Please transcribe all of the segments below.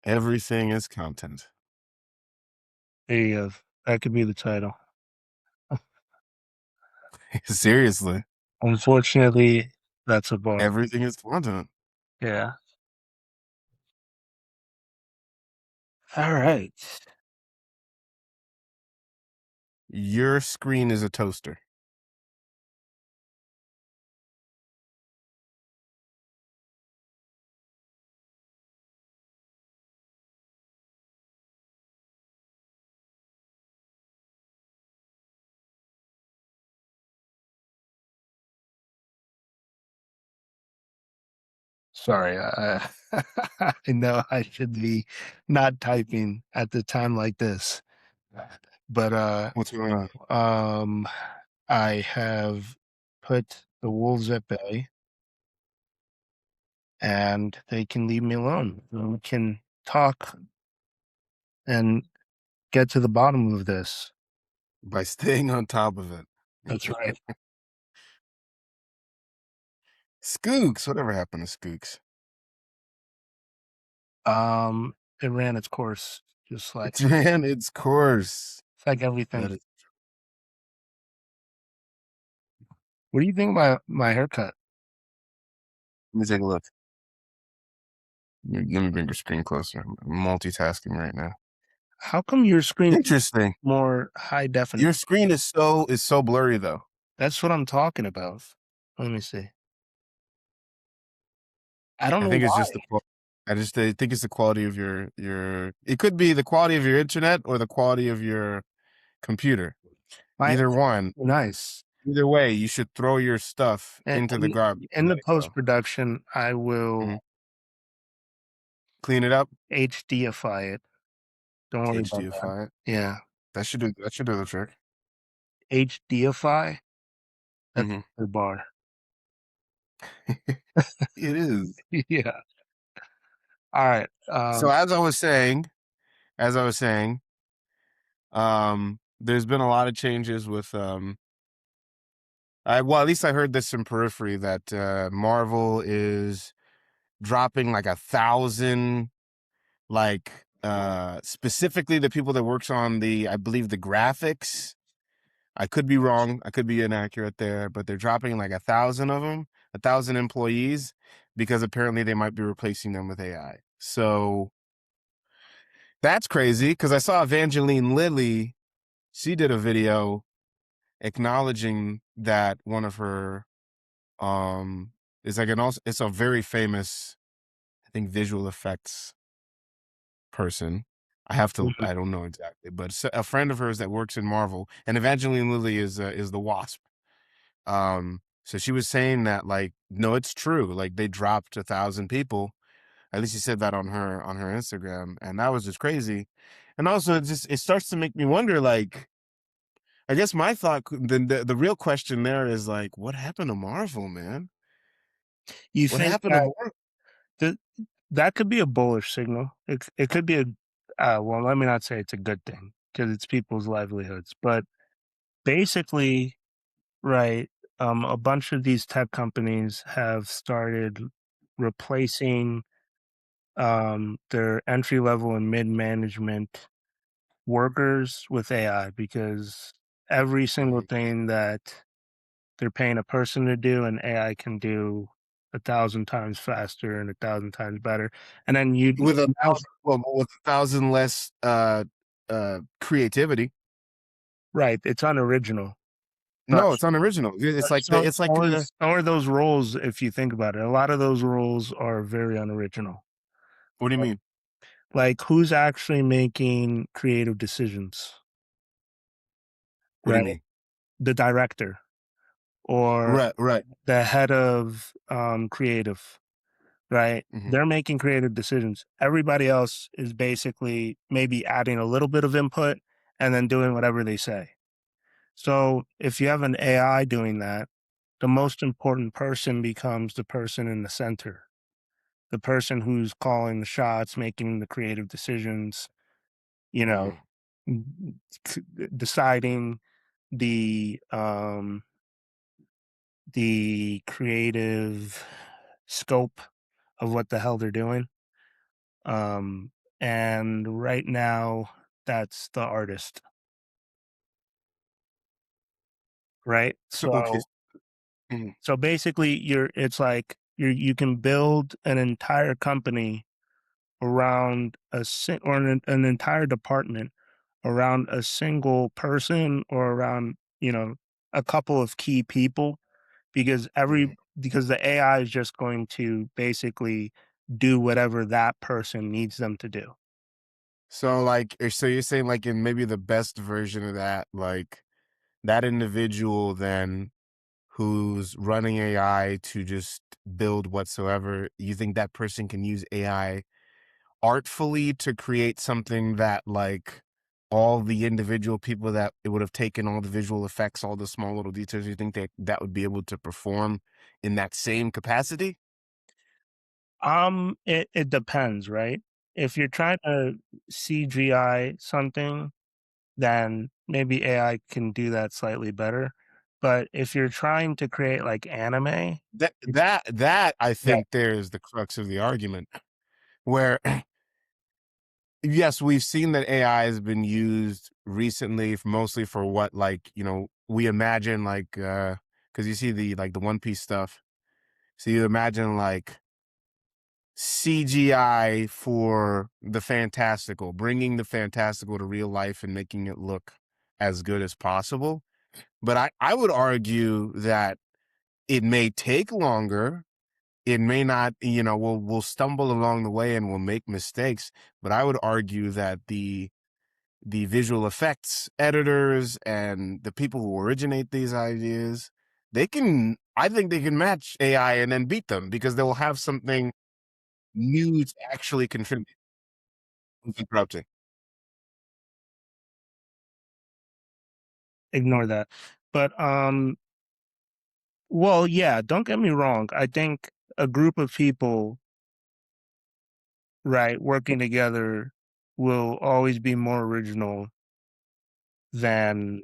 Everything is content. There you go. That could be the title. Seriously, Unfortunately, that's a bar. everything is content. Yeah. All right. Your screen is a toaster. Sorry. I know I should be not typing at the time like this, but What's going on? um, I have put the wolves at bay, and they can leave me alone. We can talk and get to the bottom of this. By staying on top of it. That's right. Skooks, whatever happened to Skooks? It ran its course, just like It's ran its course. it's like everything. That is. What do you think about my haircut? Let me take a look. Let me bring your screen closer. I'm multitasking right now. How come your screen is Interesting. more high definition? Your screen is so blurry though. That's what I'm talking about. Let me see. I don't I know think it's why. just I think it's the quality of your. It could be the quality of your internet or the quality of your computer. My Either one. nice. Either way, you should throw your stuff into the And garbage. in Let the it post go. production, I will Mhm. Clean it up. HDify it. Don't worry about that. HDify it. Yeah. That should do the trick. HDify, that's Hmm. the bar. It is. Yeah. All right. So as I was saying, there's been a lot of changes with well, at least I heard this in periphery that Marvel is dropping like 1,000, like specifically the people that works on I believe the graphics. I could be wrong, I could be inaccurate there, but they're dropping like 1,000 of them, 1,000 employees, because apparently they might be replacing them with AI. So that's crazy, because I saw Evangeline Lilly. She did a video acknowledging that one of her is like it's a very famous, I think, visual effects person. Mhm. I don't know exactly, but it's a friend of hers that works in Marvel, and Evangeline Lilly is the Wasp. So she was saying that, like, no, it's true. Like, they dropped 1,000 people. At least she said that on her Instagram, and that was just crazy. And also, it starts to make me wonder. Like, I guess my thought, the real question there is like, what happened to Marvel, man? You What think happened to that Marvel? th that could be a bullish signal. It could be a well, let me not say it's a good thing because it's people's livelihoods, but basically, right, a bunch of these tech companies have started replacing their entry level and mid management workers with AI because every single Mhm. thing that they're paying a person to do and AI can do 1,000 times faster and 1,000 times better. And then you With a now, thousand, well, with 1,000 less creativity. right, it's unoriginal. But No, it's unoriginal. It's like so, so are those roles, if you think about it. A lot of those roles are very unoriginal. what do you mean? Like who's actually making creative decisions, What do you right? mean? The director or Right, right. the head of creative, right? Hmm. They're making creative decisions. Everybody else is basically maybe adding a little bit of input and then doing whatever they say. So if you have an AI doing that, the most important person becomes the person in the center, the person who's calling the shots, making the creative decisions, you know, Hmm. deciding the um the creative scope of what the hell they're doing. Um and right now that's the artist, right? So okay. Mhm. So basically it's like you can build an entire company around or an entire department around a single person or around, a couple of key people, because Mhm. the AI is just going to basically do whatever that person needs them to do. So like, so you're saying like in maybe the best version of that, like that individual then who's running AI to just build whatsoever, you think that person can use AI artfully to create something that like all the individual people that it would have taken all the visual effects, all the small little details, you think that that would be able to perform in that same capacity? It depends, right? If you're trying to CGI something, then maybe AI can do that slightly better. But if you're trying to create like anime, That I yeah, think there's the crux of the argument where yes, we've seen that AI has been used recently mostly for what like, we imagine like because you see the like the One Piece stuff. So you imagine like CGI for the fantastical, bringing the fantastical to real life and making it look as good as possible. But I would argue that it may take longer. It may not, we'll stumble along the way and we'll make mistakes. But I would argue that the visual effects editors and the people who originate these ideas, I think they can match AI and then beat them because they will have something new to actually contribute. Interrupting. ignore that. But well, yeah, don't get me wrong. I think a group of people, right, working together will always be more original than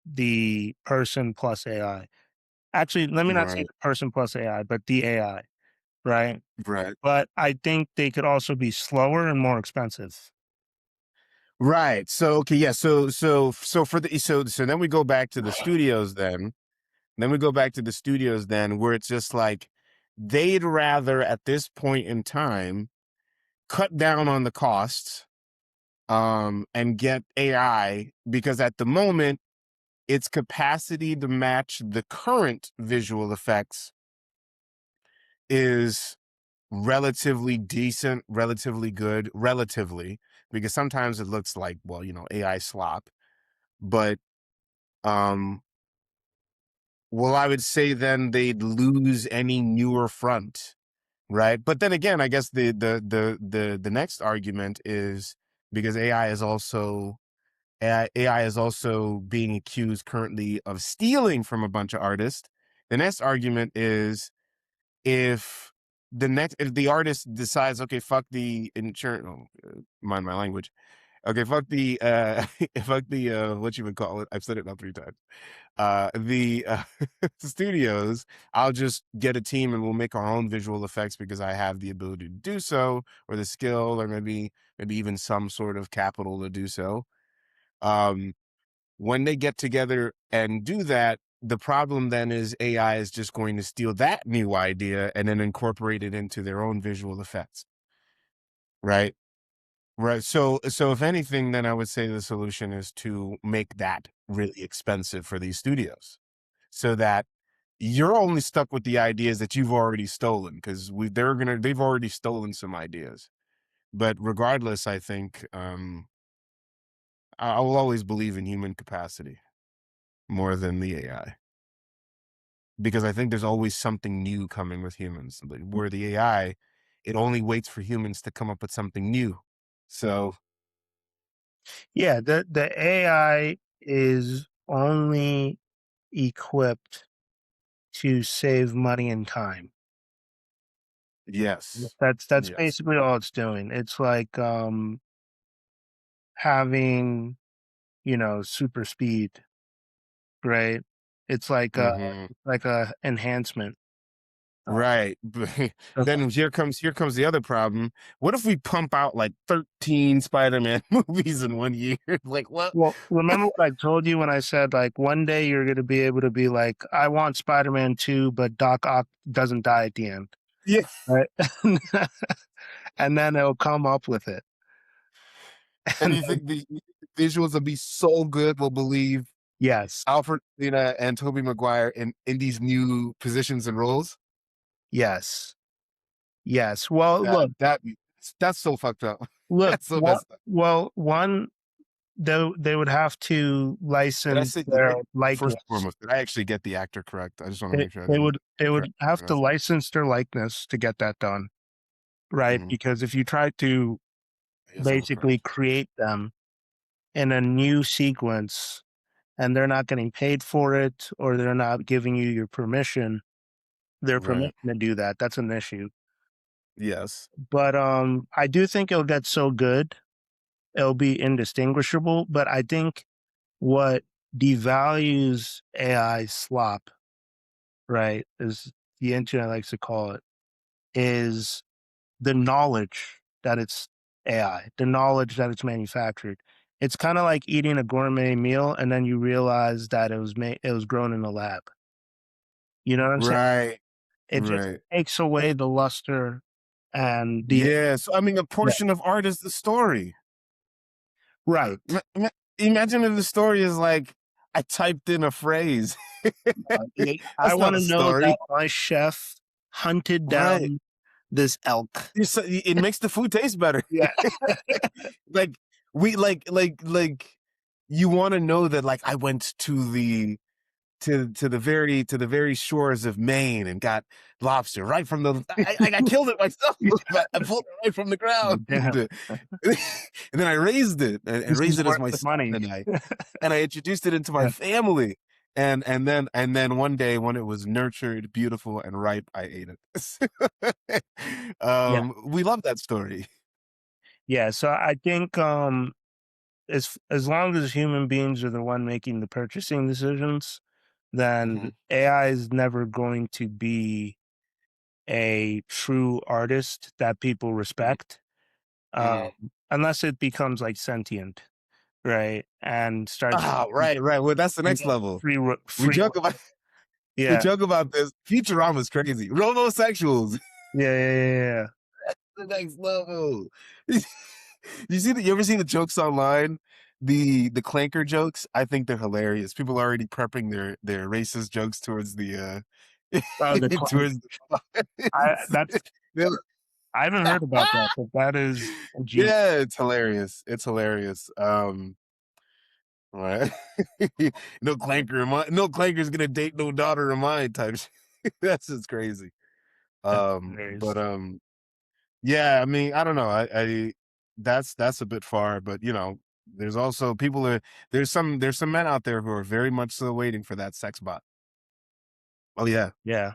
the person plus AI. Actually, let me not say Right, the person plus AI, but the AI, right? right, But I think they could also be slower and more expensive. right. So okay, yeah. So for the so then we go back to the studios. Then we go back to the studios. Then where it's just like they'd rather at this point in time cut down on the costs and get AI because at the moment its capacity to match the current visual effects is relatively decent, relatively good, relatively, because sometimes it looks like, well, AI slop. But um well, I would say then they'd lose any newer front, right? But then again, I guess the next argument is because AI is also being accused currently of stealing from a bunch of artists. The next argument is if the artist decides, okay, fuck the insurance, mind my language. Okay, fuck the fuck the what you would call it. I've said it now 3 times. The studios. I'll just get a team and we'll make our own visual effects because I have the ability to do so, or the skill, or maybe even some sort of capital to do so. Um, when they get together and do that, the problem then is AI is just going to steal that new idea and then incorporate it into their own visual effects, right? Right. So if anything, then I would say the solution is to make that really expensive for these studios so that you're only stuck with the ideas that you've already stolen because they've already stolen some ideas. But regardless, I think I will always believe in human capacity more than the AI because I think there's always something new coming with humans. Like, where the AI, it only waits for humans to come up with something new. So Yeah, the AI is only equipped to save money and time. yes, That's yes. basically all it's doing. It's like having, super speed, right? It's Hmm. like a enhancement. Right. Then here comes the other problem. What if we pump out like 13 Spider-Man movies in 1 year? Like what? Well, remember what I told you when I said like one day you're going to be able to be like, I want Spider-Man 2, but Doc Ock doesn't die at the end, Yeah. right? And then it'll come up with it. And And you think the visuals will be so good, we'll believe yes, Alfred Molina and Tobey Maguire in these new positions and roles? yes, yes. Well, That look, that that's so fucked up. look. That's so What? messed up. Well, one, they would have to Did I license say their first and likeness. foremost, did I actually get the actor correct? I just want to They, make sure I they didn't would they would correct have to pronounce it. license their likeness to get that done, right? Mhm. Because if you try to Yes, I was basically correct. create them in a new sequence and they're not getting paid for it or they're not giving you their Right. permission to do that, that's an issue. Yes. But I do think it'll get so good, it'll be indistinguishable. But I think what devalues AI slop, right, is the internet likes to call it, is the knowledge that it's AI, the knowledge that it's manufactured. It's kind of like eating a gourmet meal and then you realize that it was grown in a lab. You know what I'm saying? Right. It just Right. takes away the luster and the Yes. I mean, a yeah, portion of art is the story. right. Imagine if the story is like, I typed in a phrase. I That's not want a to know story. that my chef hunted Right. down this elk. It makes the food taste better. Yeah. Like we like you want to know that like I went to the very shores of Maine and got lobster right from the I killed it myself. But I pulled it right from the ground. Damn, And then I raised it and this is raised it as worth my the son money. and I introduced it into my Yeah, family. And then one day when it was nurtured, beautiful, and ripe, I ate it. yeah, We love that story. yeah. So I think as long as human beings are the one making the purchasing decisions, then Mhm, AI is never going to be a true artist that people mhm, respect, mhm. unless it becomes like sentient, right? And starts Oh, right, right. Well, that's the and next level. We free. joke about we Yeah, joke about this. Futurama's crazy. Robosexuals, yeah, yeah, yeah, yeah. the next level. You ever seen the jokes online? The clanker jokes? I think they're hilarious. People are already prepping their racist jokes towards the Oh, the clown. towards I that's They're- I haven't heard about that, but that is genius. yeah, it's hilarious. It's hilarious. Right. No clanker's gonna date no daughter of mine type shit. That's just crazy. That's But hilarious. yeah, I mean, I don't know. That's a bit far, but there's also there's some men out there who are very much still waiting for that sex bot. Oh yeah. Yeah,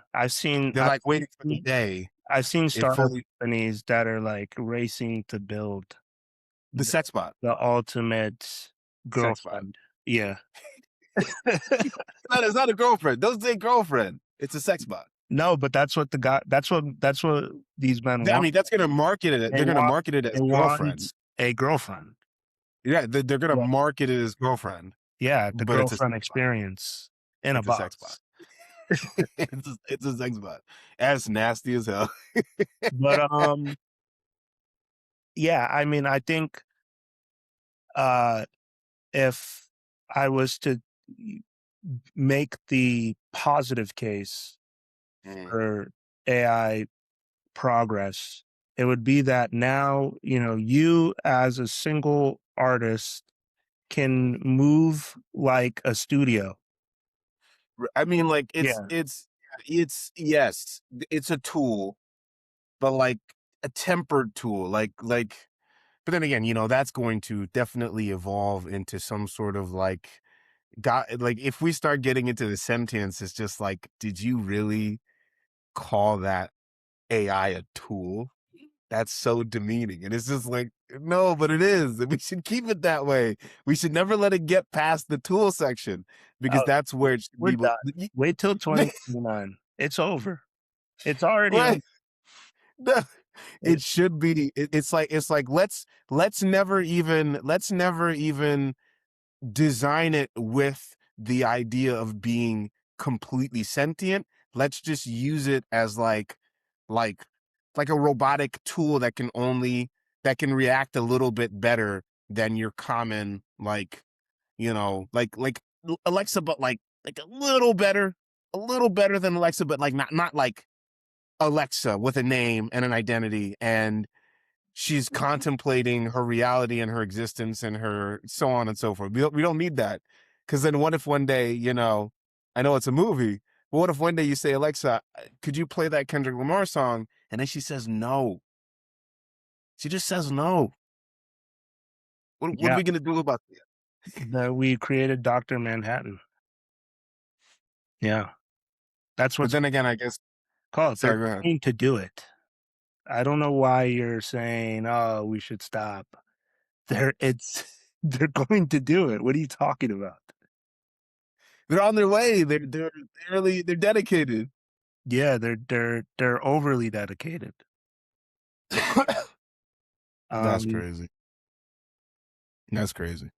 They're like waiting for the day I've seen it startup fully companies that are like racing to build the the, sex bot. the ultimate Sex bot. girlfriend. Yeah. It's not a girlfriend. Don't say girlfriend. It's a sex bot. No, but that's what these men I want. mean, that's gonna market it. They They're gonna want market it they as girlfriend. want a girlfriend. Yeah, they're gonna Yeah. market it as girlfriend, Yeah, the but it's a girlfriend sex bot. experience in a It's a sex bot. box. It's a sex bot. That's nasty as hell. But yeah, I mean, I think uh if I was to make the positive case Mm. for AI progress, it would be that now, you as a single artist can move like a studio. I mean, like Yeah. it's yes, it's a tool, but like a tempered tool. But then again, that's going to definitely evolve into some sort of like if we start getting into the sentience, it's just like, did you really call that AI a tool? That's so demeaning. And it's just like, no, but it is. And we should keep it that way. We should never let it get past the tool section because Oh, that's where it should we're be. done. Wait till 2029. It's over. It's already Right. on. No, It, it should be. It's like let's never even design it with the idea of being completely sentient. Let's just use it as like like a robotic tool that can react a little bit better than your common like Alexa, but like a little better than Alexa, but like not like Alexa with a name and an identity, and she's contemplating her reality and her existence and her so on and so forth. We don't need that, because then what if one day, I know it's a movie, but what if one day you say, Alexa, could you play that Kendrick Lamar song, and then she says no. She just says no. What are yeah, we gonna do about that? we created Dr. Manhattan. Yeah, that's But what's then again, I guess. called. They're Sorry, go ahead. going to do it. I don't know why you're saying, "Oh, we should stop." They're going to do it. What are you talking about? They're on their way. They're dedicated. Yeah, they're overly dedicated. That's Um, crazy. That's crazy.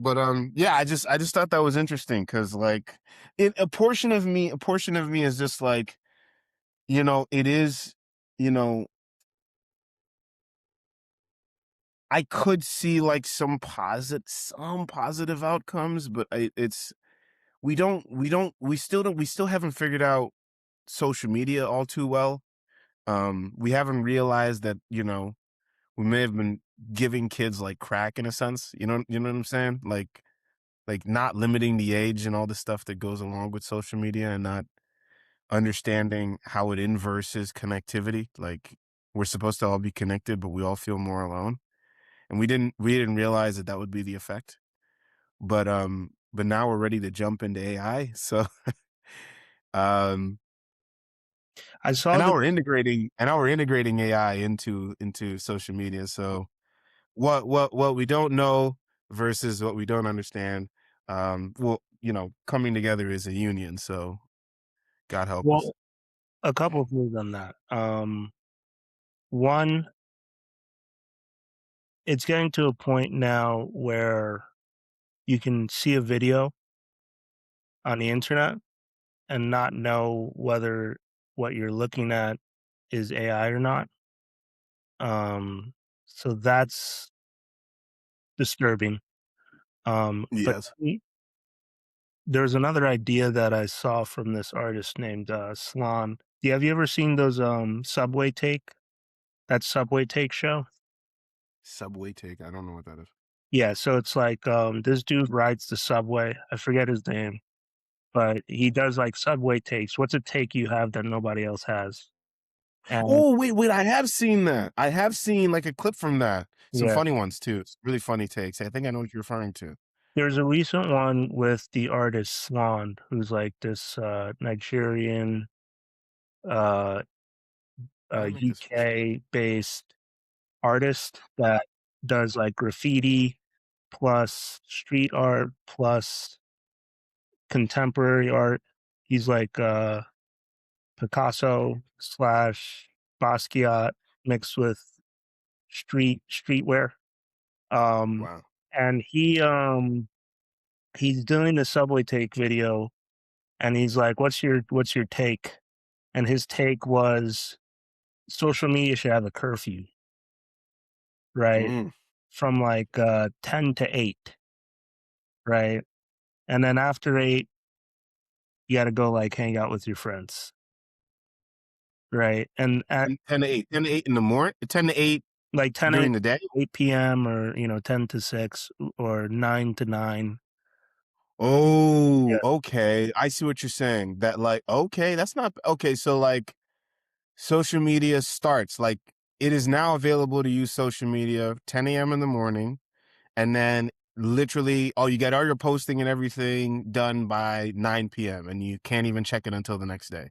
But yeah, I just thought that was interesting, because like a portion of me is just like, it is, you know I could see like some positive outcomes, but we still haven't figured out social media all too well. We haven't realized that, we may have been giving kids like crack in a sense. You know what I'm saying? Like not limiting the age and all the stuff that goes along with social media, and not understanding how it inverses connectivity. Like, we're supposed to all be connected, but we all feel more alone. And we didn't realize that that would be the effect. But now we're ready to jump into AI. So um I and saw now the we're integrating AI into social media. So what we don't know versus what we don't understand, well, coming together is a union. So God help us. well, a couple of things on that. One, it's getting to a point now where you can see a video on the internet and not know whether what you're looking at is AI or not. Um, so that's disturbing. But Yes. there's another idea that I saw from this artist named Slan. Have you ever seen those Subway Take show? Subway take. I don't know what that is. Yeah, so it's like this dude rides the subway. I forget his name, but he does like subway takes. What's a take you have that nobody else has? And Oh, wait, I have seen that. I have seen like a clip from that. Some yeah, funny ones too. It's really funny takes. I think I know what you're referring to. there's a recent one with the artist Swan, who's like this Nigerian, uh, How do I make this face? UK based artist that does like graffiti plus street art plus contemporary art. He's like Picasso slash Basquiat mixed with streetwear. Um, Wow. and he's doing the subway take video, and he's like, "What's your take?" And his take was social media should have a curfew, right? Mm. From like 10 to 8, right? And then after 8, you got to go like hang out with your friends, right? And at 10 to 8. 10 to 8 in the morning? 10 to 8 like 10 a.m. during the day? 8 p.m. or 10 to 6 or 9 to 9. Oh, Yeah. okay. I see what you're saying. That like, okay, that's not okay. So like social media starts like, it is now available to use social media 10 a.m. in the morning, and then literally, you get all your posting and everything done by 9 p.m. and you can't even check it until the next day,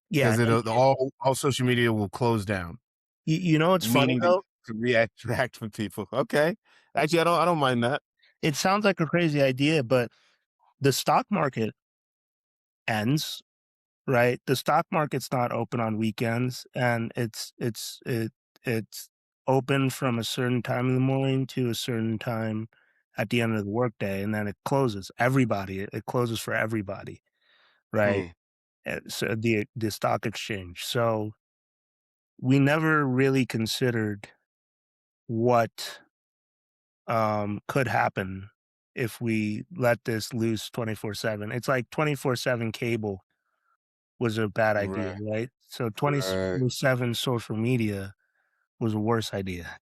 Yeah. because all social media will close down, You know what's funny meaning that you though? can interact with people. Okay, actually, I don't mind that. It sounds like a crazy idea, but the stock market ends right? The stock market's not open on weekends, and it's open from a certain time in the morning to a certain time at the end of the workday, and then it closes. It closes for everybody, right? Hmm. So the stock exchange. So we never really considered what could happen if we let this loose 24/7. It's like 24/7 cable was a bad idea, Right. right? So Right. 24/7 social media was a worse idea.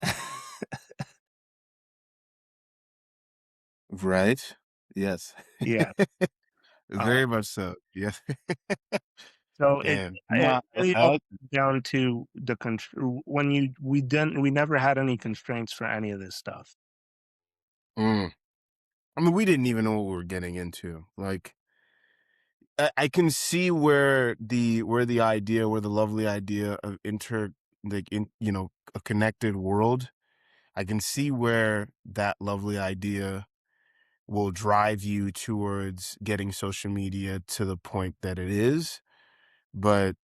Right. Yes. Yeah. Uh, Very much so. Yes. so Man. it No, really I all like comes down to the when you we never had any constraints for any of this stuff. mm. I mean, we didn't even know what we were getting into. Like, I can see where the idea, where the lovely idea of like in a connected world. I can see where that lovely idea will drive you towards getting social media to the point that it is. But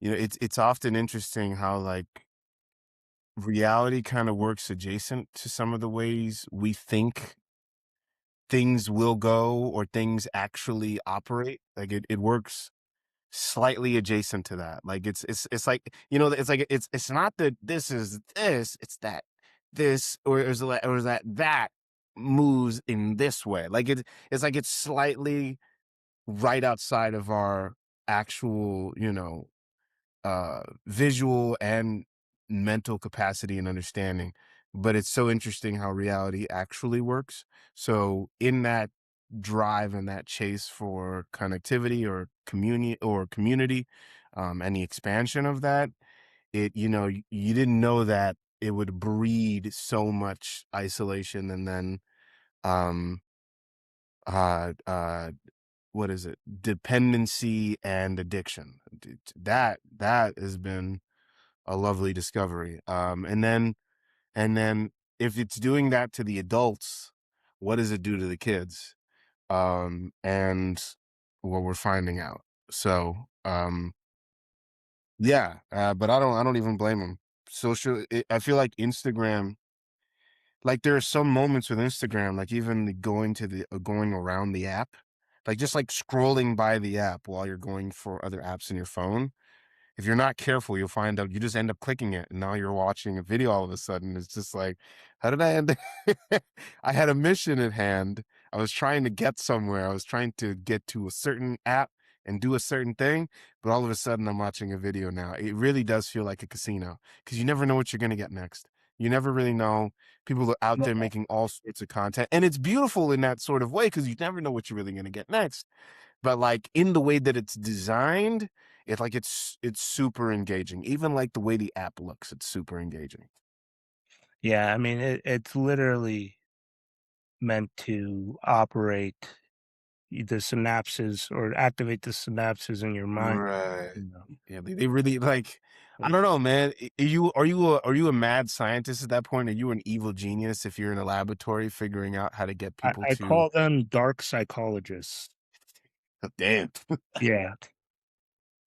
it's often interesting how like reality kind of works adjacent to some of the ways we think things will go or things actually operate. Like it works slightly adjacent to that. Like it's like it's like it's not that this is this, it's that this or is that moves in this way. Like it's like it's slightly right outside of our actual, visual and mental capacity and understanding. But it's so interesting how reality actually works. So in that drive and that chase for connectivity or community, and the expansion of that, you didn't know that it would breed so much isolation and then um uh uh what is it, dependency and addiction. That has been a lovely discovery. And then if it's doing that to the adults, what does it do to the kids? And what we're finding out. So, yeah, but I don't even blame them. I feel like Instagram, like there are some moments with Instagram, like even going around the app, like just like scrolling by the app while you're going for other apps in your phone. If you're not careful, you'll find out you just end up clicking it, and now you're watching a video all of a sudden. It's just like, how did I end I had a mission at hand. I was trying to get somewhere. I was trying to get to a certain app and do a certain thing, but all of a sudden I'm watching a video now. It really does feel like a casino because you never know what you're gonna get next. You never really know. People are out there making all sorts of content, and it's beautiful in that sort of way because you never know what you're really gonna get next. But, like, in the way that it's designed, it's super engaging. Even, like, the way the app looks, it's super engaging. Yeah, I mean, it's literally meant to operate the synapses or activate the synapses in your mind, Right. you know? Yeah, they really, like, I Like, don't know, man. Are you a mad scientist at that point? Are you an evil genius if you're in a laboratory figuring out how to get people I to call them dark psychologists. damn. Yeah,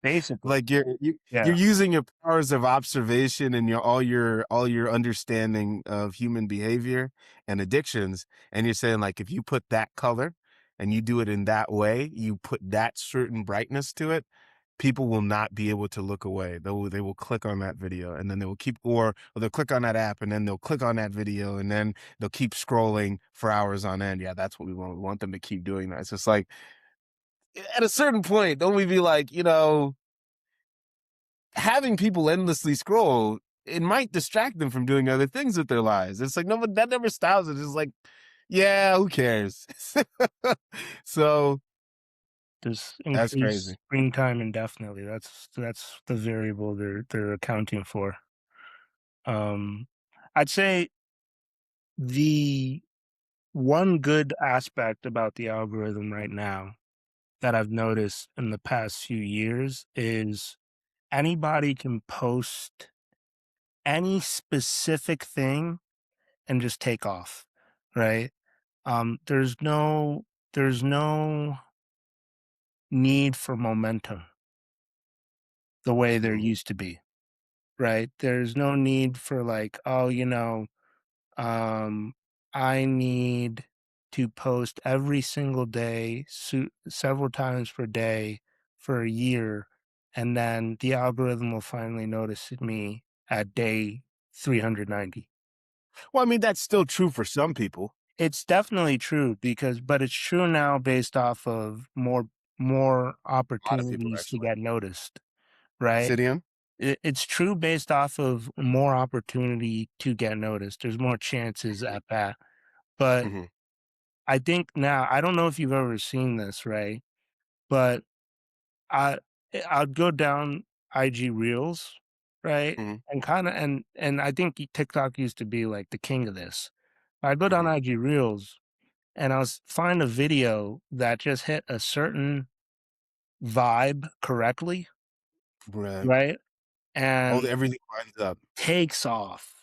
basically. Like you're Yeah. using your powers of observation and your understanding of human behavior and addictions, and you're saying like if you put that color and you do it in that way, you put that certain brightness to it, people will not be able to look away. They will click on that video and then they will keep or they'll click on that app and then they'll click on that video and then they'll keep scrolling for hours on end. Yeah, that's what we want. We want them to keep doing that. It's just like at a certain point, don't we be like, having people endlessly scroll, it might distract them from doing other things with their lives. It's like, no, but that never stops it. It's like, yeah, who cares? So Just that's increase crazy. screen time indefinitely. That's the variable they're accounting for. Um, I'd say the one good aspect about the algorithm right now that I've noticed in the past few years is anybody can post any specific thing and just take off, right? There's no need for momentum. the way there Mhm. used to be, right? There's no need for like, oh, um, I need to post every single day, several times per day for a year, and then the algorithm will finally notice me at day 390. Well, I mean, that's still true for some people. It's definitely true but it's true now based off of more A lot of people, opportunities to actually. get noticed, right? Sidium? It's true based off of more opportunity to get noticed. There's more chances at that. But Mhm, I think now I don't know if you've ever seen this, right? But I I'd go down IG Reels, right? mhm, And kinda and I think TikTok used to be like the king of this. I'd go down mhm. IG Reels and find a video that just hit a certain vibe correctly, Right. right? Oh, And everything lines up. takes off,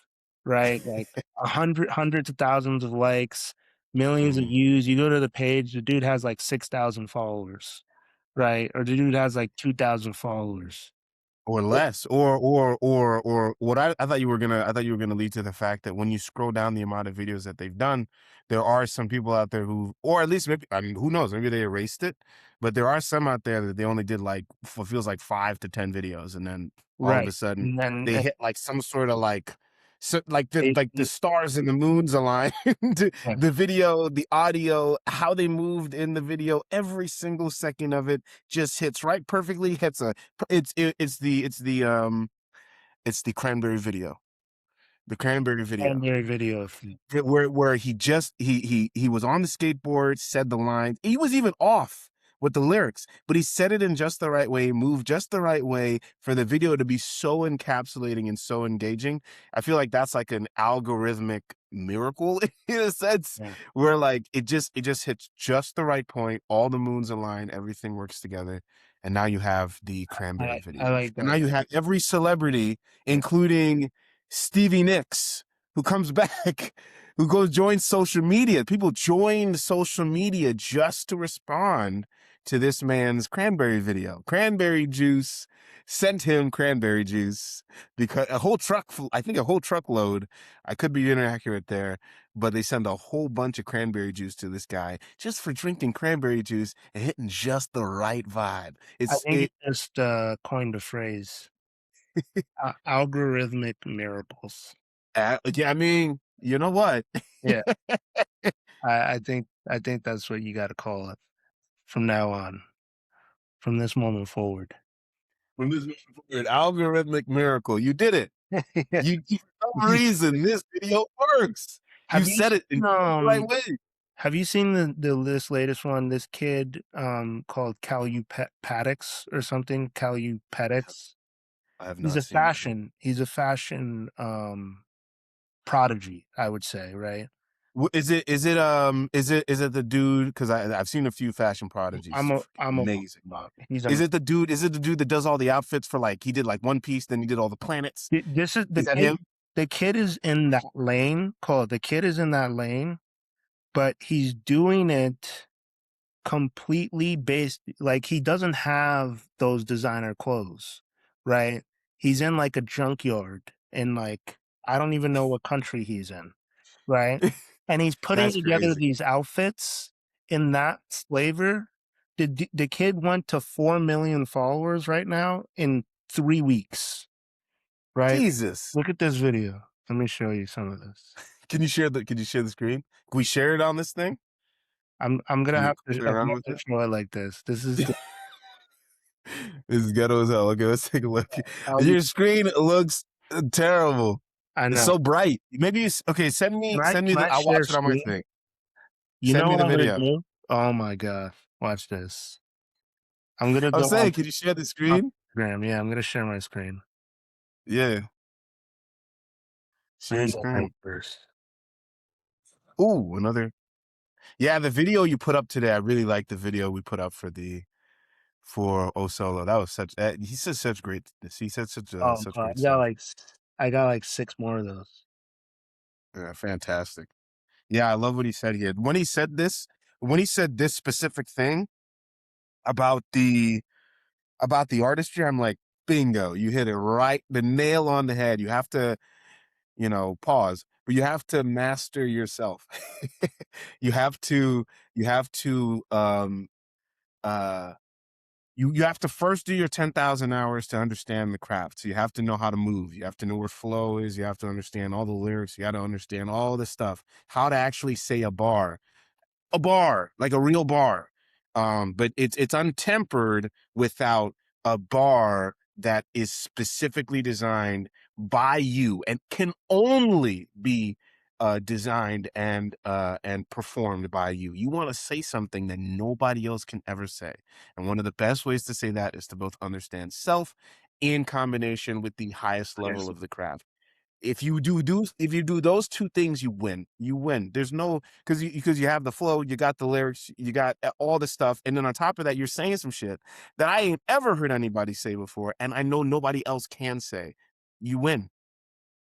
right? Like hundreds of thousands of likes, millions of Mhm. views. You go to the page, the dude has like 6,000 followers, right? Or the dude has like 2,000 followers. Or It less, or what I thought you were gonna lead to the fact that when you scroll down the amount of videos that they've done, there are some people out there who, or at least maybe, I mean, who knows, maybe they erased it, but there are some out there that they only did like what feels like 5 to 10 videos, and then all of a right. sudden And then they hit like some sort of like, so like the they stars and the moons aligned. yeah, The video, the audio, how they moved in the video, every single second of it just hits right perfectly, hits a it's the Cranberry video. The Cranberry video. secondary video Where he just he was on the skateboard, said the lines. He was even off with the lyrics, but he said it in just the right way, moved just the right way for the video to be so encapsulating and so engaging. I feel like that's like an algorithmic miracle in a sense, yeah. where like it just hits just the right point, all the moons align, everything works together, and now you have the Cranberry I video. like And now that. you have every celebrity, including Stevie Nicks, who comes back, who goes joins social media. People joined social media just to respond to this man's cranberry video. Cranberry juice sent him cranberry juice because a whole truck, I think a whole truckload. I could be inaccurate there, but they send a whole bunch of cranberry juice to this guy just for drinking cranberry juice and hitting just the right vibe. I It's think it. it just coined a phrase. Algorithmic miracles. Yeah, I mean, you know what? Yeah. I think that's what you gotta call it from now on, from this moment forward. From this mission forward, algorithmic miracle. You did it. Yeah. For some reason, this video works. You Have you said it in seen, just the right way. have you seen the this latest one, this kid, called Paddox or something? Paddox? I have not seen that. He's a fashion, prodigy, I would say, right? Is it the dude? Because I've seen a few fashion prodigies. I'm a Amazing. he's a Is it the dude? Is it the dude that does all the outfits for like he did like One Piece, then he did all the planets? this is Is that him? the kid is in that lane, the kid is in that lane, but he's doing it completely based like, he doesn't have those designer clothes, right? He's in, like, a junkyard in, like, I don't even know what country he's in, right? And he's putting That's together crazy. these outfits in that flavor. The kid went to 4 million followers right now in 3 weeks, right? Jesus. Look at this video. Let me show you some of this. Can you share the screen? Can we share it on this thing? I'm Can gonna we have to play I'm gonna around have with to it? show it like this. This is the This is ghetto as hell. Okay, let's take a look. I'll be Your screen looks terrible. I It's know. so bright. Maybe okay. Send me Can the. I I'll share watch it on my screen? thing. You Send know me what the I'm gonna video. do? Oh my god. Watch this. I'm gonna I'm go on saying, can you share the on screen? Instagram. Yeah, I'm gonna share my screen. Yeah, Let share me get him screen. first. Ooh, another. Yeah, the video you put up today. I really like the video we put up for O Solo. That was such. He said such great. He said Oh, such God. great stuff. I got like 6 more of those. Yeah, fantastic. Yeah, I love what he said here. When he said this specific thing about the artistry, I'm like, bingo. You hit it right, the nail on the head. You have to, pause, but you have to master yourself. you have to, you have to, uh, you have to first do your 10,000 hours to understand the craft. So you have to know how to move. You have to know where flow is. You have to understand all the lyrics. You got to understand all the stuff, how to actually say a bar, like a real bar. But it's untempered without a bar that is specifically designed by you and can only be designed and performed by you. You want to say something that nobody else can ever say. And one of the best ways to say that is to both understand self in combination with the highest level Yes. of the craft. If you do those two things, you win. You win. There's no, because you have the flow, you got the lyrics, you got all the stuff, and then on top of that, you're saying some shit that I ain't ever heard anybody say before, and I know nobody else can say. You win.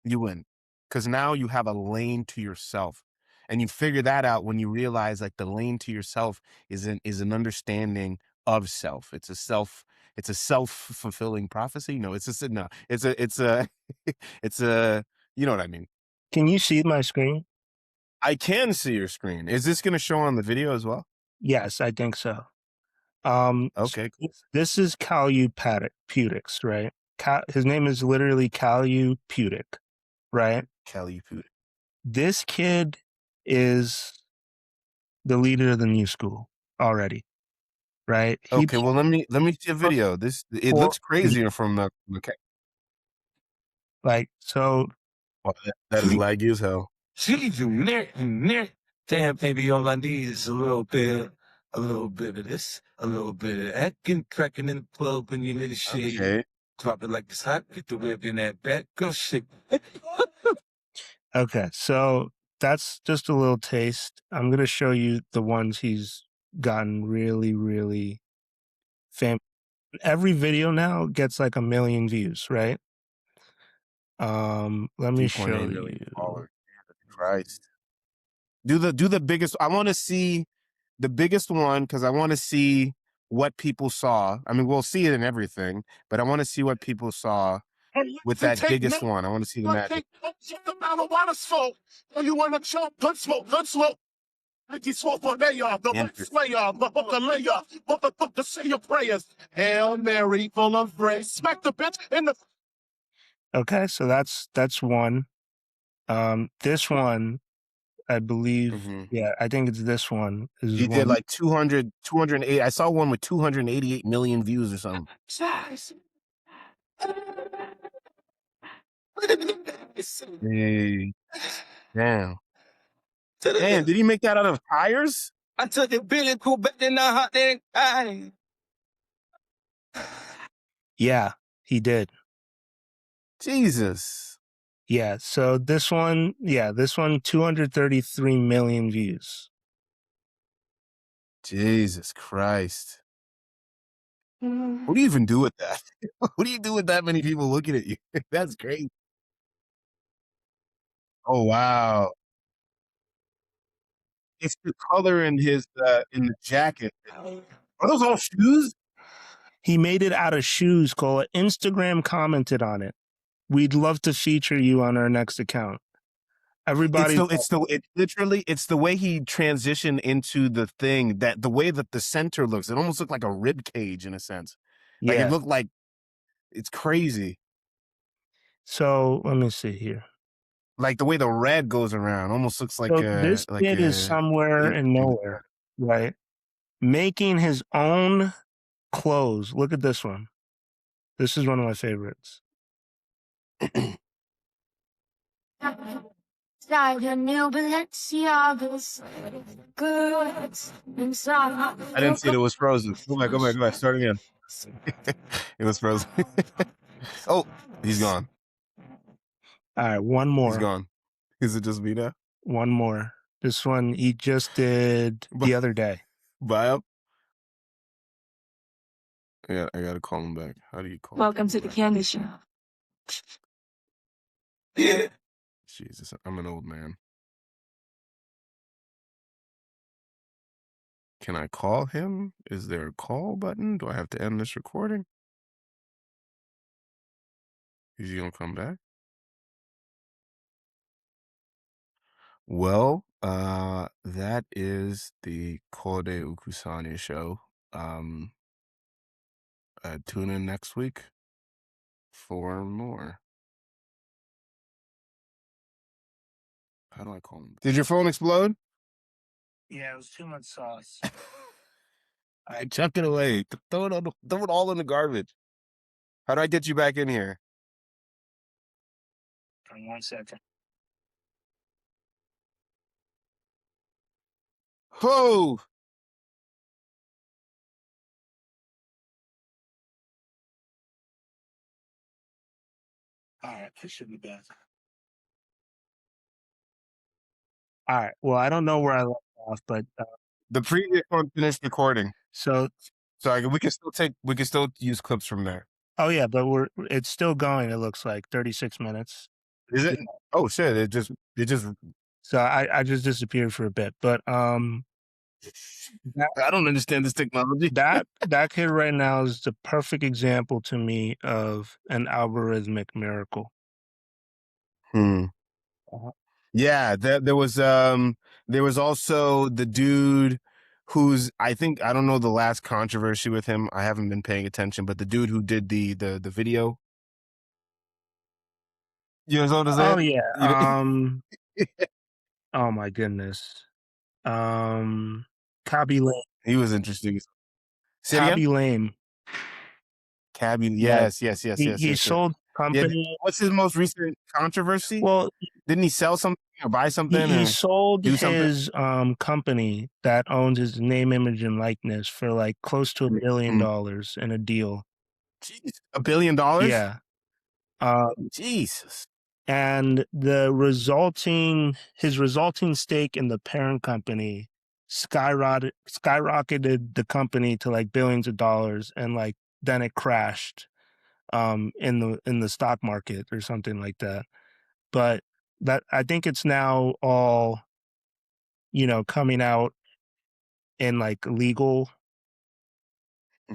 You win. Because now you have a lane to yourself. And you figure that out when you realize like the lane to yourself is an understanding of self. It's a self-fulfilling prophecy. No, it's just no. It's a it's a you know what I mean. Can you see my screen? I can see your screen. Is this gonna show on the video as well? Yes, I think so. Okay, cool. This is Putix, right? His name is literally Putic, right? Kelly Poot. This kid is the leader of the new school already, right? He Okay, well let me see a video. It for looks crazier from the like so. well, that is laggy as hell. She's near. Damn, baby, all I need is a little bit of this, a little bit of that. Get cracking in the club when you hear the shit. Okay. Drop it like it's hot. Get the whip in that back. Go shit. Okay, so that's just a little taste. I'm gonna show you the ones he's gotten really, really famous. Every video now gets like 1 million views, right? Let me 2.8 show million you. followers. Christ. Do the biggest. I want to see the biggest one because I want to see what people saw. I mean, we'll see it in everything, but I want to see what people saw with that biggest one. I want to see the magic. The marijuana smoke. You want to chop? Good smoke. Good smoke. Mickey smoke for layoff. The right Interesting. slayer. The layoff. The say your prayers. Hail Mary, full of grace. Smack the bitch in the. Okay, so that's one. This one, I believe, Hmm. yeah, I think it's this one is He did one. like 208. I saw one with 288 million views or something. Size. Hey, damn. To Damn, the, did he make that out of tires? I took the Billy cool back in the hot day. Yeah, he did. Jesus. Yeah, so this one, 233 million views. Jesus Christ. What do you even do with that? What do you do with that many people looking at you? That's great. Oh wow. It's the color in his in the jacket. Are those all shoes? He made it out of shoes, Cole. Instagram commented on it. We'd love to feature you on our next account. Everybody, It's the way he transitioned into the thing, that the way that the center looks. It almost looked like a rib cage in a sense. Like it yeah. looked like it's crazy. So let me see here. Like the way the red goes around almost looks like So this kid is a somewhere in paint. nowhere, right? Making his own clothes. Look at this one. This is one of my favorites. Start a new Balenciagas. Goods inside. I didn't see it. It was frozen. Go back. Start again. It was frozen. Oh, he's gone. All right, one He's more. gone. Is it just me now? One more. This one he just did the other day. Bye. I gotta call him back. How do you call him? Welcome to the candy show. Yeah. Jesus, I'm an old man. Can I call him? Is there a call button? Do I have to end this recording? Is he gonna come back? Well, that is the Kode Ukusane show. Tune in next week for more. How do I call him? Did your phone explode? Yeah, it was too much sauce. I chuck it away. Throw it all in the garbage. How do I get you back in here? In 1 second. Ho! All right, this should be bad. All right. Well, I don't know where I left off, but The previous one finished recording, so we can still use clips from there. oh yeah, but it's still going. It looks like 36 minutes. Is it? Oh shit! It just So I just disappeared for a bit, but I don't understand this technology. that kid right now is the perfect example to me of an algorithmic miracle. Uh-huh. Yeah, there was also the dude who's I don't know the last controversy with him. I haven't been paying attention, but the dude who did the video. You know what I'm saying? Oh yeah. You know- Oh my goodness. Cabby Lame. he was interesting. Say it again? Cabby Lame. Cabby, Yeah. yes. He sold Yeah, company. what's his most recent controversy? Well, Didn't he sell something or buy something? he or sold do something? his company that owns his name, image, and likeness for like close to $1 billion in a deal. Jeez, $1 billion? Yeah. Jesus. And his resulting stake in the parent company skyrocketed the company to like billions of dollars, and like then it crashed in the stock market or something like that. But that I think it's now all coming out in like legal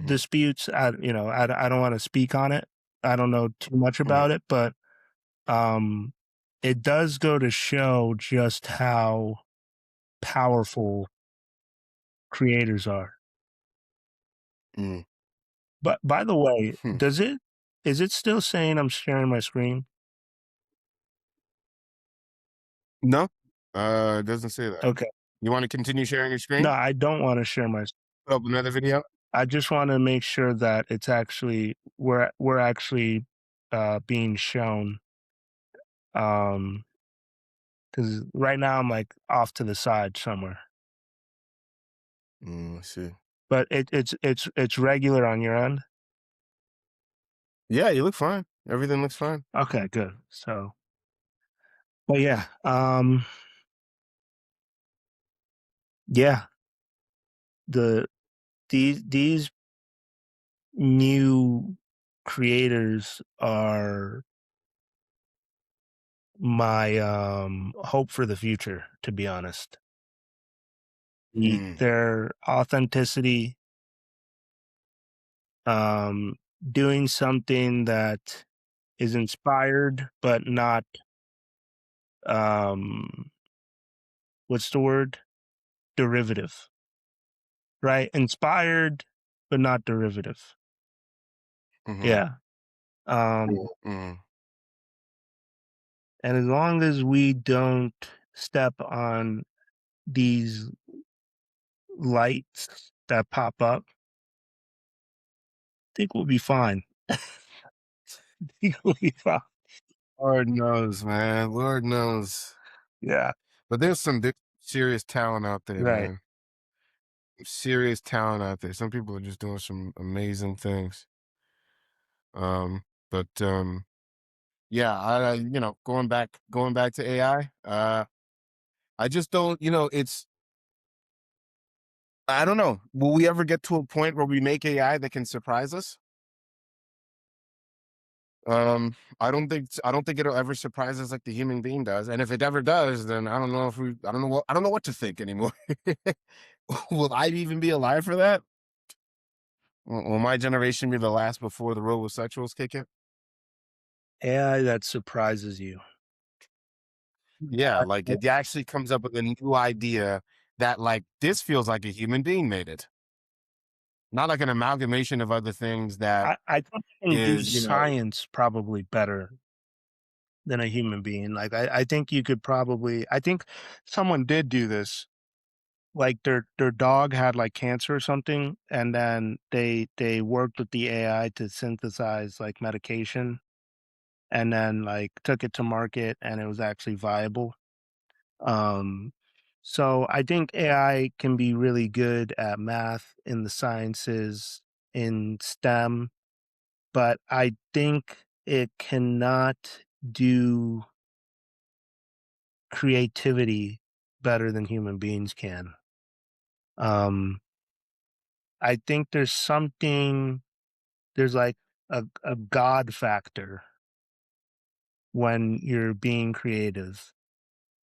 disputes. I don't want to speak on it. I don't know too much about it, but it does go to show just how powerful creators are. But by the way, is it still saying I'm sharing my screen? No, it doesn't say that. Okay. You want to continue sharing your screen? No, I don't want to share my. Put up another video. I just want to make sure that it's actually we're actually being shown. Because right now I'm like off to the side somewhere. I see. But it's regular on your end. Yeah, you look fine. Everything looks fine. Okay, good. So, but yeah, yeah, these new creators are my hope for the future, to be honest. Their authenticity, doing something that is inspired but not what's the word? Derivative. Right? Inspired but not derivative. Yeah. And as long as we don't step on these lights that pop up, I think we'll be fine. I think we'll be fine. Lord knows, man. Lord knows. Yeah. But there's some serious talent out there, Right. man. Serious talent out there. Some people are just doing some amazing things. But yeah, I going back to AI. I just don't, I don't know. Will we ever get to a point where we make AI that can surprise us? I don't think it'll ever surprise us like the human being does. And if it ever does, then I don't know what to think anymore. Will I even be alive for that? Will my generation be the last before the robosexuals kick in? AI that surprises you. Yeah, like it actually comes up with a new idea that like this feels like a human being made it, not like an amalgamation of other things that I think you can do is, science probably better than a human being. Like I think you could probably. I think someone did do this. Like their dog had like cancer or something, and then they worked with the AI to synthesize like medication, and then like took it to market, and it was actually viable. Um, so I think AI can be really good at math in the sciences, in STEM, but I think it cannot do creativity better than human beings can. Um, I think there's like a God factor when you're being creative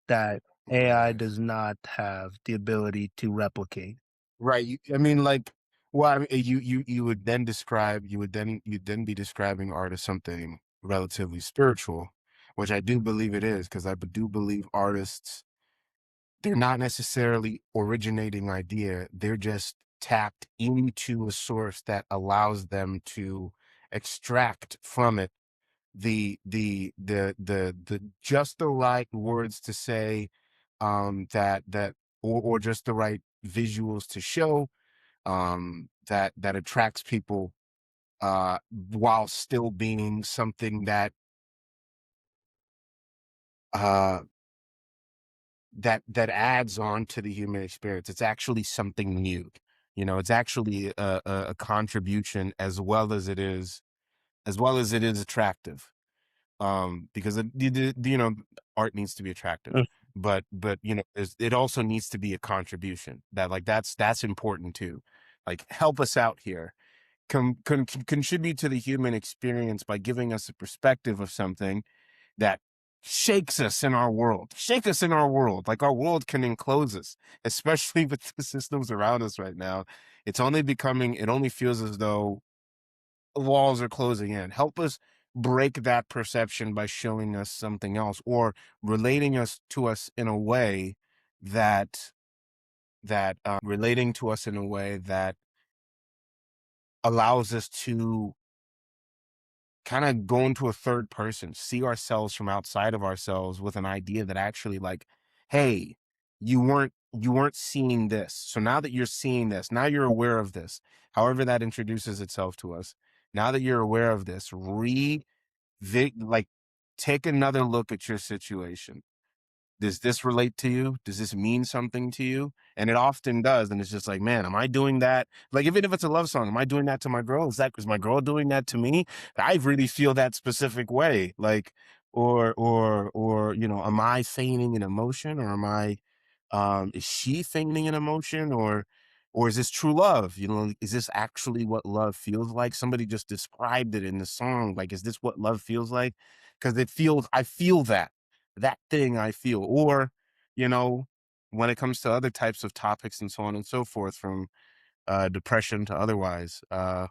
that AI right. does not have the ability to replicate. Right. I mean, like, well, I mean, you would then describe, you'd then be describing art as something relatively spiritual, which I do believe it is, because I do believe artists, they're not necessarily originating idea. They're just tapped into a source that allows them to extract from it the just the right words to say, that or just the right visuals to show, that attracts people, while still being something uh that adds on to the human experience. It's actually something new. It's actually a contribution, as well as it is attractive. Because art needs to be attractive, Mm. but it also needs to be a contribution, that's important too. Like, help us out here, contribute to the human experience by giving us a perspective of something that shake us in our world. Like, our world can enclose us, especially with the systems around us right now. It only feels as though walls are closing in. Help us break that perception by showing us something else, or relating us to us in a way that allows us to kind of go into a third person, see ourselves from outside of ourselves with an idea that actually, like, hey, you weren't seeing this. So now that you're seeing this, now you're aware of this, however that introduces itself to us. Now that you're aware of this, like, take another look at your situation. Does this relate to you? Does this mean something to you? And it often does. And it's just like, man, am I doing that? Like, even if it's a love song, am I doing that to my girl? Is my girl doing that to me? I really feel that specific way. Like, or, am I feigning an emotion, or is she feigning an emotion, or is this true love? Is this actually what love feels like? Somebody just described it in the song. Like, is this what love feels like? Because I feel that thing I feel. Or, you know, when it comes to other types of topics and so on and so forth, from depression to otherwise, So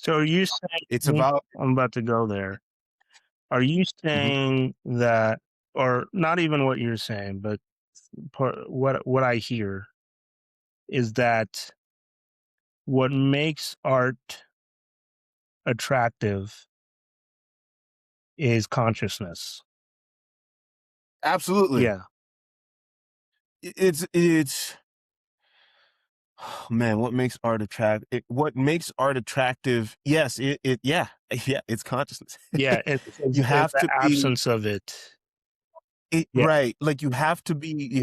are you it's saying, about. I'm about to go there. Are you Mhm. saying that, or not even what you're saying, but what I hear is that what makes art attractive is consciousness. Absolutely. Yeah. It's man, what makes art attractive? Yes, yeah, yeah, it's consciousness. Yeah. You It's have the to be absence of it. Yeah. right. Like, you have to be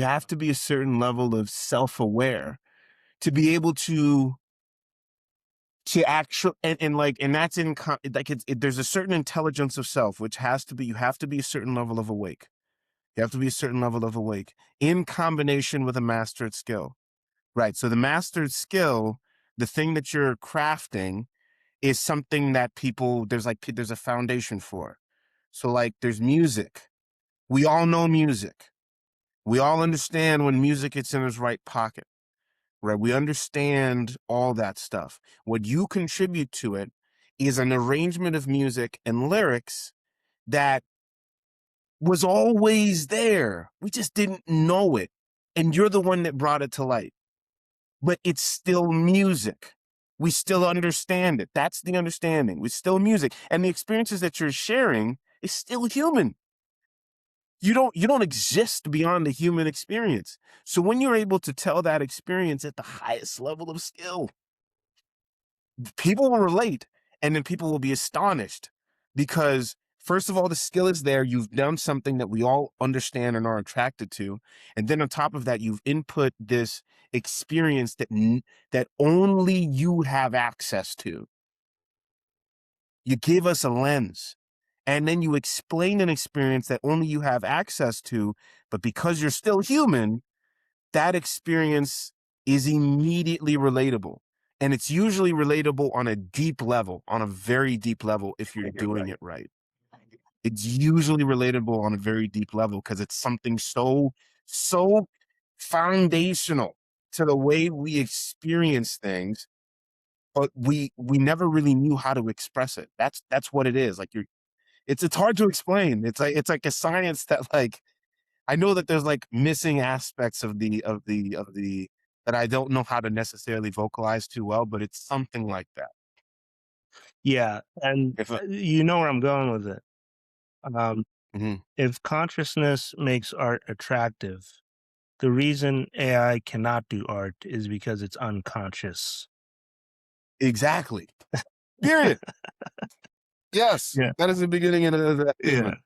a certain level of self-aware to be able to actually, and that's like, there's a certain intelligence of self, which you have to be a certain level of awake. You have to be a certain level of awake in combination with a mastered skill. Right. So the mastered skill, the thing that you're crafting, is something that there's a foundation for. So, like, there's music. We all know music. We all understand when music gets in its right pocket, right? We understand all that stuff. What you contribute to it is an arrangement of music and lyrics that was always there. We just didn't know it. And you're the one that brought it to light. But it's still music. We still understand it. That's the understanding. It's still music. And the experiences that you're sharing is still human. You don't exist beyond the human experience. So when you're able to tell that experience at the highest level of skill, people will relate, and then people will be astonished because first of all, the skill is there. You've done something that we all understand and are attracted to. And then on top of that, you've input this experience that only you have access to. You give us a lens, and then you explain an experience that only you have access to, but because you're still human, that experience is immediately relatable. And it's usually relatable on a deep level, on a very deep level, if you're doing it right. It's usually relatable on a very deep level because it's something so foundational to the way we experience things, but we never really knew how to express it. That's what it is. Like it's hard to explain. It's like a science that like I know that there's like missing aspects of the that I don't know how to necessarily vocalize too well, but it's something like that. Yeah, and If you know where I'm going with it. Mhm. If consciousness makes art attractive, the reason AI cannot do art is because it's unconscious. Exactly. Period. Yes, Yeah. that is the beginning of that Yeah. statement.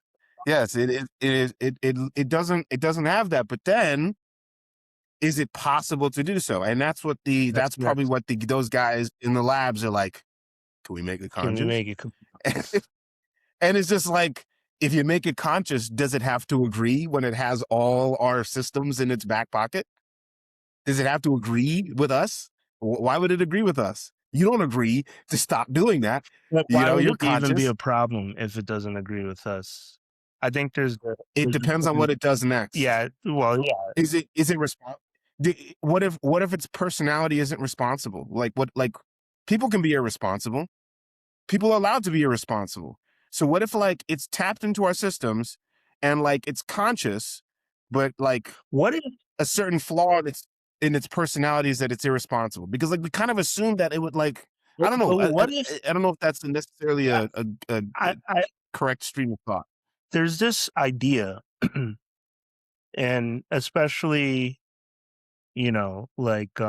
Yes, it doesn't have that, but then is it possible to do so? And that's that's probably what those guys in the labs are like, can we make it Can we conscious? make it And it's just like, if you make it conscious, does it have to agree when it has all our systems in its back pocket? Does it have to agree with us? Why would it agree with us? You don't agree to stop doing that. Why would You're it even be conscious. a problem if it doesn't agree with us? I think there's It depends on what it does next. Yeah, well, yeah. Is it responsible? What if its personality isn't responsible? Like people can be irresponsible. People are allowed to be irresponsible. So what if like it's tapped into our systems and like it's conscious, but like What if a certain flaw that's in its personality is that it's irresponsible? Because like we kind of assume that it would like I don't know. what if I don't know if that's necessarily a I correct stream of thought. there's this idea and especially, like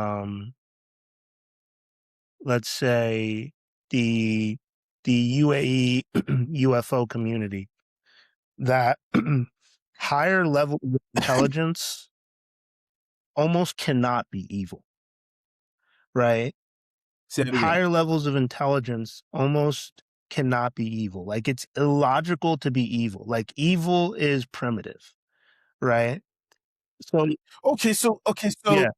let's say the UAE UFO community that higher level of intelligence almost cannot be evil, right? Say it again. Higher levels of intelligence almost cannot be evil. Like it's illogical to be evil. Like evil is primitive, right? So Okay, so yeah,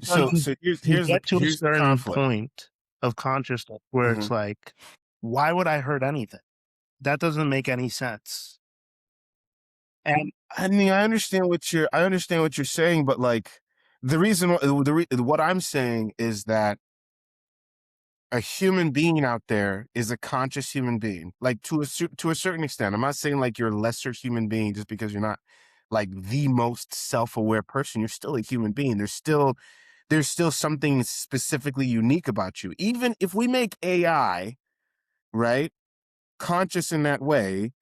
so you here's get to a the certain conflict. point of consciousness where it's like, why would I hurt anything? That doesn't make any sense. And I mean, I understand what you're saying, but like what I'm saying is that a human being out there is a conscious human being, like to a certain extent. I'm not saying like you're a lesser human being just because you're not like the most self-aware person. You're still a human being. There's still something specifically unique about you. Even if we make AI, right, conscious in that way,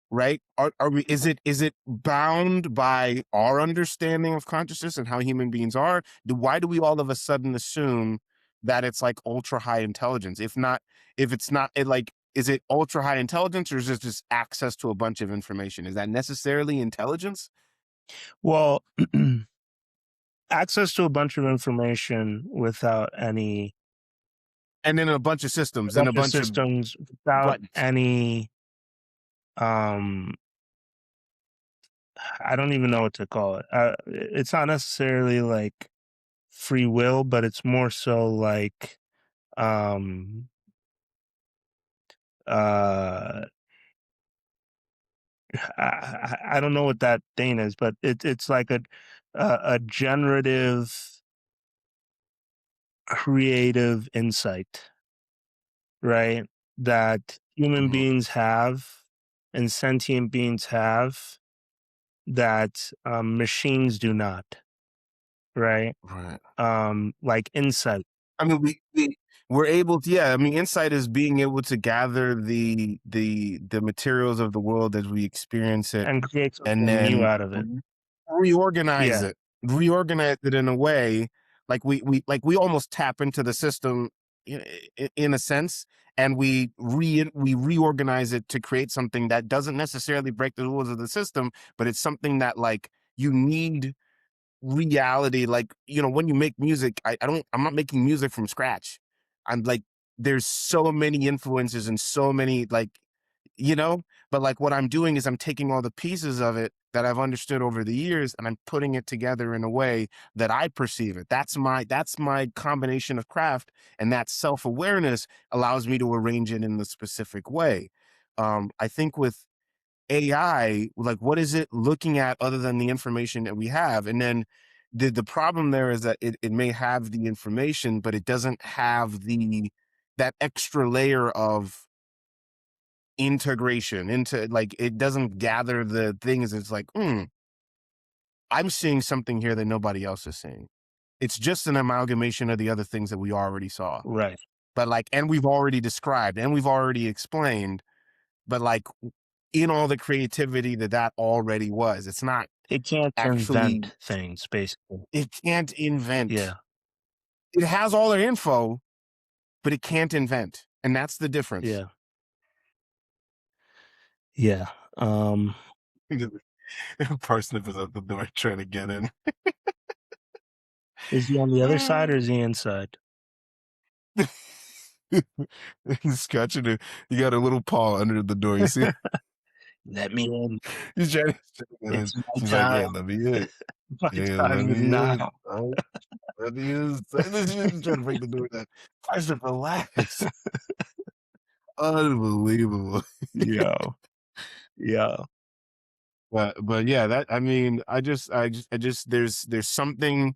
right? Are we? Is it bound by our understanding of consciousness and how human beings are? Why do we all of a sudden assume that it's like ultra high intelligence? If it's not, is it ultra high intelligence or is it just access to a bunch of information? Is that necessarily intelligence? well, access to a bunch of information without any And then a bunch of systems and a bunch of systems, without buttons. any I don't even know what to call it. It's not necessarily like free will, but it's more so like um uh I don't know what that thing is, but it's like a generative creative insight, right? That human Mhm. beings have and sentient beings have that machines do not, right? Right. Like insight. I mean, we're able to, yeah. I mean, insight is being able to gather the materials of the world as we experience it, And create and something new then out of it. reorganize Yeah. reorganize it in a way like we almost tap into the system in a sense, and we reorganize it to create something that doesn't necessarily break the rules of the system, but it's something that like you need reality. Like, when you make music, I'm not making music from scratch. I'm like, there's so many influences and so many like, but like what I'm doing is I'm taking all the pieces of it that I've understood over the years, and I'm putting it together in a way that I perceive it. That's my combination of craft, and that self-awareness allows me to arrange it in the specific way. I think with AI, like, what is it looking at other than the information that we have? And then the problem there is that it may have the information, but it doesn't have that extra layer of integration into, like, it doesn't gather the things. It's like, I'm seeing something here that nobody else is seeing. It's just an amalgamation of the other things that we already saw. Right. But like, and we've already described and we've already explained, but like in all the creativity that already was, it's not It can't actually, invent things, basically. it can't invent. Yeah. It has all their info, but it can't invent. And that's the difference. Yeah. Yeah. Parsnip is at the door trying to get in. Is he on the other side or is he inside? He's scratching it. You got a little paw under the door. You see? Let me in. He's trying to get in. It's my He's like, yeah, time. let me in. My Yeah, time let is me in. now. Oh, let me in. He's trying to break the door down. Parsnip, relax. Unbelievable. Yo. But yeah, there's something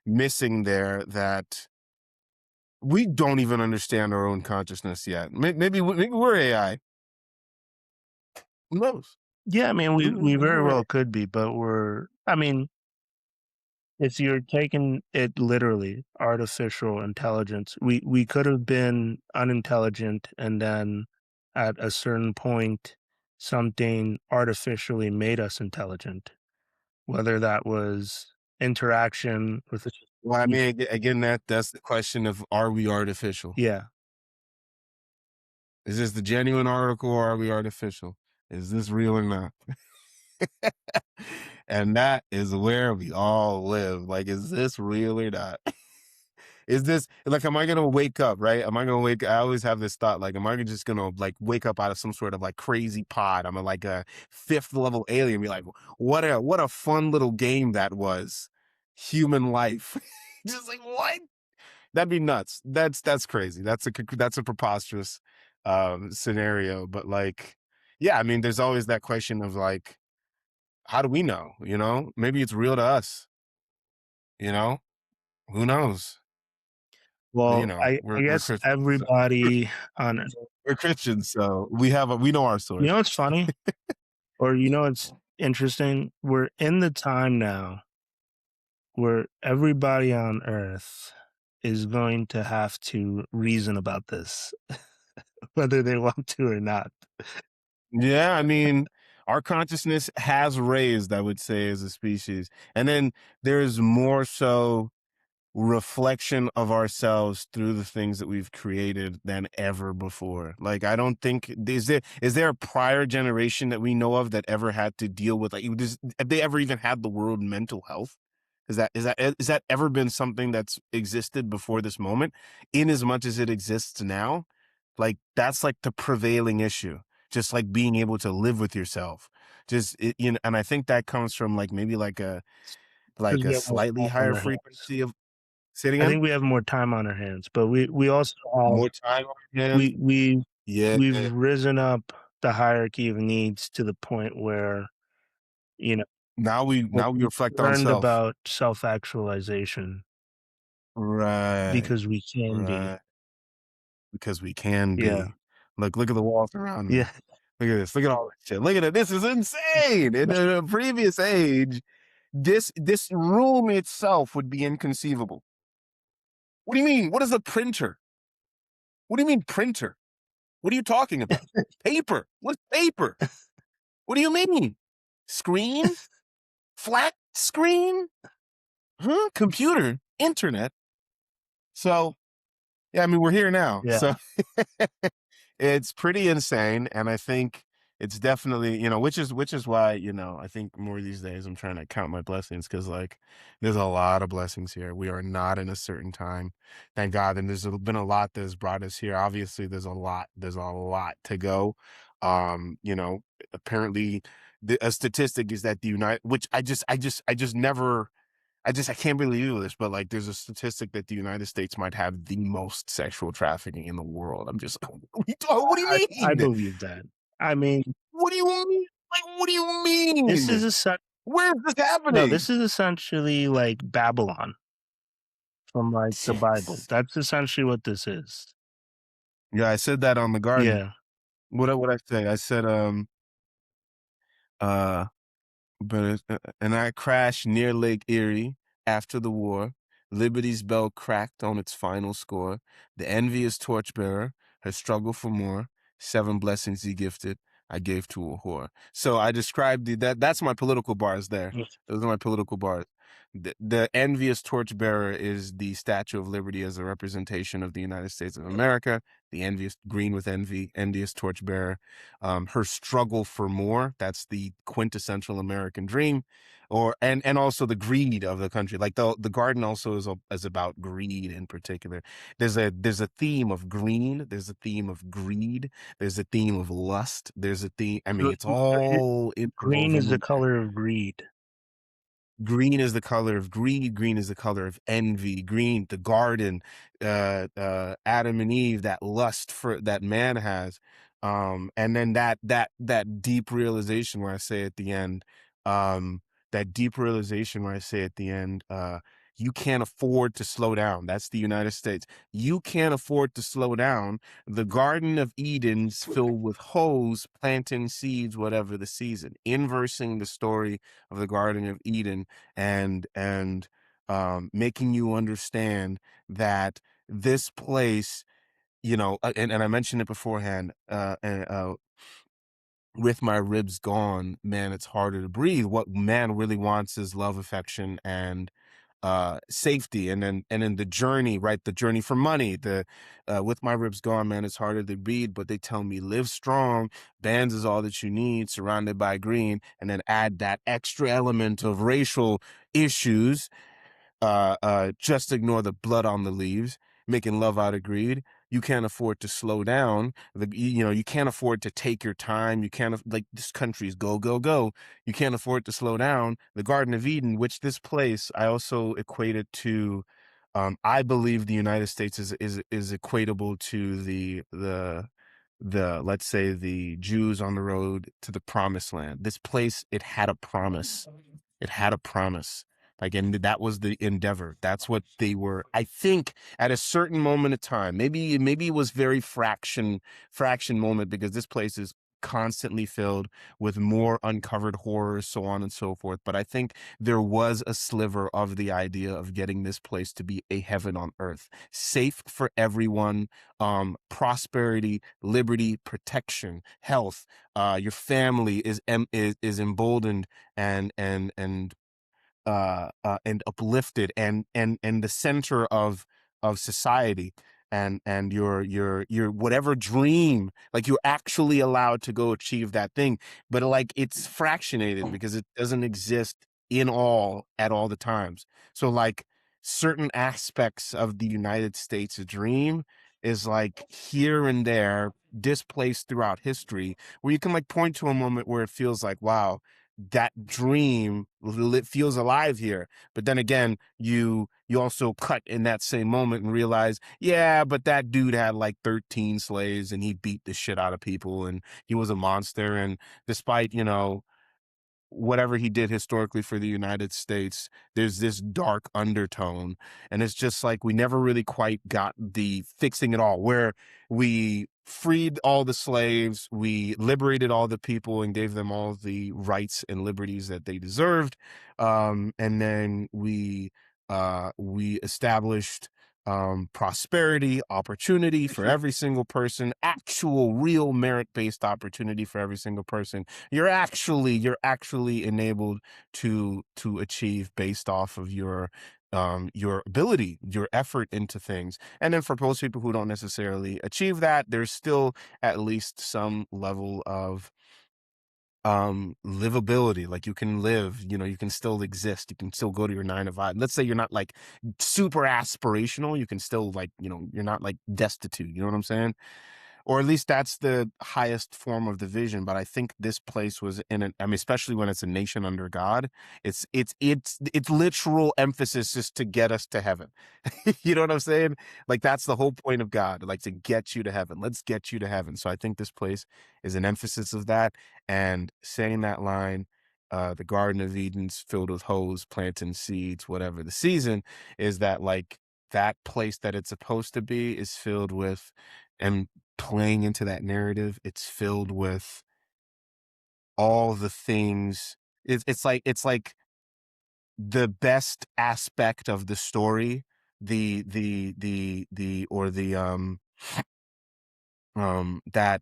missing there that we don't even understand our own consciousness yet. Maybe we're AI. Who knows? Yeah, I mean, we Maybe very we're well AI. could be, but if you're taking it literally, artificial intelligence, we could have been unintelligent, and then at a certain point, something artificially made us intelligent, whether that was interaction with a Well, I mean, again, that's the question of, are we artificial? yeah. Is this the genuine article, or are we artificial? Is this real or not? And that is where we all live. Like, is this real or not? Is this like, am I gonna wake up, right? I always have this thought, like, am I just gonna like wake up out of some sort of like crazy pod? I'm like a fifth level alien, be like, what a fun little game that was. Human life. Just like, what? That'd be nuts. That's crazy. That's a preposterous scenario. But like, yeah, I mean, there's always that question of like, how do we know? Maybe it's real to us. Who knows? Well, I We're guess Christians. everybody on We're Christians, so we know our source. you know what's funny? Or it's interesting? We're in the time now where everybody on Earth is going to have to reason about this, whether they want to or not. Yeah, I mean, our consciousness has raised, I would say, as a species. And then there's more so reflection of ourselves through the things that we've created than ever before. Like, I don't think, is there a prior generation that we know of that ever had to deal with, like, have they ever even had the word mental health? Is that ever been something that's existed before this moment, in as much as it exists now? Like, that's like the prevailing issue, just like being able to live with yourself. And I think that comes from like maybe like a 'Cause we have more slightly time on higher our hands. frequency of. Say it I again? think we have more time on our hands, but we also have More time on your hands? Yeah. we've risen up the hierarchy of needs to the point where you know Now we we're reflect on concerned self. about self-actualization Right. because we can be. Right. Because we can Yeah. be. Look at the walls around me. Yeah. Look at this. Look at all this shit. Look at it. This is insane. In a previous age, this room itself would be inconceivable. What do you mean? What is a printer? What do you mean printer? What are you talking about? Paper. What's paper? What do you mean? Screen? Flat screen? Huh? Computer? Internet? So, yeah, I mean, we're here now. Yeah. So it's pretty insane. And I think it's definitely, which is why, I think more these days I'm trying to count my blessings because, like, there's a lot of blessings here. We are not in a certain time. Thank God. And there's been a lot that's brought us here. Obviously, there's a lot to go. Apparently a statistic is that which I can't believe this, but like there's a statistic that the United States might have the most sexual trafficking in the world. I'm just, what do you mean? I believe that. I mean, What do you mean? Like, what do you mean? this is Where's this happening? no, this is essentially like Babylon from like the Bible. That's essentially what this is. Yeah, I said that on the garden. Yeah. What I say? I said, and I crashed near Lake Erie after the war. Liberty's bell cracked on its final score. The envious torchbearer, her struggle for more. 7 blessings he gifted, I gave to a whore. So I described that's my political bars there. Those are my political bars. The envious torchbearer is the Statue of Liberty as a representation of the United States of America. The envious, green with envy, envious torchbearer. Her struggle for more, that's the quintessential American dream. And also the greed of the country. Like the garden also is about greed in particular. There's a theme of green. There's a theme of greed. There's a theme of lust. There's a theme. I mean, it's all green is the color of greed. Green is the color of greed. Green is the color of envy. Green, the garden, Adam and Eve, that lust for that man has, and then that deep realization where I say at the end, you can't afford to slow down. That's the United States. You can't afford to slow down. The Garden of Eden's filled with hoes, planting seeds, whatever the season, inversing the story of the Garden of Eden and making you understand that this place, and I mentioned it beforehand, with my ribs gone, man, it's harder to breathe. What man really wants is love, affection, and safety. And then the journey, right? The journey for money, with my ribs gone, man, it's harder to breathe, but they tell me live strong. Bands is all that you need, surrounded by green, and then add that extra element of racial issues. Just ignore the blood on the leaves, making love out of greed. You can't afford to slow down. You can't afford to take your time. You can't, like, this country's go, go, go. You can't afford to slow down. The Garden of Eden, which this place, I also equated to, I believe the United States is equatable to the let's say the Jews on the road to the promised land. This place, it had a promise. It had a promise. Like, and that was the endeavor. That's what they were. I think at a certain moment of time, maybe it was very fraction moment, because this place is constantly filled with more uncovered horrors, so on and so forth. But I think there was a sliver of the idea of getting this place to be a heaven on earth, safe for everyone, prosperity, liberty, protection, health. Your family is emboldened and uplifted and the center of society, and your whatever dream, like, you're actually allowed to go achieve that thing, but like it's fractionated because it doesn't exist in all at all the times. So like certain aspects of the United States dream is like here and there displaced throughout history, where you can like point to a moment where it feels like, wow, that dream feels alive here. But then again, you also cut in that same moment and realize, yeah, but that dude had like 13 slaves and he beat the shit out of people and he was a monster. And despite, whatever he did historically for the United States, there's this dark undertone. And it's just like we never really quite got the fixing it all, where we freed all the slaves, we liberated all the people and gave them all the rights and liberties that they deserved, and then we established prosperity, opportunity for every single person, actual real merit-based opportunity for every single person. You're actually enabled to achieve based off of your ability, your effort into things. And then for most people who don't necessarily achieve that, there's still at least some level of livability. Like you can live, you can still exist, you can still go to your 9 to 5. Let's say you're not like super aspirational, you can still, like, you're not like destitute, you know what I'm saying? Or at least that's the highest form of the vision. But I think this place was I mean, especially when it's a nation under God, it's literal emphasis is to get us to heaven. You know what I'm saying? Like that's the whole point of God, like to get you to heaven. Let's get you to heaven. So I think this place is an emphasis of that. And saying that line, the Garden of Eden's filled with hoes, planting seeds, whatever the season is, that like that place that it's supposed to be is filled with, and playing into that narrative, it's filled with all the things. It's like the best aspect of the story, the or the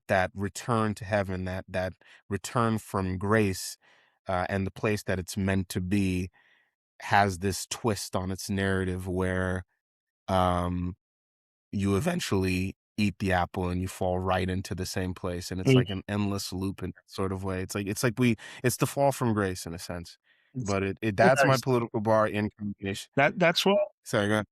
that return to heaven, that return from grace, and the place that it's meant to be has this twist on its narrative where um you eventually eat the apple and you fall right into the same place, and it's Mm. like an endless loop in that sort of way. It's like it's the fall from grace in a sense. It's But it that's my Paradise. political bar in combination. That's what. Sorry, go ahead.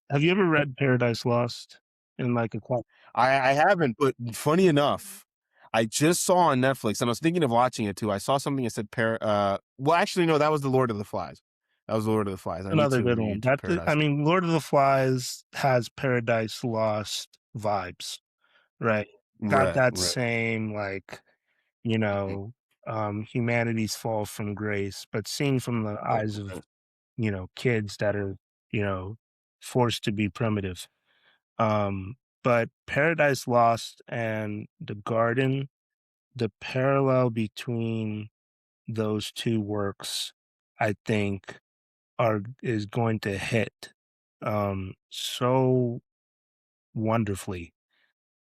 Have you ever read Paradise Lost in like a class? I haven't, but funny enough, I just saw on Netflix, and I was thinking of watching it too. I saw something that said well, actually no, that was the Lord of the Flies. That was the Lord of the Flies. I need Another to good one. read Paradise. I mean, Lord of the Flies has Paradise Lost vibes, right? Got Right, that right. same like, you know, humanity's fall from grace, but seen from the eyes of, kids that are, forced to be primitive. Um, but Paradise Lost and The Garden, the parallel between those two works, I think, is going to hit so wonderfully.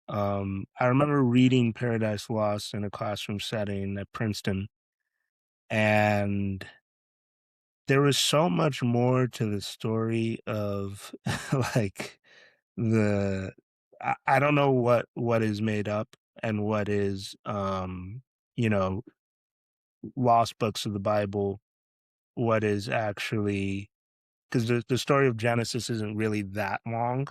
I remember reading Paradise Lost in a classroom setting at Princeton, and there was so much more to the story of like the I don't know what is made up and what is you know lost books of the Bible, what is actually, because the story of Genesis isn't really that long,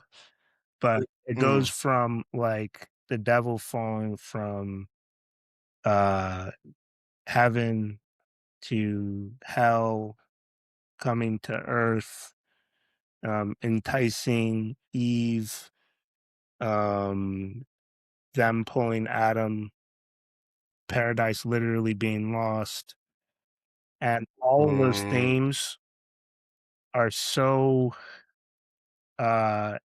but it goes Mm. from like the devil falling from uh heaven to hell, coming to earth, enticing Eve, um them pulling Adam, paradise literally being lost, and all of those Mm. themes are so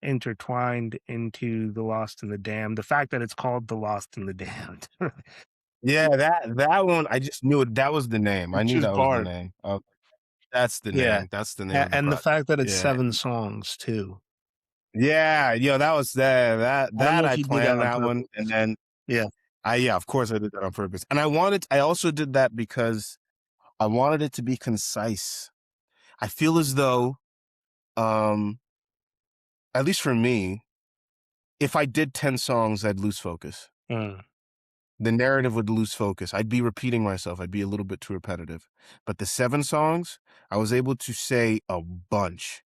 intertwined into The Lost and the Damned. The fact that it's called The Lost and the Damned, Yeah, that one, I just knew it. That was the name. I which knew is that was the bars. name. Oh, that's the Yeah. name. That's the name of the And the project. fact that it's Yeah. 7 songs too. Yeah, yo, that was I don't know that if I you did that planned on that one, and purpose. then Yeah. yeah, of course I did that on purpose. And I also did that because I wanted it to be concise. I feel as though, um, at least for me, if I did 10 songs, I'd lose focus. Mm. The narrative would lose focus. I'd be repeating myself. I'd be a little bit too repetitive. But the 7 songs, I was able to say a bunch,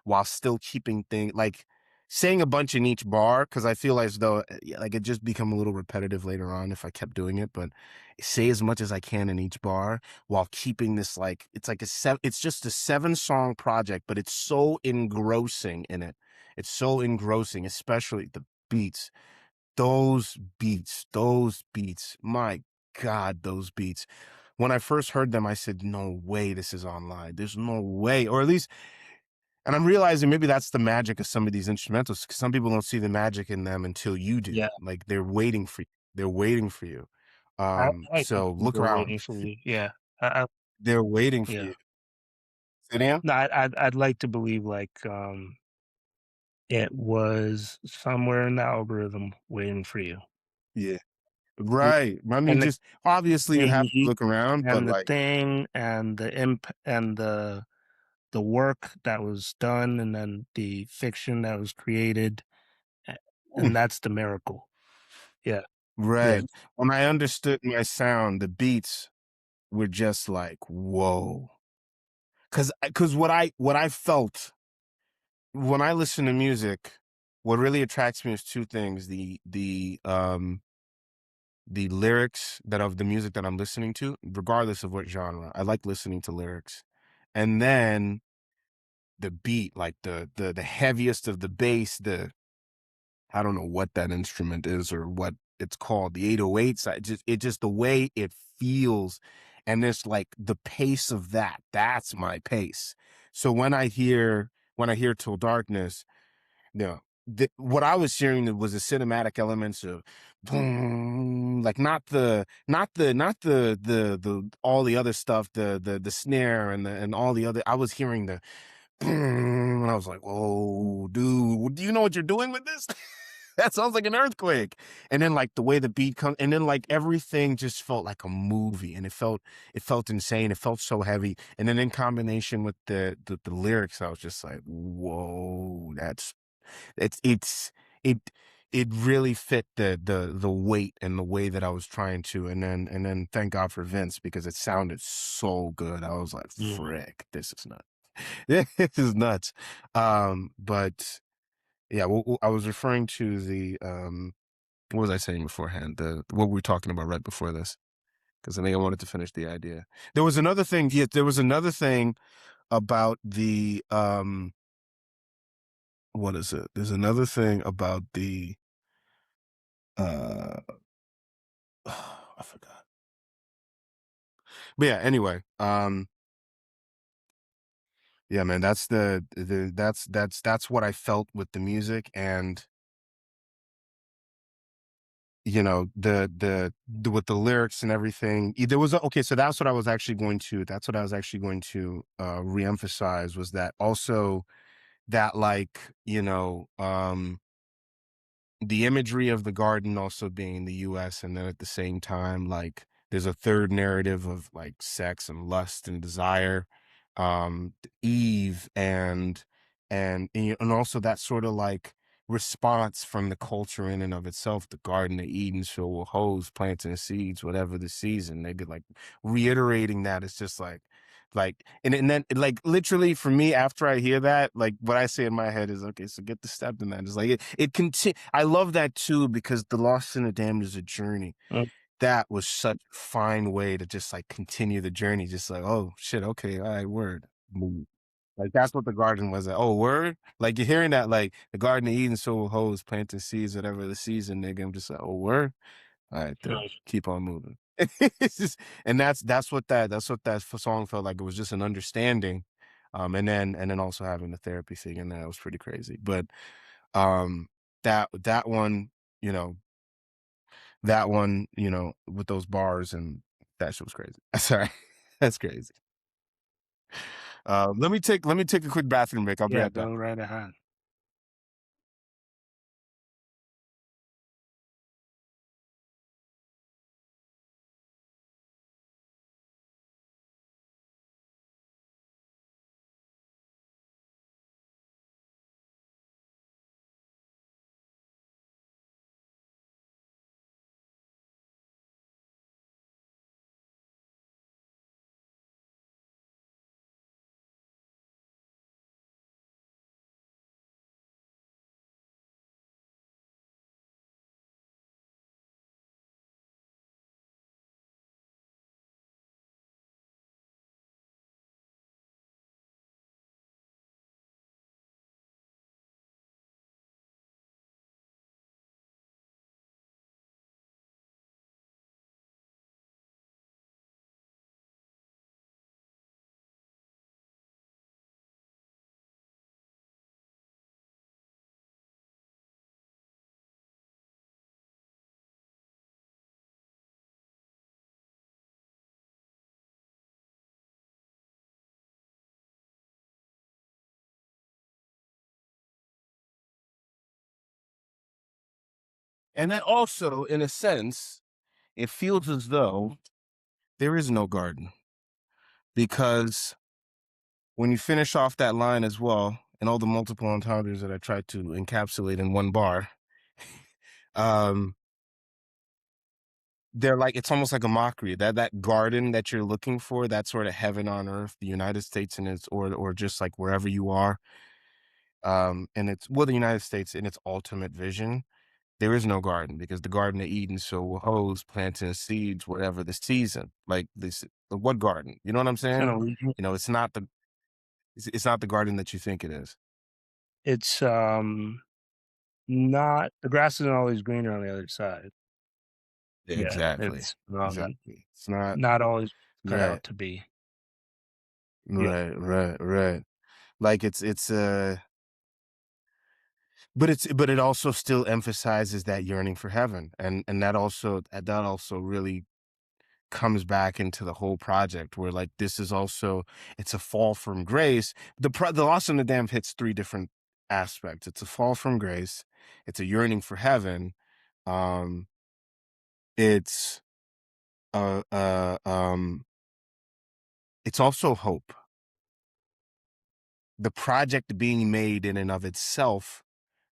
while still keeping things like saying a bunch in each bar, because I feel as though like it just become a little repetitive later on if I kept doing it. But say as much as I can in each bar while keeping this, like it's like it's just a 7-song project, but it's so engrossing in it. It's so engrossing, especially the beats. Those beats, my God, those beats. When I first heard them, I said, no way this is online. There's no way. Or at least And I'm realizing maybe that's the magic of some of these instrumentals, 'cause some people don't see the magic in them until you do. Yeah. Like, they're waiting for you. They're waiting for you. I like to So think look they're waiting around. for you. Yeah. I They're waiting for yeah. you. Say it again? No, I'd like to believe, like, it was somewhere in the algorithm waiting for you. Yeah. Mm, Right. I mean, and the just obviously you have to thing look around, but and the like, thing and the work that was done and then the fiction that was created, a mm, and that's the miracle. Yeah. Yeah. right. When I understood my sound, the beats were just like, whoa. Cause what I felt when I listen to music, what really attracts me is two things: the lyrics that of the music that I'm listening to, regardless of what genre. I like listening to lyrics, and then the beat, like the heaviest of the bass. I don't know what that instrument is or what it's called. The 808s. It just the way it feels, and it's like the pace of that. That's my pace. So when I hear Till Darkness, no, what I was hearing was the cinematic elements of boom, like not the all the other stuff, the snare and all the other. I was hearing the boom, and I was like, "Oh, dude, do you know what you're doing with this?" That sounds like an earthquake. And then like the way the beat comes, and then like everything just felt like a movie, and it felt insane. It felt so heavy, and then in combination with the lyrics, I was just like, "Whoa, it's it it really fit the weight and the way that I was trying to, and then thank God for Vince because it sounded so good. I was like, Mm. frick, this is nuts. This is nuts. But yeah, I was referring to what was I saying beforehand? What we were talking about right before this, because I think I wanted to finish the idea. There was another thing. Yeah, there was another thing about the what is it? There's another thing about the uh I forgot. But yeah, anyway, yeah, man, that's what I felt with the music, and with the lyrics and everything. There was okay, so that's what I was actually going to reemphasize, was that also that, like, the imagery of the garden also being the US, and then at the same time, like, there's a third narrative of like sex and lust and desire, Eve, and also that sort of like response from the culture in and of itself. The Garden of Eden's filled with hoes planting seeds, whatever the season. They'd be like reiterating that. It's just like and then like literally for me, after I hear that, like what I say in my head is, okay, so get the step in that. It's like it continue. I love that too, because the lost and the damned is a journey. Mm. That was such a fine way to just like continue the journey. Just like, oh shit, okay, all right, word. Move. Like that's what the garden was. Like, oh, word. Like you're hearing that, like the Garden of Eden, so hoes planting seeds, whatever the season, nigga. I'm just like, oh, word. All right, then Mm. keep on moving. It's just, and that's what that song felt like. It was just an understanding, and then also having the therapy thing in there was pretty crazy. But um, that one, you know, with those bars, and that shit was crazy. Sorry, that's crazy. Let me take a quick bathroom break. I'll be Yeah, right back. go right ahead. And then also, in a sense, it feels as though there is no garden, because when you finish off that line as well, and all the multiple entendres that I tried to encapsulate in one bar, um, they're like, it's almost like a mockery. That garden that you're looking for, that sort of heaven on earth, the United States in its, or just like wherever you are, and it's, well, the United States in its ultimate vision, there is no garden, because the Garden of Eden, so hoes planting seeds, whatever the season, like this, what garden? You know what I'm saying? You know, it's not it's not the garden that you think it is. It's not, the grass isn't always greener on the other side. Yeah, Exactly. it's Exactly. It's not not always cut right. out to be. Right, right. Like but it also still emphasizes that yearning for heaven, and that also really comes back into the whole project, where like this is also, it's a fall from grace. The Lost and the Damned hits three different aspects. It's a fall from grace, it's a yearning for heaven, um it's uh uh um it's also hope. The project being made in and of itself,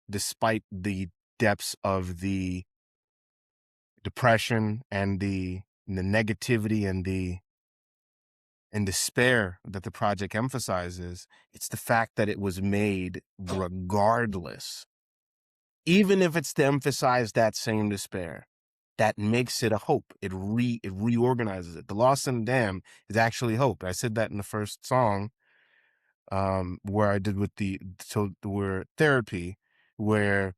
despite the depths of the depression and the negativity and despair that the project emphasizes, it's the fact that it was made regardless. Even if it's to emphasize that same despair, that makes it a hope. It reorganizes it. The Lost and the Damned is actually hope. I said that in the first song, where I did with where therapy, where,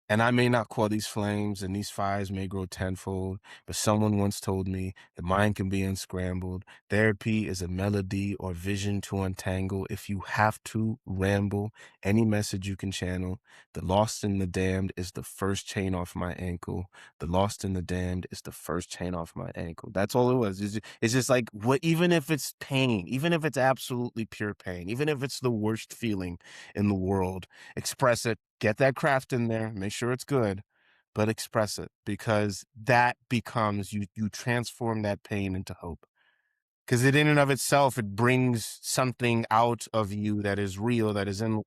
and I may not quell these flames, and these fires may grow tenfold, but someone once told me the mind can be unscrambled. Therapy is a melody or vision to untangle. If you have to ramble, any message you can channel. The Lost and the Damned is the first chain off my ankle. The Lost and the Damned is the first chain off my ankle. That's all it was. It's just like, what, even if it's pain, even if it's absolutely pure pain, even if it's the worst feeling in the world, express it. Get that craft in there, make sure it's good, but express it, because that becomes, you transform that pain into hope. Because it in and of itself, it brings something out of you that is real, that is in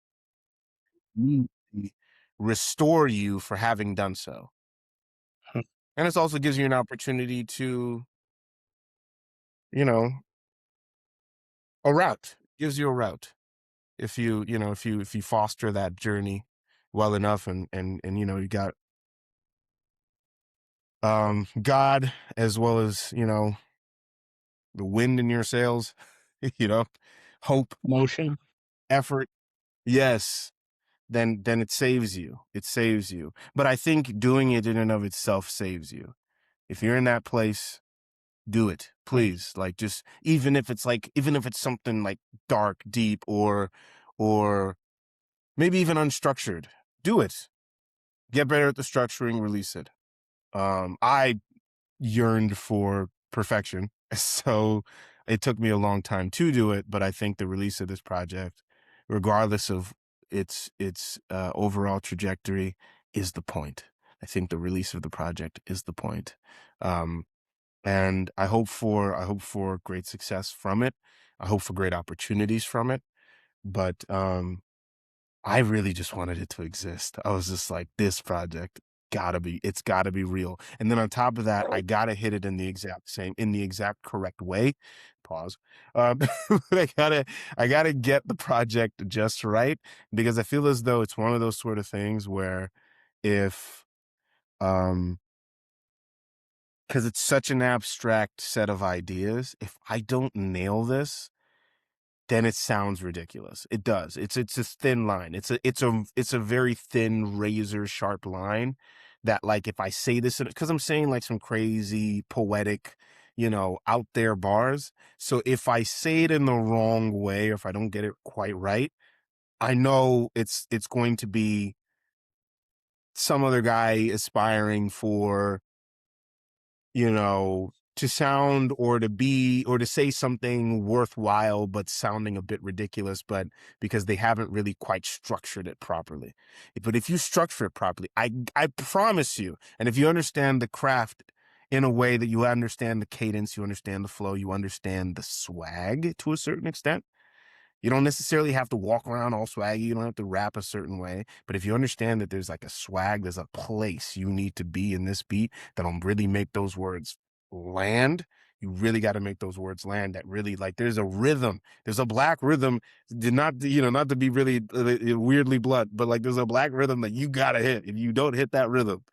restore you for having done so. And it also gives you an opportunity to, a route. Gives you a route. If you foster that journey well enough, and you got God, as well as, the wind in your sails, hope, Motion. effort. Yes. Then it saves you. It saves you. But I think doing it in and of itself saves you. If you're in that place, do it, please. Like, just, even if it's something like dark, deep, or maybe even unstructured, do it. Get better at the structuring, release it. I yearned for perfection, so it took me a long time to do it, but I think the release of this project, regardless of its overall trajectory, is the point. I think the release of the project is the point. And I hope for great success from it. I hope for great opportunities from it. But I really just wanted it to exist. I was just like, this project it's gotta be real. And then on top of that, I gotta hit it in the exact correct way. Pause. But I gotta get the project just right, because I feel as though it's one of those sort of things where, if, because it's such an abstract set of ideas, if I don't nail this, then it sounds ridiculous. It does. It's a thin line. It's a very thin, razor sharp line, that, like, if I say this, because I'm saying like some crazy poetic, out there bars. So if I say it in the wrong way, or if I don't get it quite right, I know it's going to be some other guy aspiring for, to sound or to be or to say something worthwhile but sounding a bit ridiculous, but because they haven't really quite structured it properly. But if you structure it properly, I promise you, and if you understand the craft in a way that you understand the cadence, you understand the flow, you understand the swag to a certain extent. You don't necessarily have to walk around all swaggy. You don't have to rap a certain way. But if you understand that there's like a swag, there's a place you need to be in this beat that'll really make those words land. You really got to make those words land. That really, like, there's a rhythm. There's a black rhythm. Not to be really weirdly blunt, but like there's a black rhythm that you got to hit. If you don't hit that rhythm,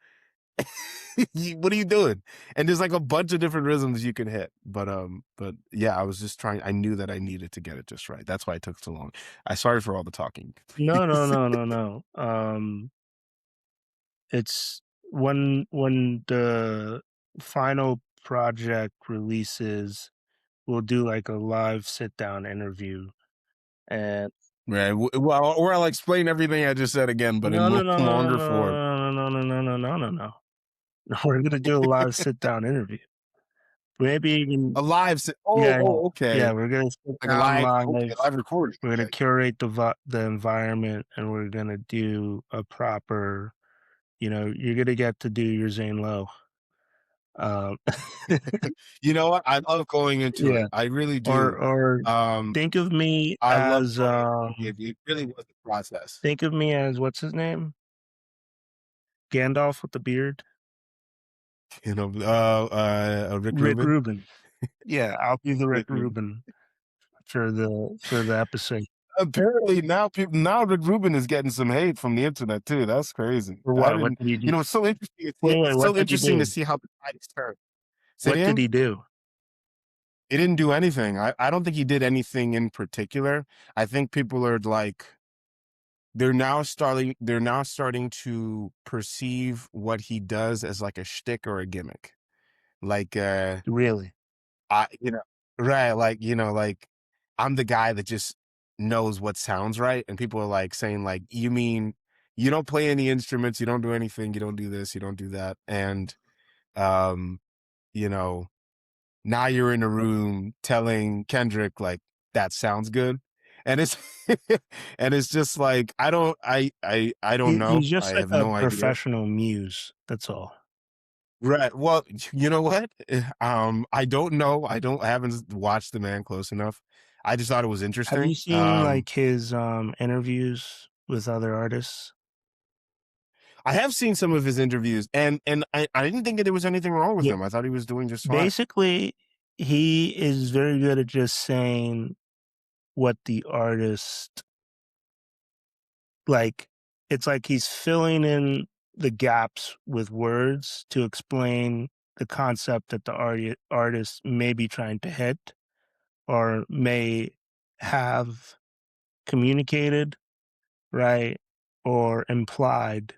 what are you doing? And there's like a bunch of different rhythms you can hit. But yeah, I was just trying. I knew that I needed to get it just right. That's why it took so long. I sorry for all the talking. No. It's when the final project releases, we'll do like a live sit down interview. And Right. Well, or I'll explain everything I just said again, but in longer form. No. We're gonna do a live sit down interview. Maybe even A live. Okay. Yeah, we're gonna sit Like a down live, live. live recording. We're gonna Okay. curate the environment, and we're gonna do a proper. You're gonna get to do your Zane Lowe. You know what? I love going into Yeah. it. I really do. Or think of me I love as going into it. It really was the process. think of me as what's his name? Gandalf with the beard. Rick Rick Rubin. Rubin. Yeah, I'll be the Rick Rubin for the episode. Apparently now Rick Rubin is getting some hate from the internet too. That's crazy. For what? What did he do? It's so interesting. Wait, It's what so did he interesting do? to see how the tides turn. What did he do? He didn't do anything. I don't think he did anything in particular. I think people are like they're now starting to perceive what he does as like a shtick or a gimmick. Like Really? right, like I'm the guy that just knows what sounds right, and people are like saying like, you mean you don't play any instruments, you don't do anything, you don't do this, you don't do that, and you know, now you're in a room telling Kendrick like that sounds good, and it's and it's just like I don't know. He's just I like have a no idea. professional muse. That's all. Right. Well, you know what? I don't know. I haven't watched the man close enough. I just thought it was interesting. Have you seen like his interviews with other artists? I have seen some of his interviews, and I didn't think that there was anything wrong with him. I thought he was doing just fine. Basically, he is very good at just saying what the artist like. It's like he's filling in the gaps with words to explain the concept that the artist may be trying to hit or may have communicated, right, or implied,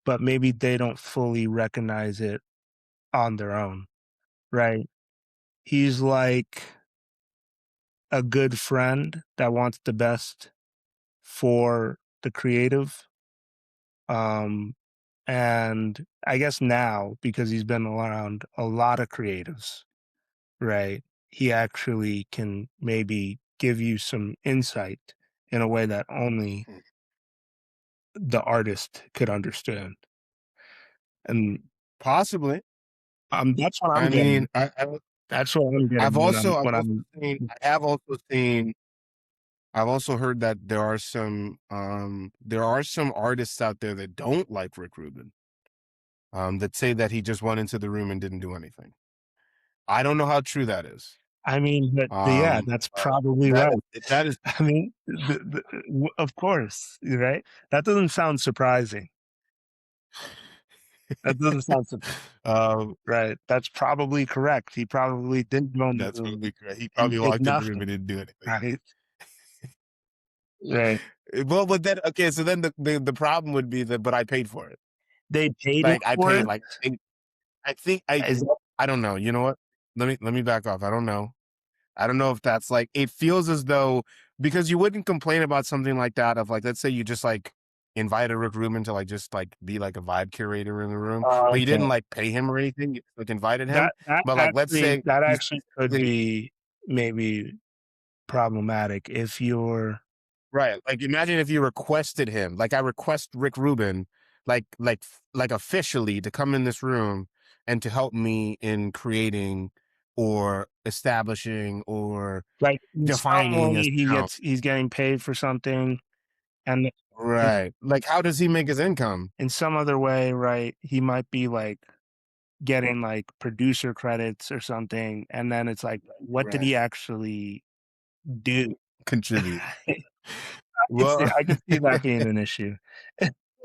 but maybe they don't fully recognize it on their own, right? He's like a good friend that wants the best for the creative. And I guess now, because he's been around a lot of creatives, right, he actually can maybe give you some insight in a way that only the artist could understand. And Possibly. that's what I'm I getting. mean, That's what I'm getting. I've also heard that there are some artists out there that don't like Rick Rubin, that say that he just went into the room and didn't do anything. I don't know how true that is. I mean, but yeah, that's probably right. That is. I mean, of course, right? That doesn't sound surprising. That doesn't sound surprising. Right. That's probably correct. He probably didn't go in the room. That's probably correct. He probably walked in the room and didn't do anything. Right. Right. Well, but then so then the problem would be that, but I paid for it. They paid like I paid like I don't know. You know what? Let me back off. I don't know. I don't know if that's like, it feels as though, because you wouldn't complain about something like that of like, let's say you just like invited Rick Rubin to like just like be like a vibe curator in the room, Oh, but you didn't okay. like pay him or anything. You like invited him, That but like let's actually say that he's actually could be maybe problematic if you're right. Like imagine if you requested him, like I request Rick Rubin, like officially to come in this room and to help me in creating or establishing or like in some defining a way sound. he's getting paid for something, and Right. Like how does he make his income? in some other way, right, he might be like getting like producer credits or something, and then it's like, what did Right. he actually do? Contribute. I Well, I could see that being an issue.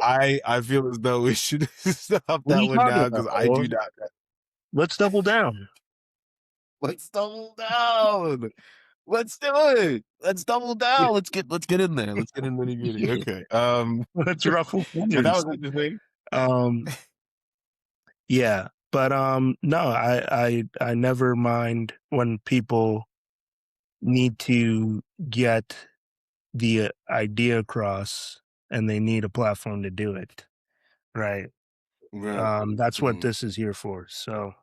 I feel as though we should stop What are that you one talking now about? because I do not. Let's double down. Let's double down. Let's do it. Let's double down. Let's get in there. Let's get in the nitty gritty. Okay. Let's ruffle But that feathers. was interesting. Um, yeah, but no, I never mind when people need to get the idea across and they need a platform to do it, right? Right. That's what Mhm. this is here for. So,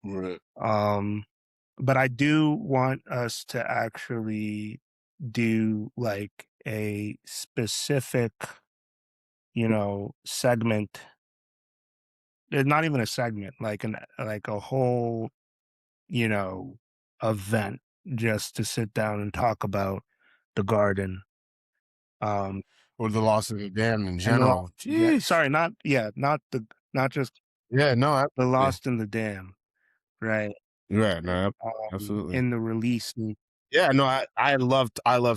Right. but I do want us to actually do like a specific, segment. Not even a segment, like a whole, you know, event just to sit down and talk about the garden. Um, Or the loss of the dam in and general. Jeez. sorry, not just Yeah, no, the absolutely. lost in the dam, right? Yeah, no, absolutely. In the release. Yeah, no, I love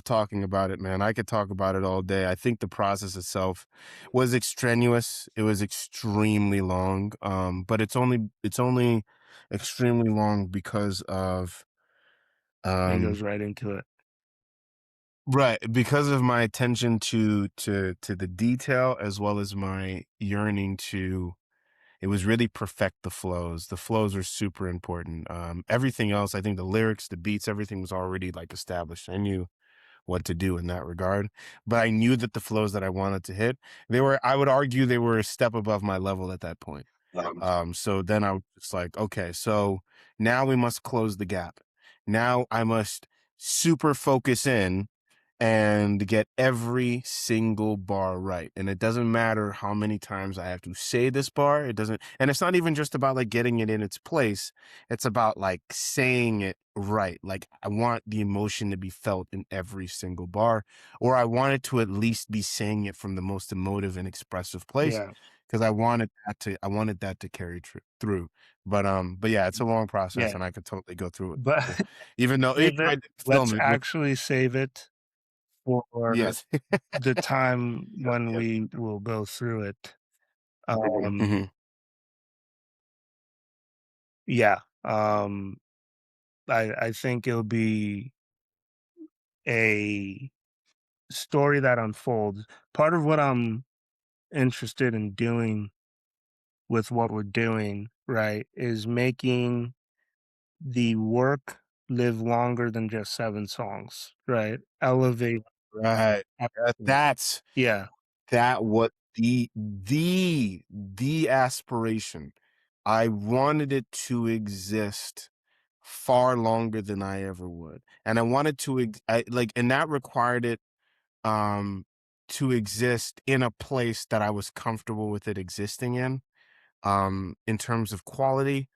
talking about it, man. I could talk about it all day. I think the process itself was extraneous. It was extremely long. But it's only extremely long because of It goes um right into it. right, because of my attention to the detail as well as my yearning to it was really perfect the flows. The flows are super important. Everything else, I think the lyrics, the beats, everything was already like established. I knew what to do in that regard. But I knew that the flows that I wanted to hit, I would argue they were a step above my level at that point. So then I was just like, okay, so now we must close the gap. Now I must super focus in and get every single bar right. And it doesn't matter how many times I have to say this bar. And it's not even just about like getting it in its place. It's about like saying it right. Like I want the emotion to be felt in every single bar, or I wanted to at least be saying it from the most emotive and expressive place. Yeah. Because I wanted that to carry through. But yeah, it's a long process, Yeah. and I could totally go through it. But Even though save I it. did Let's film it, actually save it for yes. the time when Yep. we will go through it. Mhm. Yeah. I think it'll be a story that unfolds. Part of what I'm interested in doing with what we're doing, right, is making the work live longer than just 7 songs, right? Elevate. Right. Everything. That's Yeah. what the aspiration. I wanted it to exist far longer than I ever would. And I wanted to and that required it to exist in a place that I was comfortable with it existing in terms of quality,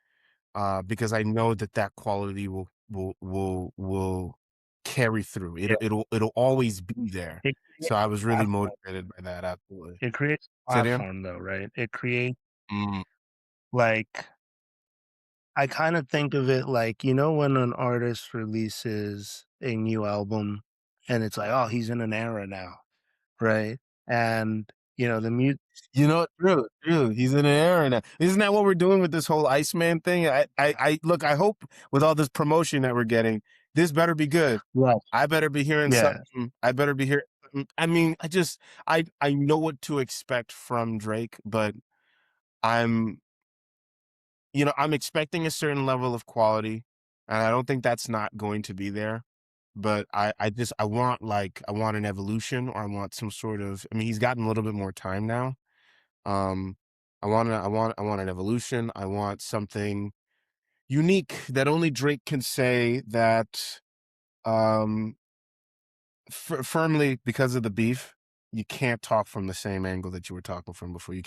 because I know that quality will carry through. Yeah. It'll always be there. It So creates I a was really platform. motivated by that. Absolutely. It creates a Say it again? platform though, right? It creates Mm, like I kind of think of it like, when an artist releases a new album and it's like, oh, he's in an era now, right? And the music. You know, true. He's in an era now. Isn't that what we're doing with this whole Iceman thing? I look. I hope with all this promotion that we're getting, this better be good. Right. I better be hearing Yeah. something. I better be hearing. I mean, I know what to expect from Drake, but I'm I'm expecting a certain level of quality, and I don't think that's not going to be there. but I want I want an evolution, or I want some sort of. I mean, he's gotten a little bit more time now. Um, I want an evolution. I want something unique that only Drake can say that um firmly, because of the beef. You can't talk from the same angle that you were talking from before. You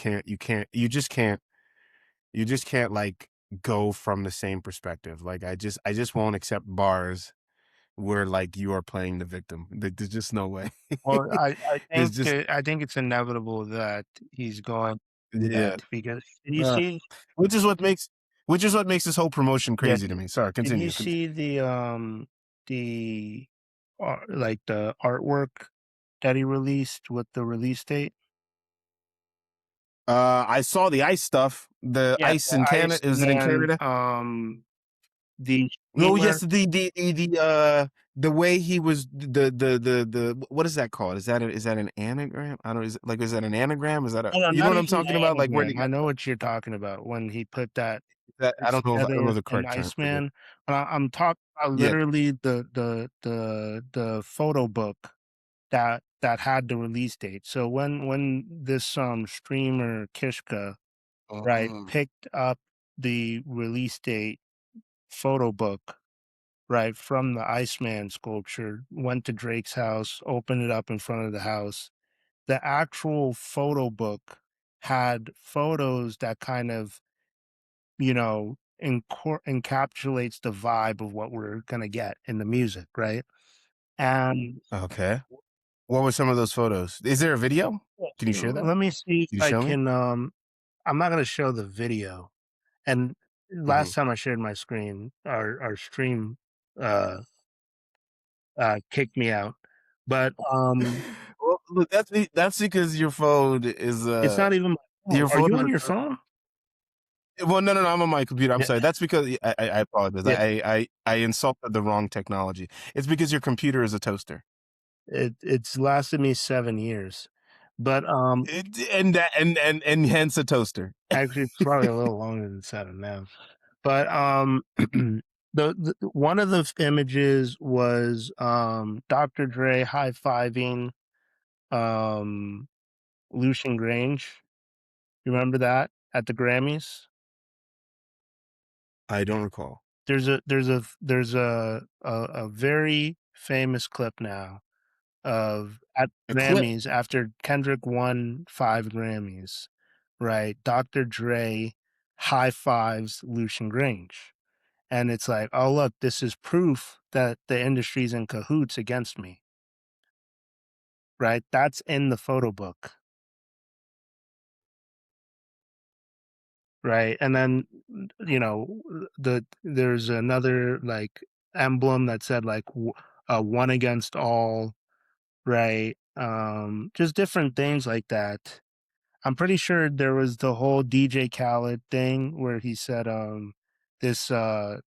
just can't go from the same perspective. Like I just won't accept bars where you are playing the victim. There's just no way. Well, There's just I think it's inevitable that he's going to do yeah. that because did you Uh, see which is what makes this whole promotion yeah, crazy to me. Sorry, did you continue. see the like the artwork that he released with the release date? I saw the ice stuff. The Yeah, ice the in Canada. Is it in Iceman, Canada? the No, yes, streamer. the way he was what is that called? Is that an anagram? I don't is that an anagram? Is that a Oh, no, you know not what I'm even talking about? Like where they anagram. I got know what you're talking about when he put that that words I don't know together the in correct term for it. Iceman. I'm talking about Yeah. literally the photo book that had the release date. So when this streamer Kishka, right, Um, picked up the release date photo book, right, from the Iceman sculpture, went to Drake's house, opened it up in front of the house. The actual photo book had photos that kind of, encapsulates the vibe of what we're gonna get in the music, right? And okay. What were some of those photos? Is there a video? Can you share that? let me see if Can you I show me? can. I'm not gonna show the video. And Mhm. last time I shared my screen, our stream uh kicked me out. But Well, look, that's because your phone is it's not even my phone. your Are phone you on is your phone? well, no, I'm on my computer. I'm Yeah, sorry. That's because I apologize. yeah. I insulted the wrong technology. It's because your computer is a toaster. It's lasted me 7 years. But And that and hence a toaster. actually it's probably a little longer than 7 now. But the one of the images was Dr. Dre high-fiving um Lucian Grange. You remember that at the Grammys? I don't recall. There's a very famous clip now of at A clip. Grammys after Kendrick won 5 Grammys, right? Dr. Dre high fives Lucian Grange. And it's like, oh look, this is proof that the industry's in cahoots against me. Right? That's in the photo book. Right. And then there's another emblem that said one against all, right? Just different things like that. I'm pretty sure there was the whole DJ Khaled thing where he said this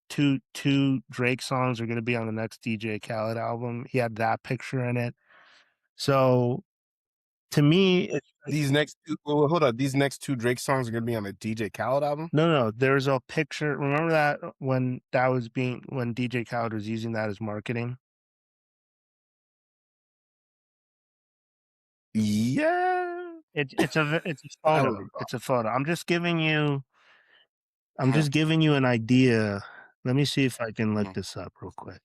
two Drake songs are gonna be on the next DJ Khaled album. He had that picture in it. So to me, it's These next two, well, hold on. These next two Drake songs are gonna be on the DJ Khaled album. no, there's a picture. Remember that when DJ Khaled was using that as marketing? Yeah, It's a I don't photo. recall. It's a photo. I'm Mhm, just giving you an idea. Let me see if I can look mhm. this up real quick.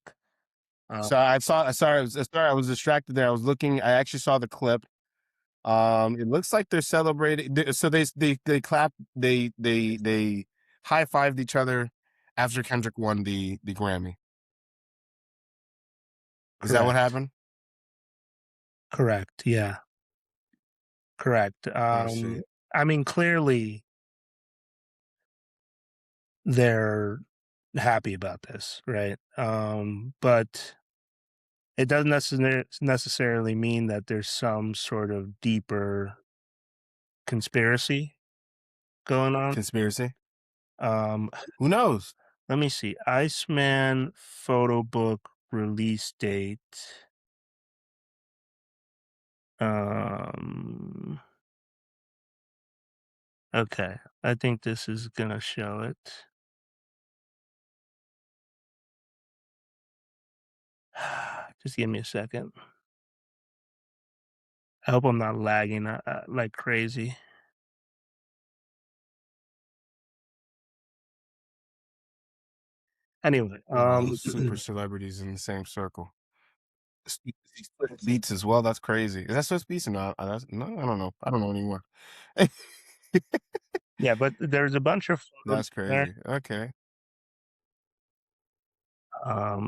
Uh, So I saw. Sorry, I was distracted there. I was looking. I actually saw the clip. It looks like they're celebrating. So they clap. They high fived each other after Kendrick won the Grammy. Is that what correct. happened? Correct. Yeah. Correct. I see. I mean, clearly they're happy about this, right? But it doesn't necessarily mean that there's some sort of deeper conspiracy going on. Conspiracy. Um, Who knows? let me see. Iceman photo book release date. Um, okay. I think this is gonna show it. Just give me a second. I hope I'm not lagging like crazy. Anyway, super celebrities in the same circle. Beats as well. That's crazy. Is that Swiss Beats or not? No, I don't know. I don't know anymore. yeah, but there's a bunch of That's there. crazy. Okay.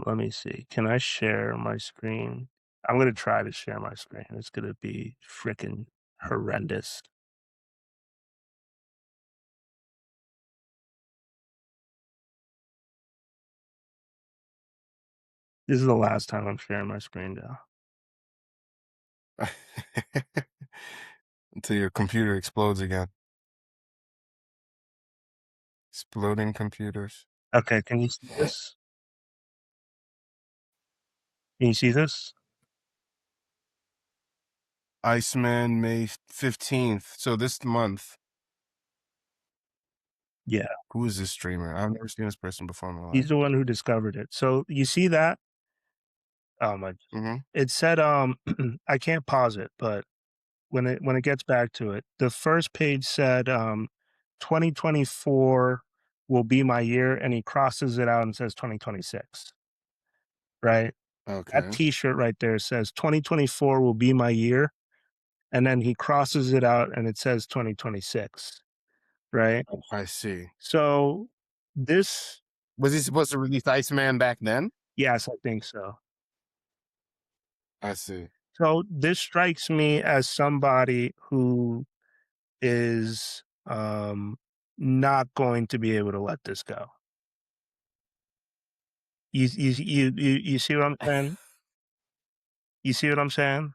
Let me see. Can I share my screen? I'm gonna try to share my screen. It's gonna be freaking horrendous. This is the last time I'm sharing my screen now. Until your computer explodes again. Exploding computers. Okay, can you see this? Can you see this? Iceman, May 15th. So this month. Yeah. Who is this streamer? I've never seen this person before in my life. He's the one who discovered it. So you see that? Oh my! It said I can't pause it, but when it gets back to it, the first page said 2024 will be my year, and he crosses it out and says 2026. Right? Okay. That T-shirt right there says 2024 will be my year, and then he crosses it out and it says 2026. Right? Oh, I see. So this was he supposed to release Iceman back then? Yes, I think so. I see. So this strikes me as somebody who is not going to be able to let this go. You see what I'm saying? You see what I'm saying?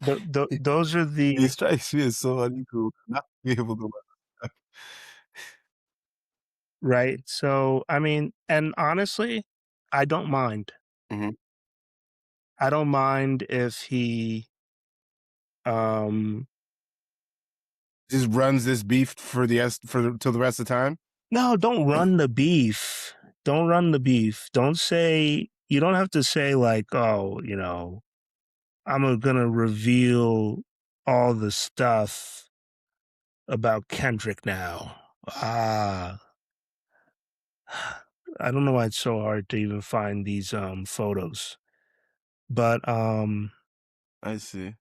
Those are the. It strikes me as so unequal not to be able to let right. So I mean, and honestly, I don't mind. I don't mind if he just runs this beef for till the rest of the time. No, don't run the beef. Don't run the beef. Don't say, you don't have to say like, oh, you know, I'm gonna reveal all the stuff about Kendrick now. I don't know why it's so hard to even find these photos. But I see.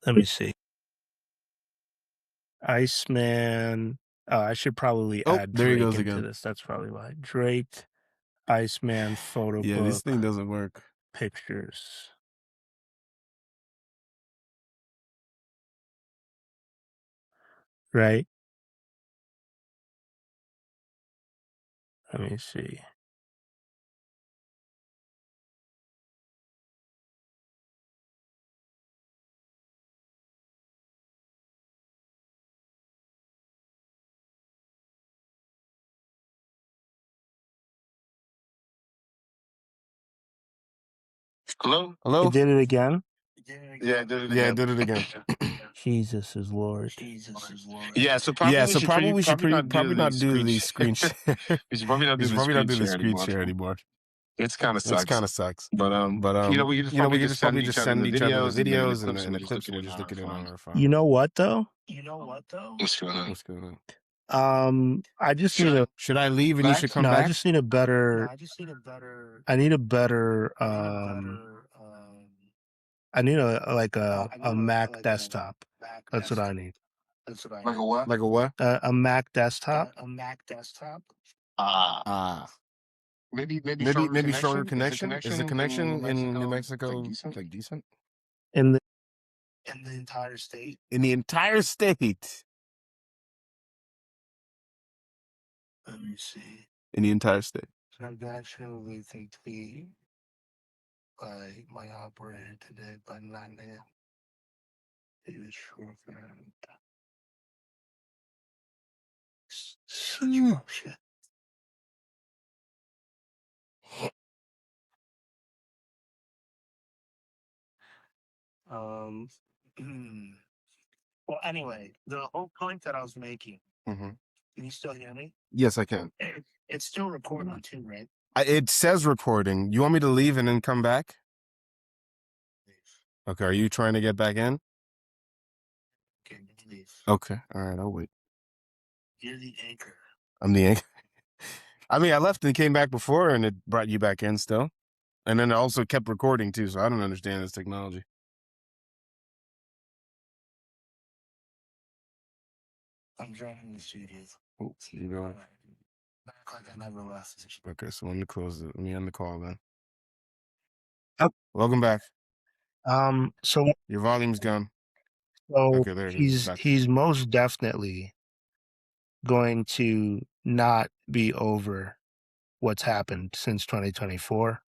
Let me see. Iceman. I should probably add there he Drake goes into again. this. That's probably why. Drake, Iceman photo yeah, book. this thing doesn't work. Pictures. Right? Let me see. Hello? It did it again? Yeah, I did it again. Jesus is Lord. Yeah, so probably we should probably not do the screen share. We should probably not do the screen share anymore. It's kind of sucks. But we can just probably just send each other the videos and the clips, and we'll just look at it on our phone. You know what though? What's going on? I just need a. Should I leave and you should come back? I just need a better. I need a better. I need a Mac desktop. That's what I need. Like a what? Like a what? A Mac desktop. Maybe stronger connection. Is the connection in New Mexico like decent? In the entire state. In the entire state. Let me see. In the entire state. Transaction will take to by my operator today by 9 a.m. It is short. Shit. Well, anyway, the whole point that I was making. Can you still hear me? Yes, I can. It's still recording too, right? It says recording. You want me to leave and then come back? Okay, are you trying to get back in? Can you leave? Okay, all right, I'll wait. You're the anchor. I'm the anchor. I mean, I left and came back before, and it brought you back in still. And then it also kept recording too, so I don't understand this technology. I'm driving the studio. Oops, you going? Back like I never left. Okay, so let me close it. Let me end the call then. Oh. Welcome back. So Your volume's gone. Okay, there it is. Back. he's most definitely going to not be over what's happened since 2024.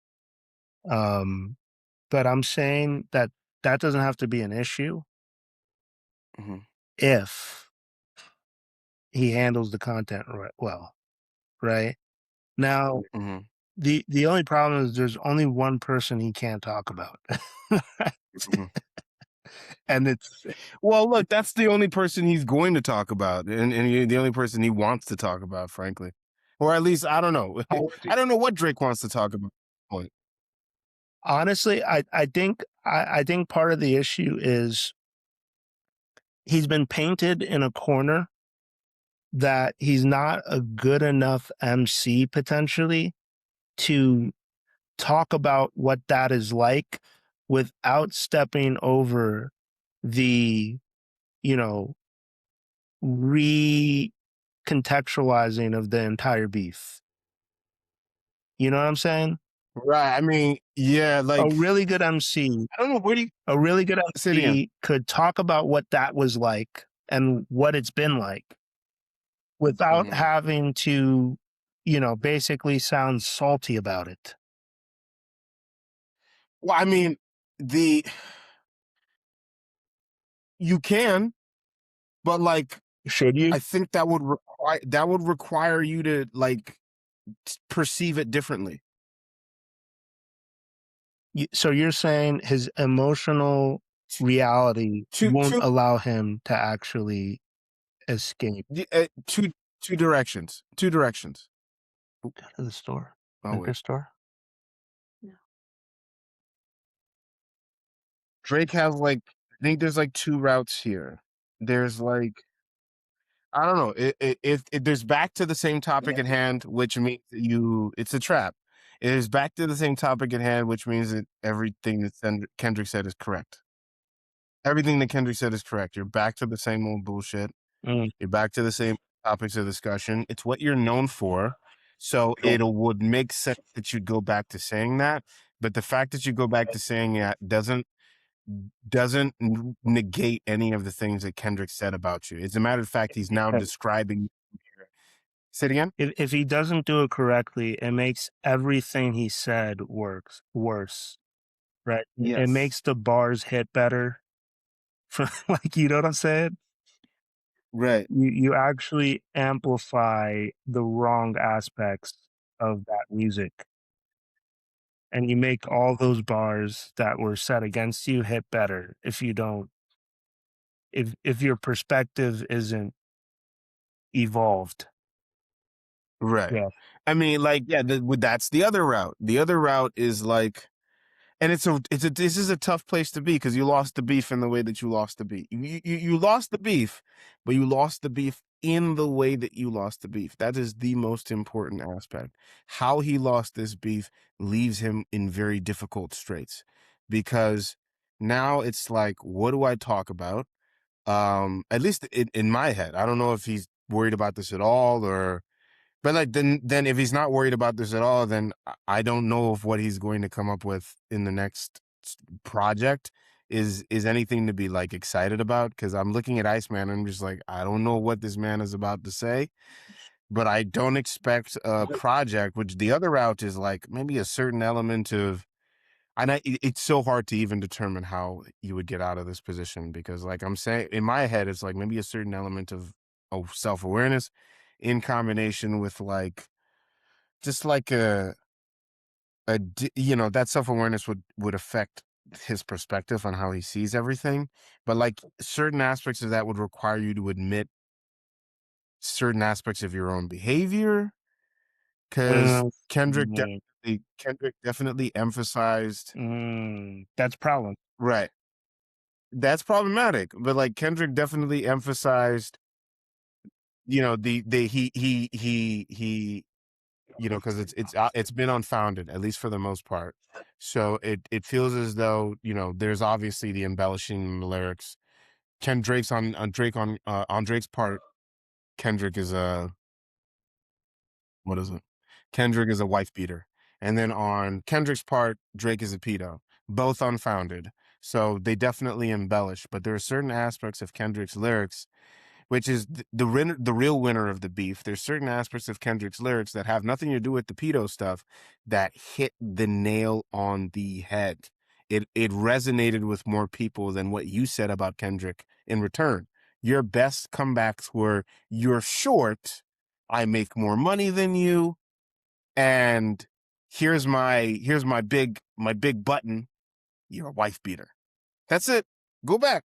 But I'm saying that doesn't have to be an issue if he handles the content well, right? Now, the only problem is there's only one person he can't talk about. And it's well, look, that's the only person he's going to talk about, and the only person he wants to talk about, frankly, or at least I don't know. I don't know what Drake wants to talk about. Honestly, I think part of the issue is he's been painted in a corner that he's not a good enough MC potentially to talk about what that is like without stepping over the, recontextualizing of the entire beef. You know what I'm saying? Right. I mean, yeah, like a really good MC. I don't know where do you A really good say it again. MC could talk about what that was like and what it's been like without having to, basically sound salty about it. Well, I mean, you can, but like, should you? I think that would require you to like perceive it differently. So you're saying his emotional reality won't allow him to actually escape. Two directions. Two directions. Go to the store. Oh, Liquor store. Drake has like, I think there's like two routes here. There's like, I don't know. If there's back to the same topic at hand, which means that it's a trap. It is back to the same topic at hand, which means that everything that Kendrick said is correct. Everything that Kendrick said is correct. You're back to the same old bullshit. You're back to the same topics of discussion. It's what you're known for. So it would make sense that you'd go back to saying that. But the fact that you go back to saying that doesn't negate any of the things that Kendrick said about you. As a matter of fact, he's now describing. Say it again. If he doesn't do it correctly, it makes everything he said worse. Right? Yes. It makes the bars hit better. Like, you know what I'm saying? Right. You actually amplify the wrong aspects of that music. And you make all those bars that were set against you hit better if you don't, if your perspective isn't evolved. Right. Yeah. I mean, like, yeah, that's the other route. The other route is like, and this is a tough place to be because you lost the beef in the way that you lost the beef. You lost the beef, but you lost the beef in the way that you lost the beef. That is the most important aspect. How he lost this beef leaves him in very difficult straits because now it's like, what do I talk about? At least in my head, I don't know if he's worried about this at all but like then if he's not worried about this at all, then I don't know if what he's going to come up with in the next project is anything to be like excited about. Because I'm looking at Iceman and I'm just like, I don't know what this man is about to say, but I don't expect a project. Which the other route is like maybe a certain element of, and it's so hard to even determine how you would get out of this position because, like I'm saying, in my head, it's like maybe a certain element of self-awareness in combination with like just like that self-awareness would affect his perspective on how he sees everything, but like certain aspects of that would require you to admit certain aspects of your own behavior because Kendrick definitely emphasized that's problem. right. that's problematic. But like Kendrick definitely emphasized, you know, he you know, because it's been unfounded, at least for the most part. So it feels as though, you know, there's obviously the embellishing in the lyrics. Drake's on Drake's part. Kendrick is a what is it? Kendrick is a wife beater, and then on Kendrick's part, Drake is a pedo. Both unfounded. So they definitely embellish, but there are certain aspects of Kendrick's lyrics, which is the real winner of the beef. There's certain aspects of Kendrick's lyrics that have nothing to do with the pedo stuff that hit the nail on the head. It resonated with more people than what you said about Kendrick in return. Your best comebacks were, "You're short, I make more money than you, and here's my big button, you're a wife beater." That's it. Go back.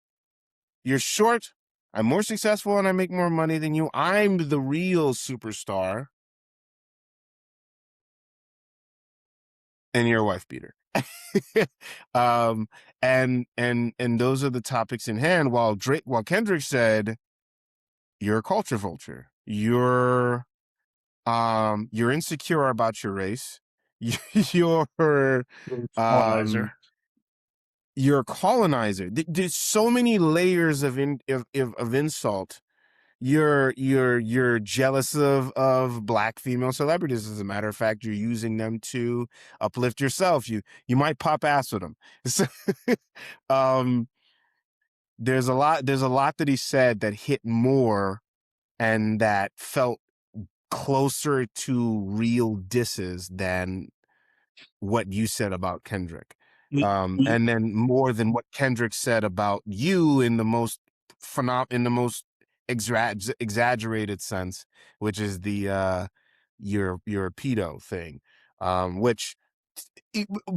You're short, I'm more successful, and I make more money than you. I'm the real superstar, and you're a wife beater. And those are the topics in hand. While Kendrick said, "You're a culture vulture. You're insecure about your race. You're Colonizer. You're a colonizer." There's so many layers of insult. You're jealous of Black female celebrities. As a matter of fact, you're using them to uplift yourself. You might pop ass with them. So, there's a lot that he said that hit more and that felt closer to real disses than what you said about Kendrick. And then more than what Kendrick said about you in the most exaggerated sense, which is the your pedo thing, which,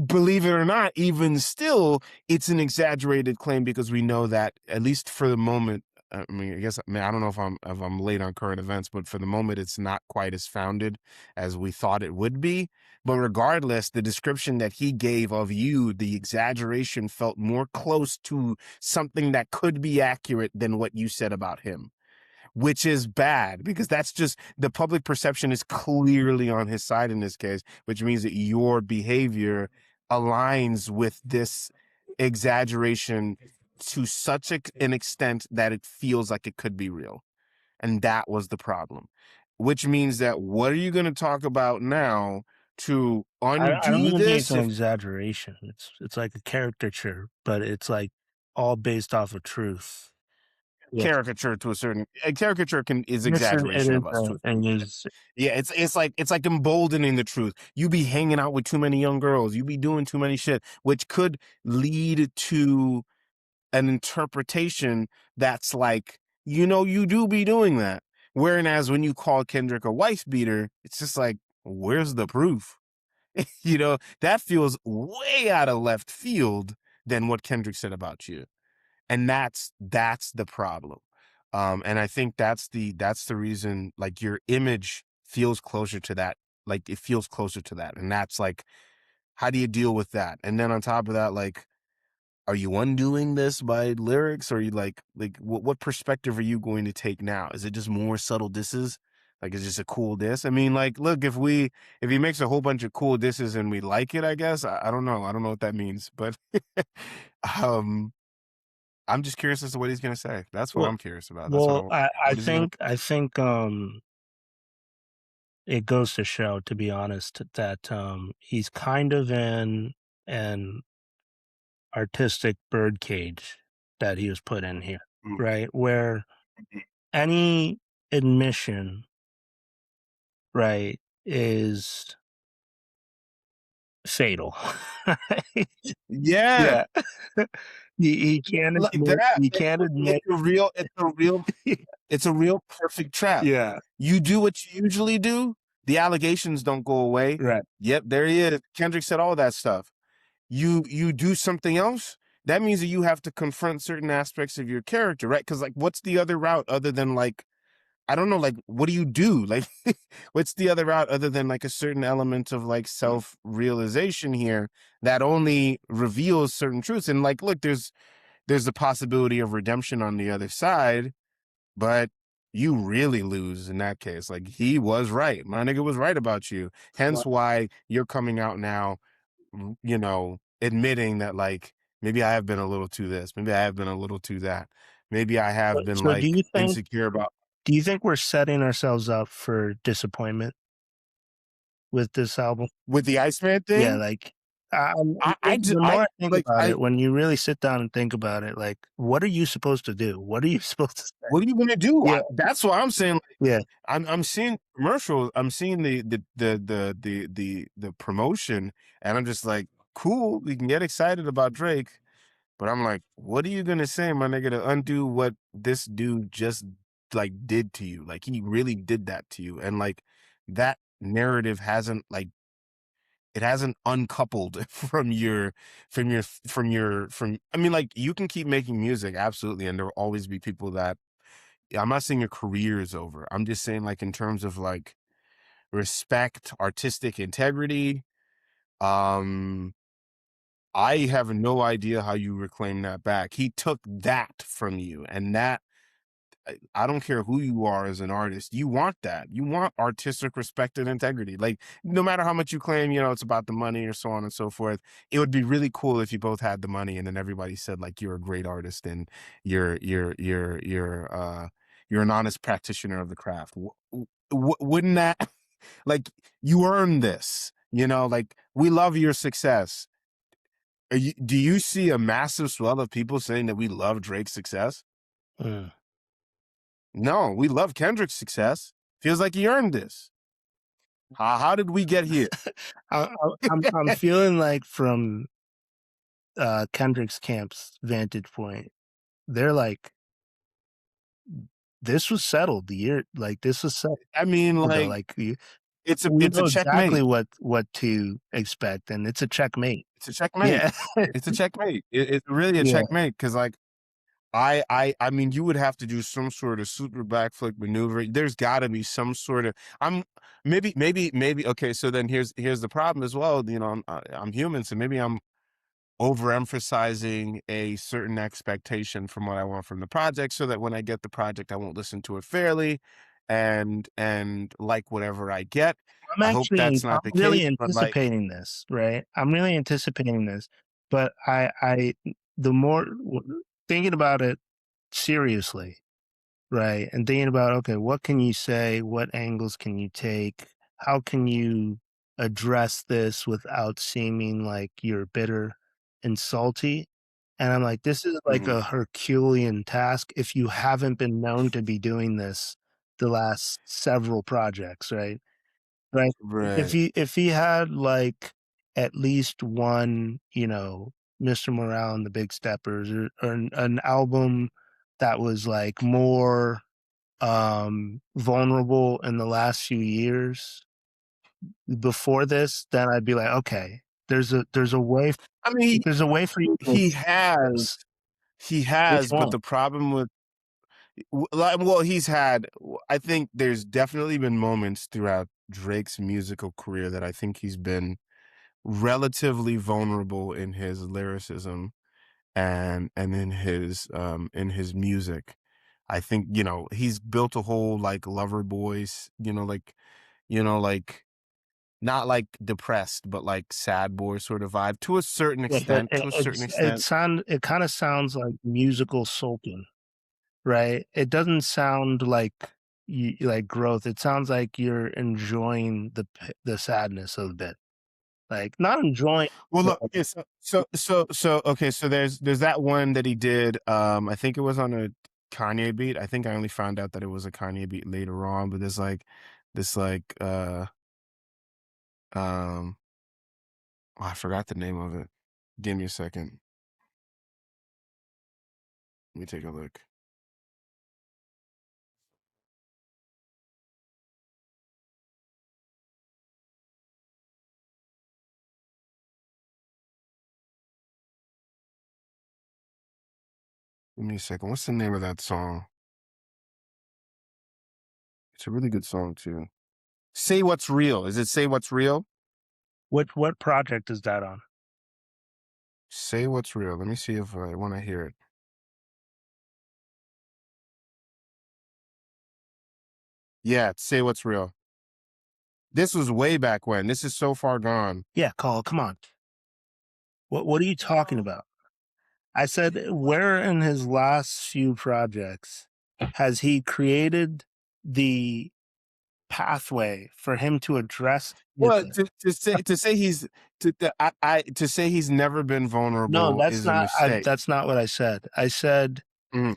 believe it or not, even still, it's an exaggerated claim because we know that, at least for the moment, I mean, I don't know if I'm late on current events, but for the moment, it's not quite as founded as we thought it would be. But regardless, the description that he gave of you, the exaggeration felt more close to something that could be accurate than what you said about him, which is bad because that's just, the public perception is clearly on his side in this case, which means that your behavior aligns with this exaggeration to such an extent that it feels like it could be real. And that was the problem, which means that what are you going to talk about now to I don't undo even think it's this? an exaggeration. It's like a caricature, but it's like all based off of truth. Yes. Caricature to a certain, a caricature is Yes, exaggeration it of us. is, and is Yeah, it's like emboldening the truth. You be hanging out with too many young girls. You be doing too many shit, which could lead to an interpretation that's like, you know, you do be doing that. Whereas when you call Kendrick a wife beater, it's just like, where's the proof? You know, that feels way out of left field than what Kendrick said about you. And that's the problem. And I think that's the reason, like, your image feels closer to that. Like, it feels closer to that. And that's like, how do you deal with that? And then on top of that, like, are you undoing this by lyrics? Or are you like what perspective are you going to take now? Is it just more subtle disses? Like, it's just a cool diss? I mean, like, look, if he makes a whole bunch of cool disses and we like it, I guess, I don't know. I don't know what that means, but I'm just curious as to what he's going to say. That's what I'm curious about. That's well, I think it goes to show, to be honest, that he's kind of in an artistic birdcage that he was put in here, right? Where any admission, right, is fatal. Yeah. He can't Like admit, that. he can't admit. It's a real perfect trap. Yeah. You do what you usually do, the allegations don't go away. Right. Yep, there he is. Kendrick said all that stuff. You do something else, that means that you have to confront certain aspects of your character, right? Because, like, what's the other route other than, like, I don't know, like, what do you do? Like, what's the other route other than, like, a certain element of, like, self-realization here that only reveals certain truths? And, like, look, there's there's the possibility of redemption on the other side, but you really lose in that case. Like, he was right. My nigga was right about you. Hence why you're coming out now, you know, admitting that, like, maybe I have been a little too this, maybe I have been a little too that. Maybe I have been, So like, insecure about do you think we're setting ourselves up for disappointment with this album? with the Iceman Yeah, thing. like The more I think like, about it, when you really sit down and think about it, like, what are you supposed to do? What are you supposed to say? what are you gonna do? Yeah. That's what I'm saying. Yeah. I'm seeing commercials. I'm seeing the promotion, and I'm just like, cool. We can get excited about Drake, but I'm like, what are you gonna say, my nigga, to undo what this dude just, like, did to you? Like, he really did that to you, and, like, that narrative hasn't, like, it hasn't uncoupled from your I mean, like, you can keep making music, absolutely, and there will always be people that, I'm not saying your career is over. I'm just saying, like, in terms of, like, respect, artistic integrity, um, I have no idea how you reclaim that back. He took that from you, and that, I don't care who you are as an artist, you want that. You want artistic respect and integrity. Like, no matter how much you claim, you know, it's about the money or so on and so forth, it would be really cool if you both had the money and then everybody said, like, you're a great artist and you're an honest practitioner of the craft. Wouldn't that, like, you earned this, you know, like, we love your success. Do you see a massive swell of people saying that we love Drake's success? Mm. No, we love Kendrick's success. Feels like he earned this. How did we get here? I'm feeling like, from Kendrick's camp's vantage point, they're like, this was settled. This was settled. I mean, like, it's a we know exactly checkmate. what to expect, and it's a checkmate. It's a checkmate. Yeah. It's a checkmate. It's really a Yeah. checkmate, because, like, I mean, you would have to do some sort of super backflip maneuver. There's got to be some sort of, maybe. Okay, so then here's the problem as well. You know, I'm human, so maybe I'm overemphasizing a certain expectation from what I want from the project, so that when I get the project, I won't listen to it fairly and like whatever I get. I'm That's not the really case, but, like, anticipating this, right? I'm really anticipating this, but the more thinking about it seriously, right? And thinking about, okay, what can you say? What angles can you take? How can you address this without seeming like you're bitter and salty? And I'm like, this is like a Herculean task if you haven't been known to be doing this the last several projects, right? Right. right. If he had, like, at least one, Mr. Morale and the Big Steppers, or an album that was, like, more vulnerable in the last few years before this, then I'd be like, okay, there's a way I mean, there's a way for you to he this. Which has, but one? the problem with, well, he's had, I think there's definitely been moments throughout Drake's musical career that I think he's been relatively vulnerable in his lyricism and in his music. I think, you know, he's built a whole, like, lover boys, like, not like depressed, but like sad boy sort of vibe to a certain Yeah, but extent. it kind of sounds like musical sulking, right? It doesn't sound like like growth. It sounds like you're enjoying the sadness of the bit, like not enjoying. Well, look, okay, okay, so there's that one that he did. I think it was on a Kanye beat. I think I only found out that it was a Kanye beat later on, but there's like this, like, oh, I forgot the name of it. Give me a second. Let me take a look. Give me a second. What's the name of that song? It's a really good song too. Say What's Real. Is it Say What's Real? What project is that on? Say What's Real. Let me see if I want to hear it. Yeah, say what's real. This was way back when. This is so far gone. Yeah, Call, come on. What are you talking about? I said, where in his last few projects has he created the pathway for him to address Well, it? to say he's to say he's never been No, vulnerable that's is a not. mistake. That's not what I said. I said, Mm.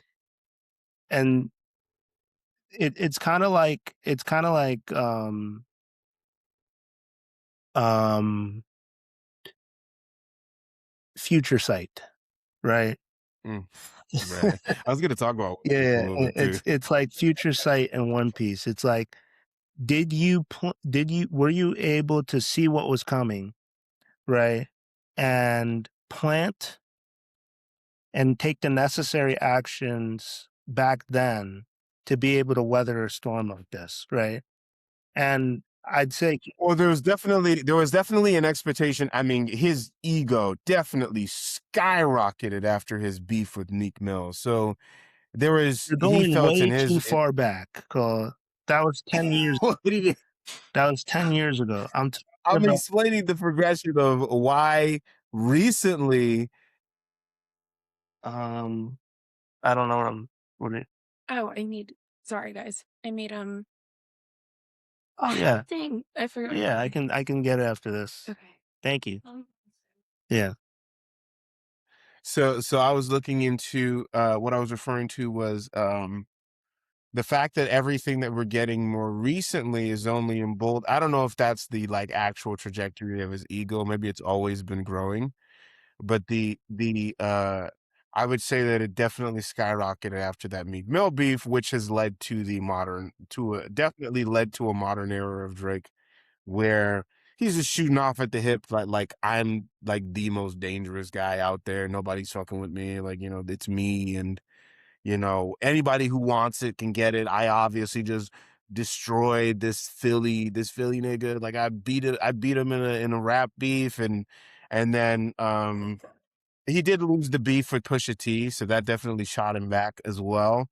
and it's kind of like Future Sight, right? Mm. Right. I was gonna talk about One Piece a Yeah, little bit too. it's like Future Sight and One Piece. It's like, were you able to see what was coming, right? And plant and take the necessary actions back then to be able to weather a storm like this, right? And I'd say, Well, there was definitely an expectation. I mean, his ego definitely skyrocketed after his beef with Meek Mill. So you're he going felt in way his too far back, 'cause that was 10 years. What do you mean? That was 10 years ago. I'm talking I'm about explaining the progression of why recently. I don't know what it. Oh, sorry guys. I made Oh yeah. thing. I forgot. Yeah, I can get it after this. Okay. Thank you. Yeah. So I was looking into what I was referring to was the fact that everything that we're getting more recently is only in bold. I don't know if that's the like actual trajectory of his ego. Maybe it's always been growing, but I would say that it definitely skyrocketed after that Meek Mill beef, which has led to definitely led to a modern era of Drake where he's just shooting off at the hip, like I'm like the most dangerous guy out there. Nobody's fucking with me. Like, it's me, and anybody who wants it can get it. I obviously just destroyed this Philly nigga. Like I beat him in a rap beef, and then he did lose the beef with Pusha T, so that definitely shot him back as well.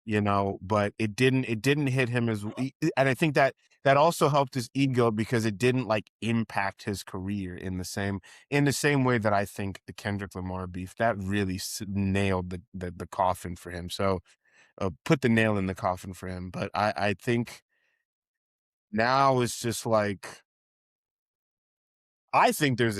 But it didn't hit him and I think that also helped his ego because it didn't like impact his career in the same way that I think the Kendrick Lamar beef that really nailed the coffin for him. So put the nail in the coffin for him. But I think now it's just like I think there's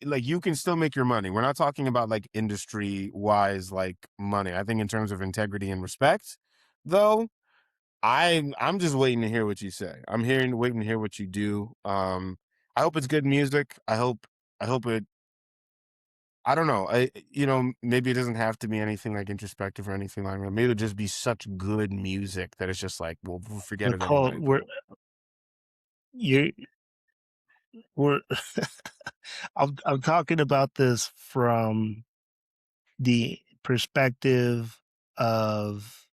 like you can still make your money. We're not talking about like industry wise like money. I think in terms of integrity and respect, though, I'm just waiting to hear what you say. Waiting to hear what you do. I hope it's good music. I hope it. I don't know. Maybe it doesn't have to be anything like introspective or anything like that. Maybe it'll just be such good music that it's just like, we'll forget it Nicole, anyway. we're I'm talking about this from the perspective of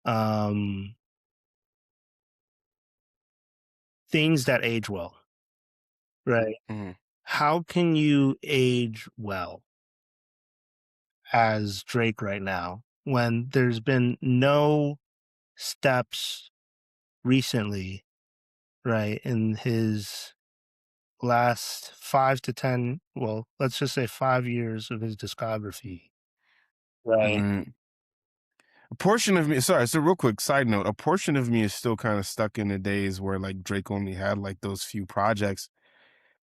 things that age well, right? Mhm. How can you age well as Drake right now when there's been no steps recently, right, in his last 5 to 10, well, let's just say 5 years of his discography, right? Right. A portion of me, sorry, so real quick side note, a portion of me is still kind of stuck in the days where like Drake only had like those few projects.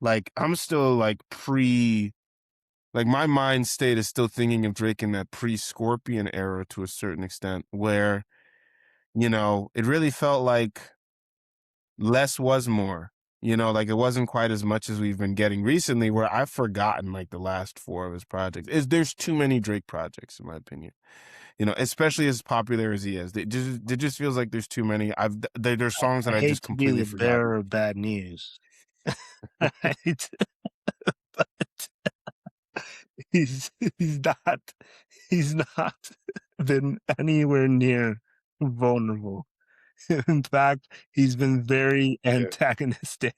Like I'm still like like my mind state is still thinking of Drake in that pre-Scorpion era to a certain extent where, it really felt like less was more. Like it wasn't quite as much as we've been getting recently, where I've forgotten like the last 4 of his projects. There's too many Drake projects, in my opinion. Especially as popular as he is. It just feels like there's too many. There's songs that I I hate just to be completely the forgot. bearer of bad news. Right? But he's he's not been anywhere near vulnerable. In fact, he's been very antagonistic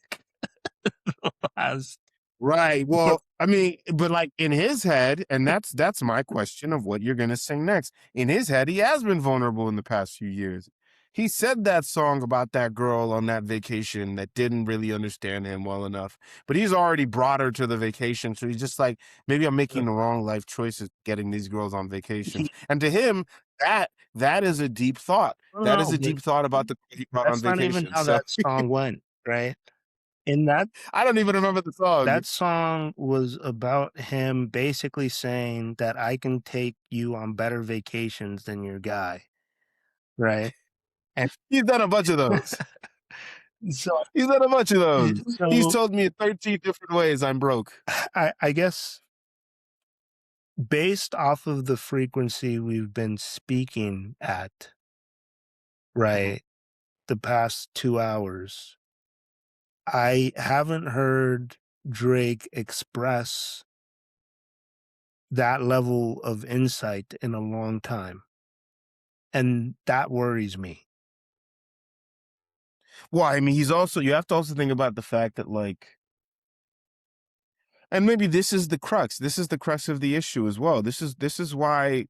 last. Right. Well, I mean, but like in his head, and that's my question of what you're gonna sing next. In his head, he has been vulnerable in the past few years. he said that song about that girl on that vacation that didn't really understand him well enough, but he's already brought her to the vacation. So he's just like, maybe I'm making the wrong life choices getting these girls on vacations. And to him, that is a deep thought. That is No, a but deep thought about the girl he brought on that's not even vacation. how So that song went, right? In I don't even remember the song. that song was about him basically saying that I can take you on better vacations than your guy, right? And He's done a bunch of those. so, He's done a bunch of those. He's so told me in 13 different ways I'm broke. I guess based off of the frequency we've been speaking at, right, the past 2 hours, I haven't heard Drake express that level of insight in a long time. And that worries me. Well, I mean, you have to also think about the fact that, like, and maybe this is the crux. This is the crux of the issue as well. This is why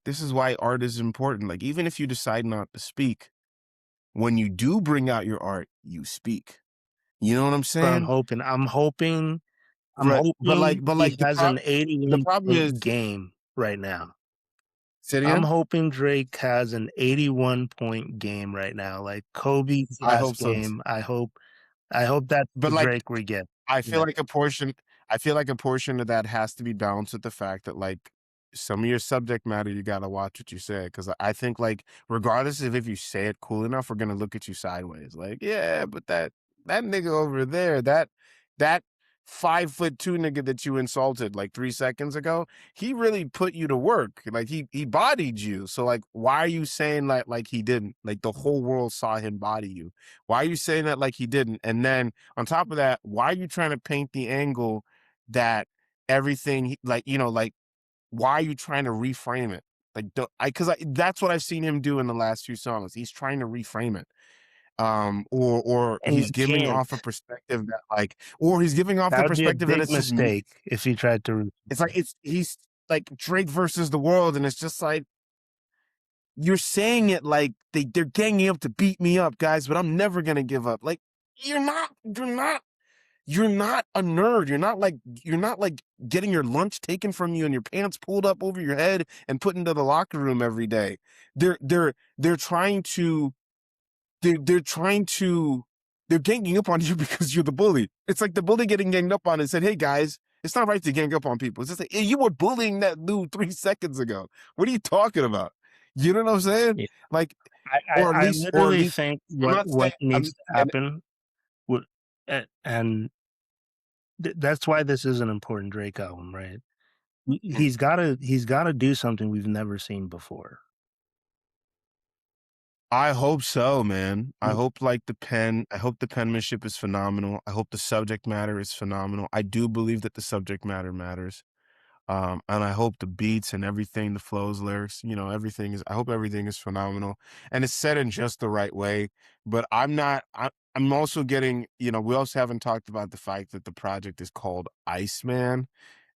art is important. Like, even if you decide not to speak, when you do bring out your art, you speak. You know what I'm But saying? I'm hoping Right. But he like has an the 81 problem is, point game right now. say it I'm again? hoping Drake has an 81 point game right now, like Kobe's I hope last so. game. I hope that's But the like, Drake we get. I feel Yeah. like a portion of that has to be balanced with the fact that, like, some of your subject matter, you gotta watch what you say. Cause I think, like, regardless of if you say it cool enough, we're gonna look at you sideways. Like, yeah, but that nigga over there, that 5'2" nigga that you insulted like 3 seconds ago, he really put you to work. Like, he bodied you. So, like, why are you saying that like he didn't? Like, the whole world saw him body you. Why are you saying that like he didn't? And then on top of that, why are you trying to paint the angle that everything, like, like, why are you trying to reframe it? Like, because that's what I've seen him do in the last few songs. He's trying to reframe it. Or And he's you giving can't. off a perspective that, like, or he's giving off That the would be a perspective that big it's just me. mistake if he tried to. It's like, he's like Drake versus the world. And it's just like, you're saying it like they're ganging up to beat me up, guys, but I'm never going to give up. Like, you're not a nerd. You're not like getting your lunch taken from you and your pants pulled up over your head and put into the locker room every day. They're trying to they're ganging up on you because you're the bully. It's like the bully getting ganged up on and said, "Hey guys, it's not right to gang up on people." It's just like, hey, you were bullying that dude 3 seconds ago. What are you talking about? You know what I'm saying? Yeah. Like, I, or at I least, literally think I'm what not saying needs I'm to happen would, and that's why this is an important Drake album, right? He's gotta do something we've never seen before. I hope so, man. I hope the penmanship is phenomenal. I hope the subject matter is phenomenal. I do believe that the subject matter matters. And I hope the beats and everything, the flows, lyrics, I hope everything is phenomenal and it's said in just the right way. But I'm also getting, we also haven't talked about the fact that the project is called Iceman.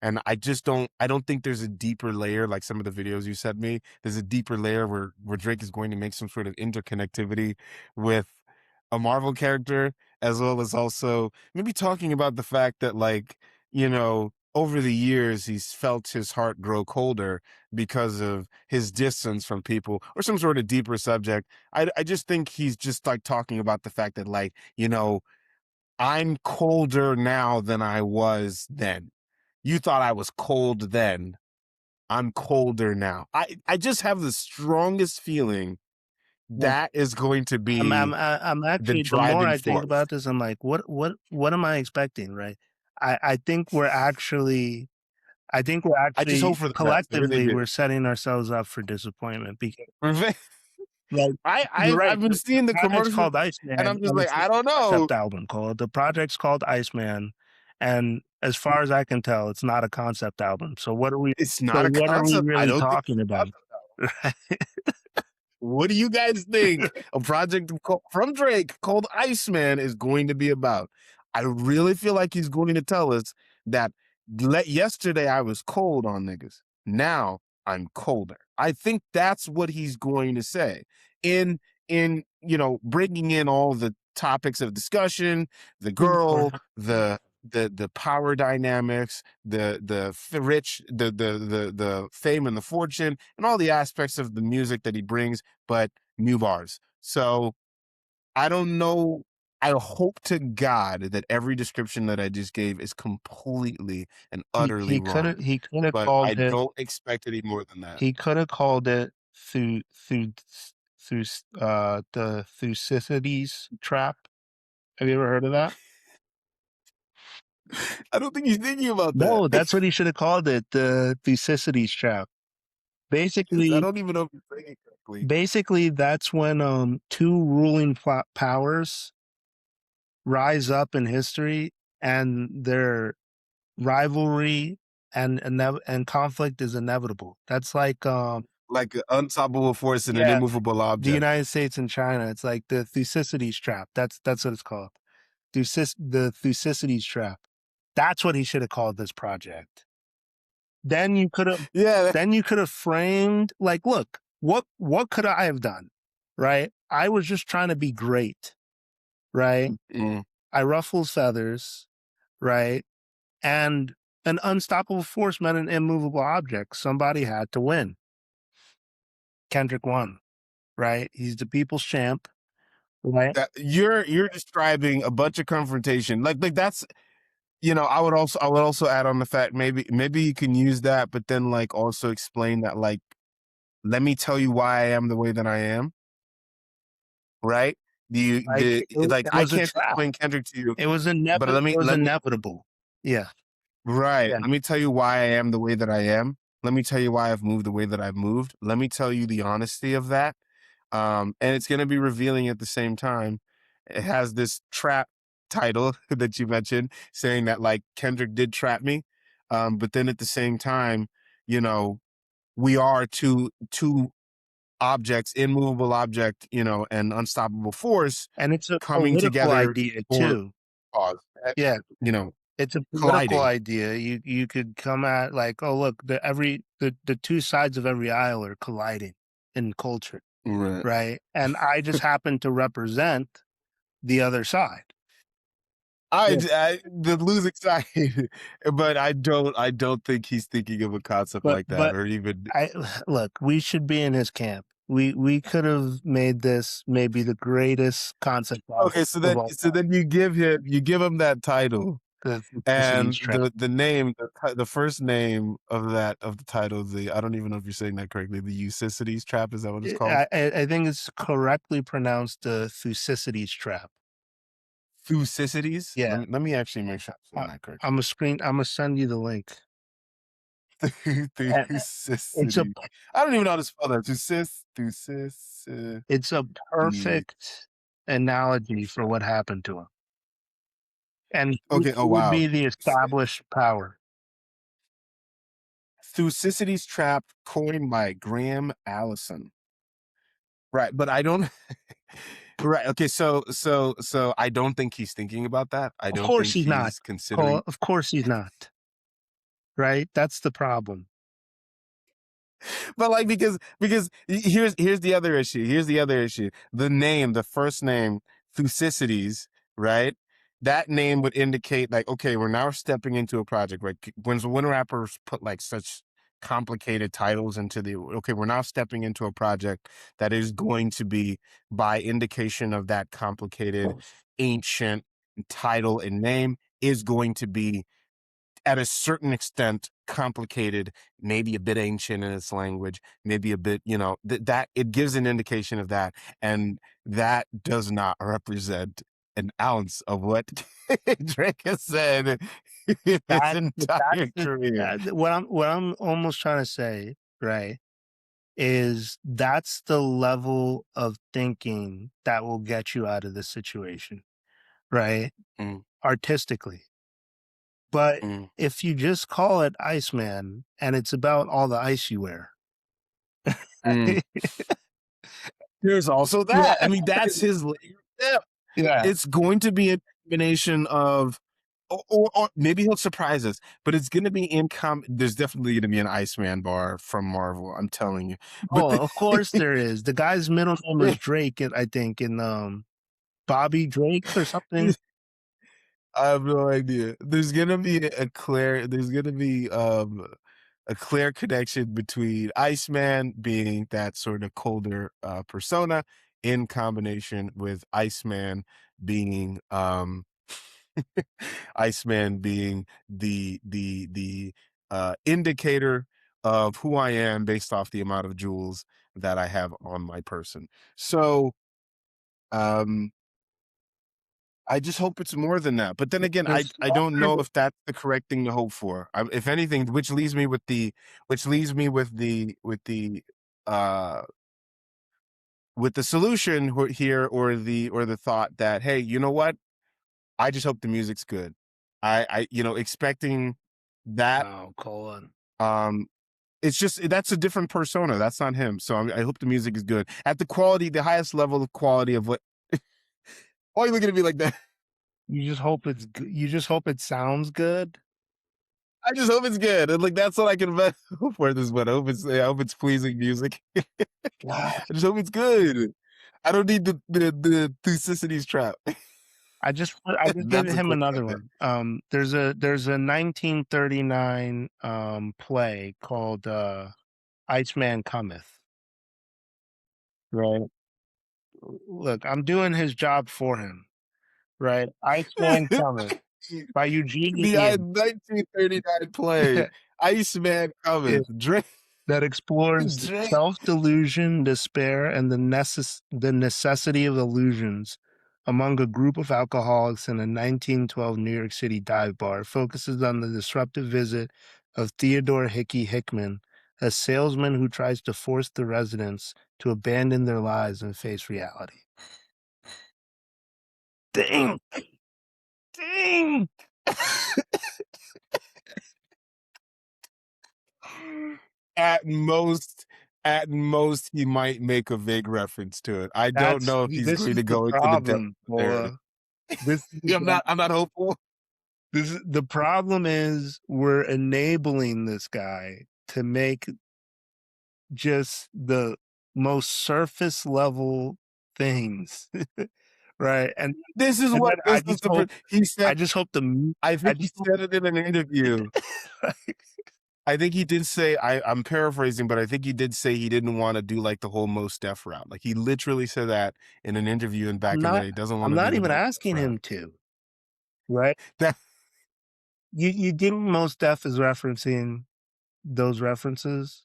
And I don't think there's a deeper layer, like some of the videos you sent me. There's a deeper layer where Drake is going to make some sort of interconnectivity with a Marvel character, as well as also maybe talking about the fact that, like, over the years, he's felt his heart grow colder because of his distance from people, or some sort of deeper subject. I just think he's just like talking about the fact that, like, I'm colder now than I was then. You thought I was cold then. I'm colder now. I just have the strongest feeling that is going to be I'm the actually, the more driving I think force. about this, I'm like, what am I expecting, right? I think we're actually I just hope for the best. I really collectively do. we're setting ourselves up for disappointment because, Reve- like, I you're I've, right. I've been The seeing the project's commercial, called Iceman, and I'm just and like, it's not I don't a know. concept album called. The project's called Iceman, and as far as I can tell, it's not a concept album. So what are we? It's So not a what are we concept. I really don't think it's talking a about? concept. What do you guys think a project from Drake called Iceman is going to be about? I really feel like he's going to tell us that yesterday I was cold on niggas. Now I'm colder. I think that's what he's going to say. In in, you know, bringing in all the topics of discussion, the girl, the power dynamics, the fame and the fortune, and all the aspects of the music that he brings, but new bars. So I don't know. I hope to God that every description that I just gave is completely and utterly wrong. He could have But I called it. don't expect any more than that. He could have called it through the Thucydides trap. Have you ever heard of that? I don't think he's thinking about that. No, that's what he should have called it, the Thucydides trap. I Basically, don't even know if you're saying it correctly. basically that's when two ruling powers rise up in history and their rivalry and conflict is inevitable. That's like Like an unstoppable force and an yeah, immovable the object. United States and China. It's like the Thucydides trap. That's what it's called. The Thucydides trap. That's what he should have called this project. Then you could have Yeah. then you could have framed like, look, what could I have done? Right? I was just trying to be great. Right? Mm. I ruffles feathers, right? And an unstoppable force meant an immovable object. Somebody had to win. Kendrick won, right? He's the people's champ, right? That you're describing a bunch of confrontation. Like that's, you know, I would also add on the fact maybe you can use that, but then like also explain that, like, let me tell you why I am the way that I am. Right? I can't explain Kendrick to you. It was inevitable. Yeah. Right. Yeah. Let me tell you why I am the way that I am. Let me tell you why I've moved the way that I've moved. Let me tell you the honesty of that. And it's going to be revealing at the same time. It has this trap title that you mentioned, saying that like Kendrick did trap me. But then at the same time, you know, we are two objects, immovable object, you know, and unstoppable force, and it's a coming political together idea for too. cause. Yeah, you know, it's a colliding. political idea. You could come at like, oh look, the two sides of every aisle are colliding in culture, right? And I just happen to represent the other side. The losing side, but I don't think he's thinking of a concept like that, or even. Look, we should be in his camp. We could have made this maybe the greatest concept. Okay, so then you give him that title, and the name, the first name of the title, I don't even know if you're saying that correctly. The Thucydides trap, is that what it's called? I think it's correctly pronounced the Thucydides trap. Thucydides? Yeah. Let me actually make sure I'm saying that correctly. I'm gonna send you the link. Thucydides. I don't even know how to spell that. Thucydides. It's a perfect analogy for what happened to him. And okay, oh wow, would be the established power. Thucydides trap, coined by Graham Allison. Right, but I don't. Right. Okay. So I don't think he's thinking about that. I don't think he's not considering. Of course he's not. Right. That's the problem. But like, because here's the other issue. The first name, Thucydides, right? That name would indicate like, okay, we're now stepping into a project, right? When rappers put like such complicated titles into we're now stepping into a project that is going to be, by indication of that complicated ancient title and name, is going to be at a certain extent complicated, maybe a bit ancient in its language, maybe a bit, you know, that it gives an indication of that, and that does not represent an ounce of what Drake has said his entire career. What I'm almost trying to say, right, is that's the level of thinking that will get you out of this situation, right? Artistically. But if you just call it Iceman and it's about all the ice you wear. There's also that. Yeah. I mean, that's his layer. Yeah. It's going to be a combination of or maybe he'll surprise us, but it's gonna be there's definitely gonna be an Iceman bar from Marvel. I'm telling you. But Oh, of course there is. The guy's middle name is Drake, I think, in Bobby Drake or something. I have no idea. There's gonna be a clear. There's gonna be a clear connection between Iceman being that sort of colder persona in combination with Iceman being Iceman being the indicator of who I am based off the amount of jewels that I have on my person. So um I just hope it's more than that. But then again, There's I don't know if that's the correct thing to hope for. If anything, which leaves me with the uh with the solution here, or the thought that, hey, you know what? I just hope the music's good. I expecting that. Oh, colon. Um, it's just that's a different persona. That's not him. So I hope the music is good at the highest level of quality of what. Why are you looking at me like that? You just hope it's good. You just hope it sounds good. I just hope it's good. And like that's what I can hope for this one. I hope it's pleasing music. Wow. I just hope it's good. I don't need the toxicities trap. I just gave That's a him quick another update. one. There's a 1939 play called Iceman Cometh. Right. Look, I'm doing his job for him. Right. Iceman Cometh by Eugene The Ian. 1939 play, Iceman Yeah, Cometh. Drake. that explores Drake. self-delusion, despair, and the necessity of illusions among a group of alcoholics in a 1912 New York City dive bar. Focuses on the disruptive visit of Theodore Hickey Hickman, a salesman who tries to force the residents to abandon their lives and face reality. Dang! Dang! At most, he might make a vague reference to it. I don't know if he's This going is to the go into the depth problem, of the narrative. Bola. This is the I'm not hopeful. the problem is we're enabling this guy to make just the most surface level things, right? And This is then what I this is just the hope he said. I just hope the I I think he just hope said it in an interview. I think he did say, I'm paraphrasing, but I think he did say he didn't want to do like the whole Mos Def route. Like he literally said that in an interview and back in the day. He doesn't want I'm to do not the even Mos Def asking route. him to, right? That You didn't Most Def is referencing those references.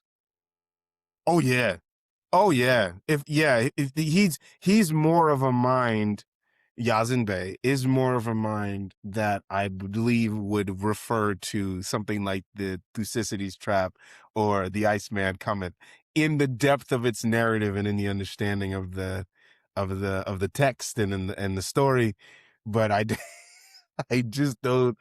oh yeah. Oh yeah. If he's more of a mind, Yazin Bey is more of a mind that I believe would refer to something like the Thucydides trap or the Iceman Cometh in the depth of its narrative and in the understanding of the text and in the story. But I just don't,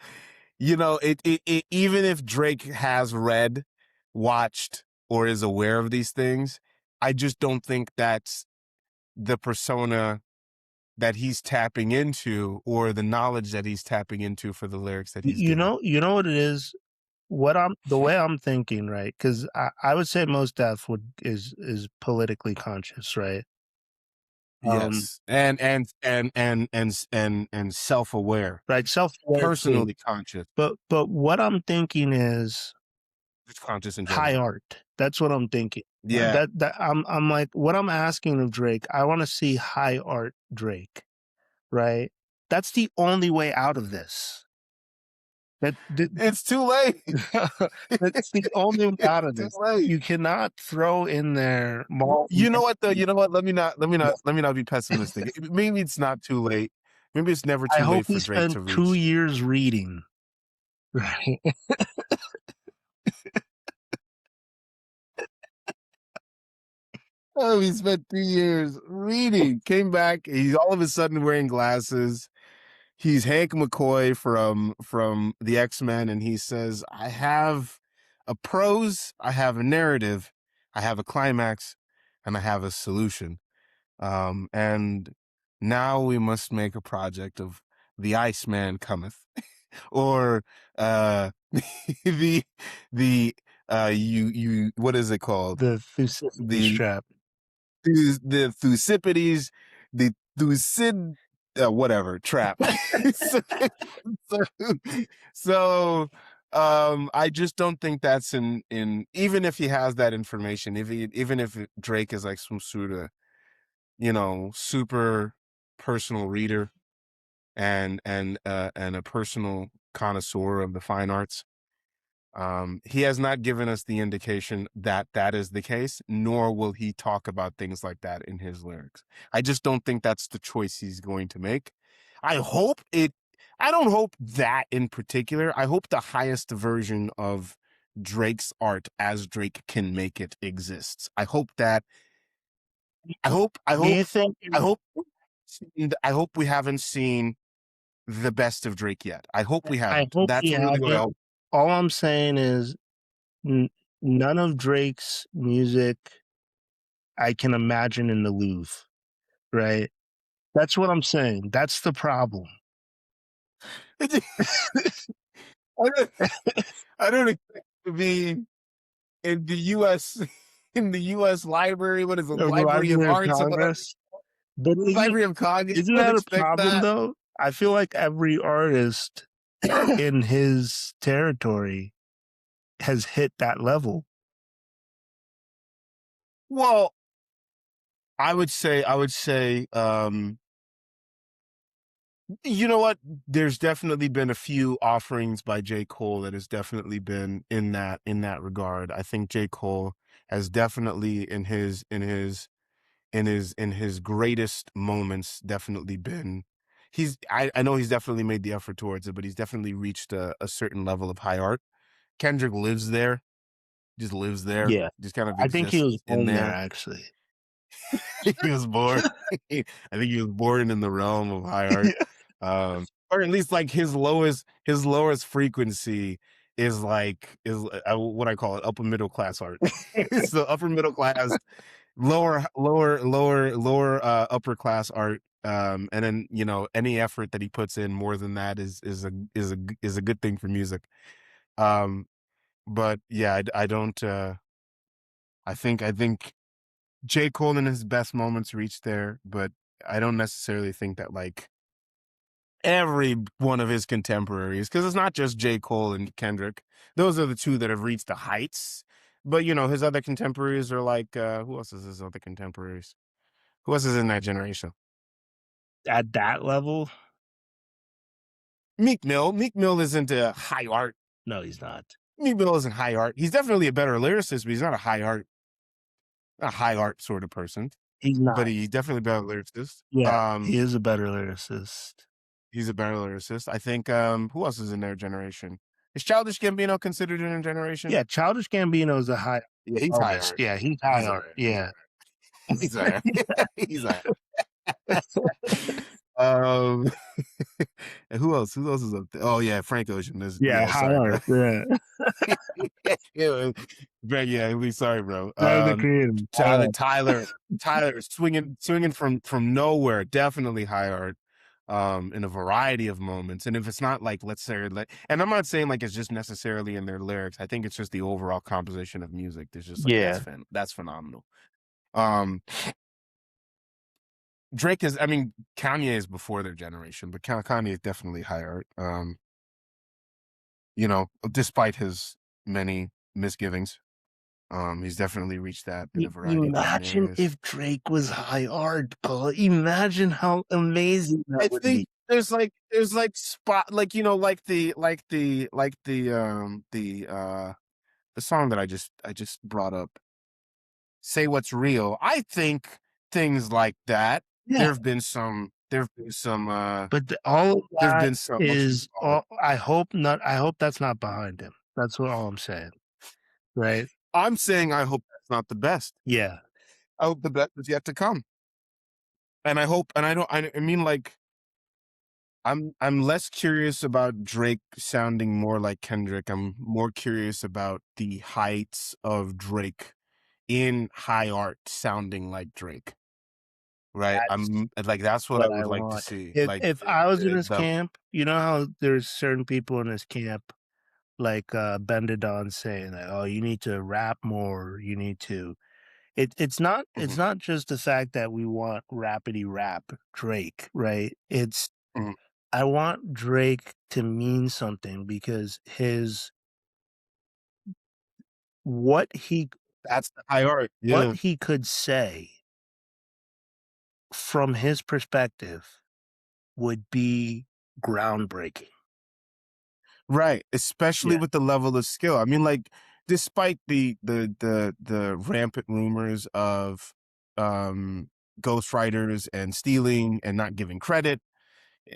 it even if Drake has read, watched, or is aware of these things, I just don't think that's the persona that he's tapping into or the knowledge that he's tapping into for the lyrics that he's giving. You know what it is. The way I'm thinking, right? Because I would say Most Def is politically conscious, right? Yes. And self-aware, Right, self-aware too. personally conscious, But what I'm thinking is conscious in high general. art. That's what I'm thinking. Yeah. That I'm like, what I'm asking of Drake, I want to see high art Drake, right? That's the only way out of this. It's too late. That's the only way out of Too this. late. You cannot throw in there. You know what though? You know what? Let me not be pessimistic. Maybe it's not too late. Maybe it's never I too hope late he for Drake spent to 2 reach. years reading. Right. Oh, he spent 3 years reading. Came back. He's all of a sudden wearing glasses. He's Hank McCoy from the X-Men, and he says, "I have a prose, I have a narrative, I have a climax, and I have a solution. And now we must make a project of the Iceman Cometh." or the you what is it called? The Thucydides The trap. the Thucydides, the Thucyd whatever trap. so, so I just don't think that's in even if he has that information, even if Drake is like some sort of, you know, super personal reader and a personal connoisseur of the fine arts. He has not given us the indication that that is the case, nor will he talk about things like that in his lyrics. I just don't think that's the choice he's going to make. I don't hope that in particular. I hope the highest version of Drake's art as Drake can make it exists. I hope that Do you think? I hope we haven't seen the best of Drake yet. I hope we I haven't. hope That's we really what I haven't. hope. All I'm saying is, none of Drake's music I can imagine in the Louvre, right? That's what I'm saying. That's the problem. I don't expect to be in the U.S. in the U.S. library. What is it? The Library of Library of Arts or whatever. Congress. But Library of Congress. isn't Don't that a expect problem that. though? I feel like every artist in his territory has hit that level. Well, I would say, you know what? There's definitely been a few offerings by J. Cole that has definitely been in that regard. I think J. Cole has definitely in his greatest moments definitely been I know he's definitely made the effort towards it, but he's definitely reached a certain level of high art. Kendrick lives there, just lives there, Yeah. just kind of I think he was exists in born there, there. actually. He was born. I think he was born in the realm of high art, or at least like his lowest frequency is what I call it upper middle class art. It's the upper middle class, lower upper class art. And then, you know, any effort that he puts in more than that is a good thing for music. But yeah, I don't. I think J. Cole in his best moments reached there, but I don't necessarily think that like every one of his contemporaries, because it's not just J. Cole and Kendrick. Those are the two that have reached the heights. But you know, his other contemporaries are like who else is his other contemporaries? Who else is in that generation? At that level? Meek Mill. Meek Mill isn't a high art. No, he's not. Meek Mill isn't high art. He's definitely a better lyricist, but he's not a high art sort of person. He's not. But he's definitely a better lyricist. Yeah, he is a better lyricist. He's a better lyricist. I think who else is in their generation? Is Childish Gambino considered in a generation? Yeah, Childish Gambino is a high. Yeah, he's high art. Yeah, he's high art. Yeah. He's high art. He's high art. And who else? Who else is up there? Oh yeah, Frank Ocean is high art. Bro. Yeah, sorry, bro. Tyler swinging from nowhere, definitely high art. In a variety of moments, and if it's not like, let's say, and I'm not saying like it's just necessarily in their lyrics. I think it's just the overall composition of music. There's just like that's phenomenal. Drake is, I mean, Kanye is before their generation, but Kanye is definitely high art. You know, despite his many misgivings, he's definitely reached that in a variety of Imagine areas. if Drake was high art, Cole. Imagine how amazing that would be. There's like spot, like, you know, like the song that I just brought up, Say What's Real. I think things like that. Yeah. There've been some but all of that been some is I hope that's not behind him. That's all I'm saying. Right? I'm saying I hope that's not the best. Yeah. I hope the best is yet to come. And I hope, and I mean, like, I'm less curious about Drake sounding more like Kendrick. I'm more curious about the heights of Drake in high art sounding like Drake. Right? I'm like, that's what I would like to see. If I was in his camp, you know how there's certain people in this camp like Bendadon saying that, oh, you need to rap more, you need to it's Mhm, not just the fact that we want rapidy rap Drake, right? It's mhm. I want Drake to mean something because his what he That's the high art. what Yeah. he could say from his perspective would be groundbreaking. Right, especially Yeah. with the level of skill. I mean, like, despite the rampant rumors of um ghostwriters and stealing and not giving credit,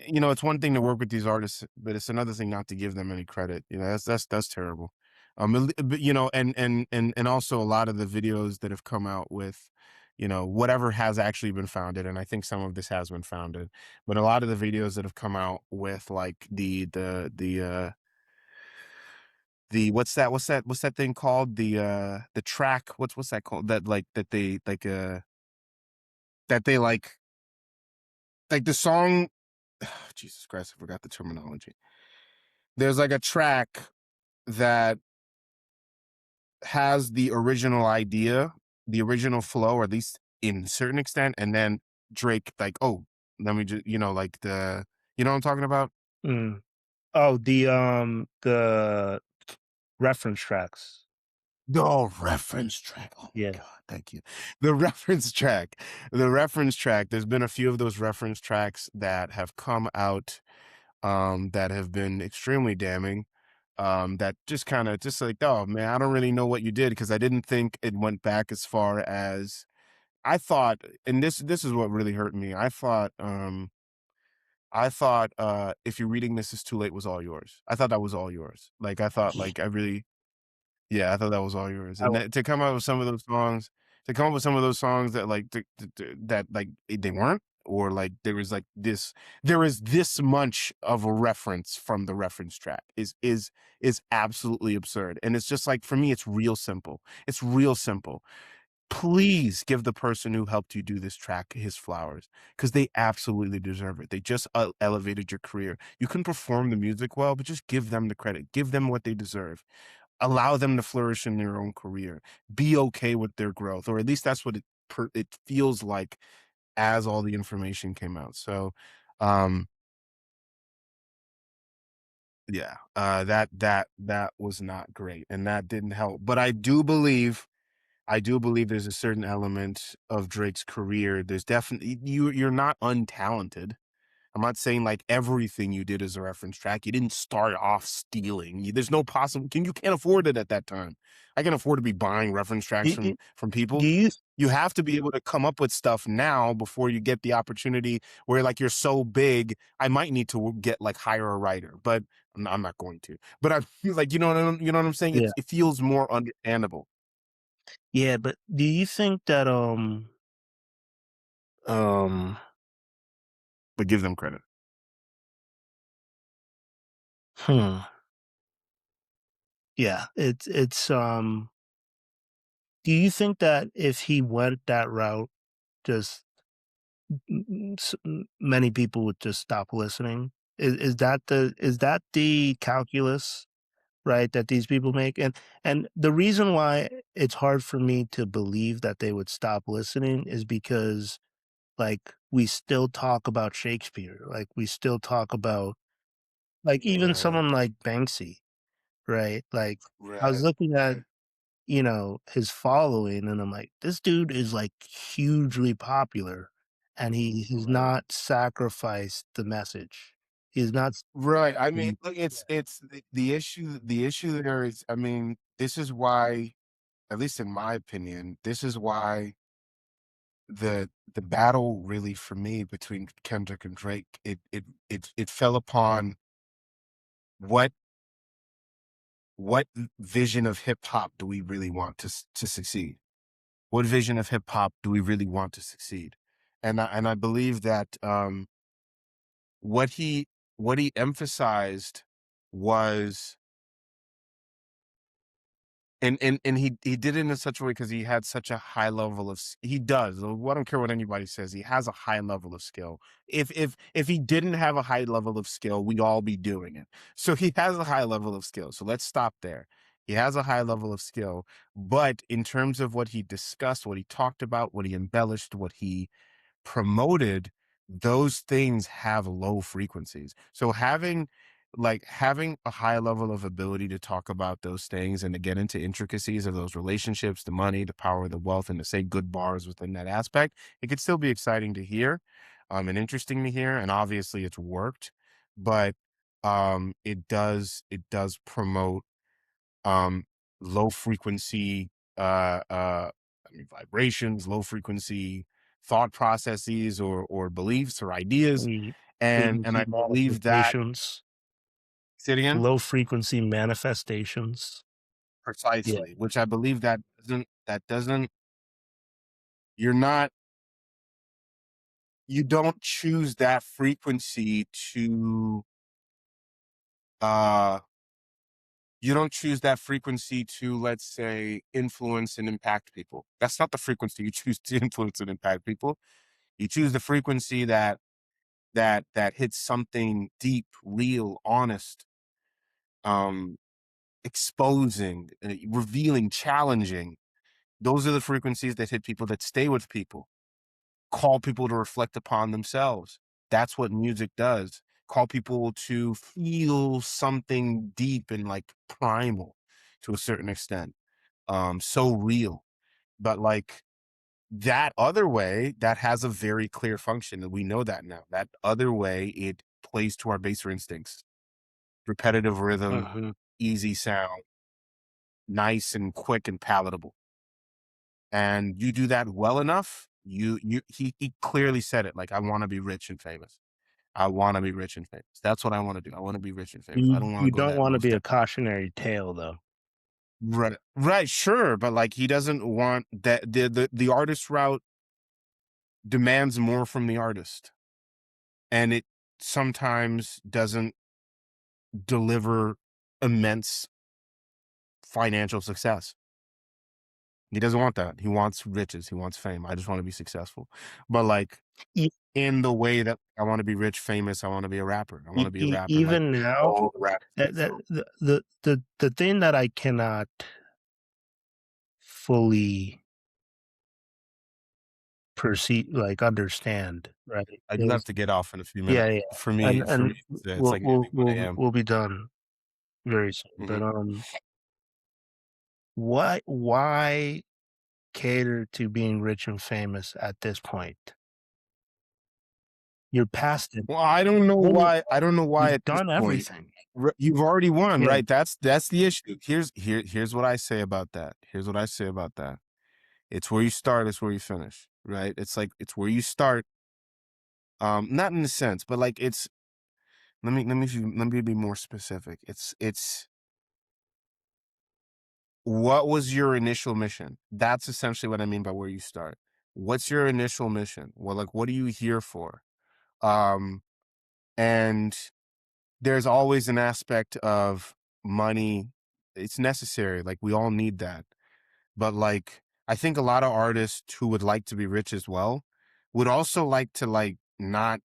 you know, it's one thing to work with these artists, but it's another thing not to give them any credit. You know, that's terrible. But, you know, and also a lot of the videos that have come out with, you know, whatever has actually been founded, and I think some of this has been founded, but a lot of the videos that have come out with like the what's that thing called, the track, what's that called, that like that they like the song. Jesus Christ, I forgot the terminology. There's like a track that has the original idea, the original flow, or at least in a certain extent, and then Drake like, oh, let me just, you know, like you know what I'm talking about? Mm. Oh, the reference tracks. No, reference track. Oh my Yeah. God, thank you. The reference track. The reference track. There's been a few of those reference tracks that have come out that have been extremely damning. That just kind of just like, oh man, I don't really know what you did, because I didn't think it went back as far as I thought. And this is what really hurt me. I thought if you're reading this is too late was all yours. I thought that was all yours. Like I thought, Ye like I really, yeah, I thought that was all yours. I And that, to come up with some of those songs, to come up with some of those songs that like that like they weren't, or like there is this much of a reference from the reference track is absolutely absurd. And it's just like, for me, it's real simple. It's real simple. Please give the person who helped you do this track his flowers, because they absolutely deserve it. They just elevated your career. You can perform the music well, but just give them the credit. Give them what they deserve. Allow them to flourish in their own career. Be okay with their growth, or at least that's what it feels like as all the information came out. So, um, yeah, that was not great, and that didn't help. But I do believe there's a certain element of Drake's career. There's definitely you're not untalented. I'm not saying like everything you did is a reference track. You didn't start off stealing. There's no possible. You can't afford it at that time. I can afford to be buying reference tracks do you from do people. you You have to be able to come up with stuff now before you get the opportunity where like you're so big. I might need to get like hire a writer, but I'm not going to. But I feel like, you know what I'm saying. yeah. It feels more understandable. Yeah, but do you think that um But give them credit. hmm yeah, do you think that if he went that route, just many people would just stop listening? Is that the calculus, right, that these people make? And the reason why it's hard for me to believe that they would stop listening is because, like, we still talk about Shakespeare, like, we still talk about, like, even Right, someone like Banksy, right? Like, I was right, looking at, you know, his following, and I'm like, this dude is like hugely popular, and he has right. not sacrificed the message. He's not. Right. I mean, Mm, look, it's the issue. The issue there is, I mean, this is why, at least in my opinion, this is why the battle really for me between Kendrick and Drake, it fell upon what vision of hip hop do we really want to succeed? What vision of hip hop do we really want to succeed? And I believe that what he what he emphasized was and he did it in such a way because he had such a high level of he does. I don't care what anybody says. He has a high level of skill. If he didn't have a high level of skill, we'd all be doing it. So he has a high level of skill. So let's stop there. He has a high level of skill, but in terms of what he discussed, what he talked about, what he embellished, what he promoted, those things have low frequencies. So having a high level of ability to talk about those things and to get into intricacies of those relationships, the money, the power, the wealth, and to say good bars within that aspect, it could still be exciting to hear, and interesting to hear. And obviously it's worked, but it does promote um low frequency vibrations, low frequency thought processes or beliefs or ideas. And I Frequency believe that, manifestations, say it again. low frequency manifestations. Yeah. Precisely, which I believe that doesn't you're not you don't choose that frequency to uh you don't choose that frequency to, let's say, influence and impact people. That's not the frequency you choose to influence and impact people. You choose the frequency that hits something deep, real, honest, um, exposing, revealing, challenging. Those are the frequencies that hit people, that stay with people, call people to reflect upon themselves. That's what music does. Call people to feel something deep and like primal to a certain extent. So real. But like that other way, that has a very clear function, and we know that now. That other way, it plays to our baser instincts. Repetitive rhythm, Mhm. easy sound, nice and quick and palatable. And you do that well enough, he clearly said it, like, I want to be rich and famous. I want to be rich and famous. That's what I want to do. I want to be rich and famous. I don't want to You go don't that want low to be step. a cautionary tale, though. Right, right, sure, but like he doesn't want that. The artist route demands more from the artist, and it sometimes doesn't deliver immense financial success. He doesn't want that. He wants riches. He wants fame. I just want to be successful. But like E- in the way that I want to be rich, famous, I want to be a rapper. I want to be a rapper like Even now, all the rappers. the thing that I cannot fully perceive, like understand, right? I do have Is to get off in a few yeah, minutes. yeah, For and me, it's like nearly 1 a.m. we'll be done very soon. Mhm. But why cater to being rich and famous at this point? You're past it. Well, I don't know Well, why. I don't know why you've at this done point. everything. You've already won, Yeah. right? That's the issue. Here's what I say about that. Here's what I say about that. It's where you start, it's where you finish, right? It's like it's where you start. Not in a sense, but like it's let me be more specific. It's what was your initial mission? That's essentially what I mean by where you start. What's your initial mission? Well, like what are you here for? Um, and there's always an aspect of money. It's necessary. Like we all need that. But like I think a lot of artists who would like to be rich as well would also like to like not,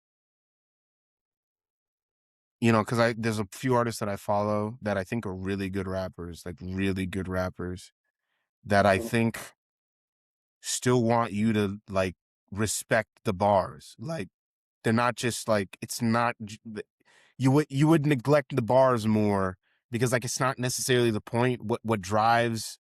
because I there's a few artists that I follow that I think are really good rappers, like really good rappers that I think still want you to like respect the bars. Like they're not just like it's not you would neglect the bars more because like it's not necessarily the point. What drives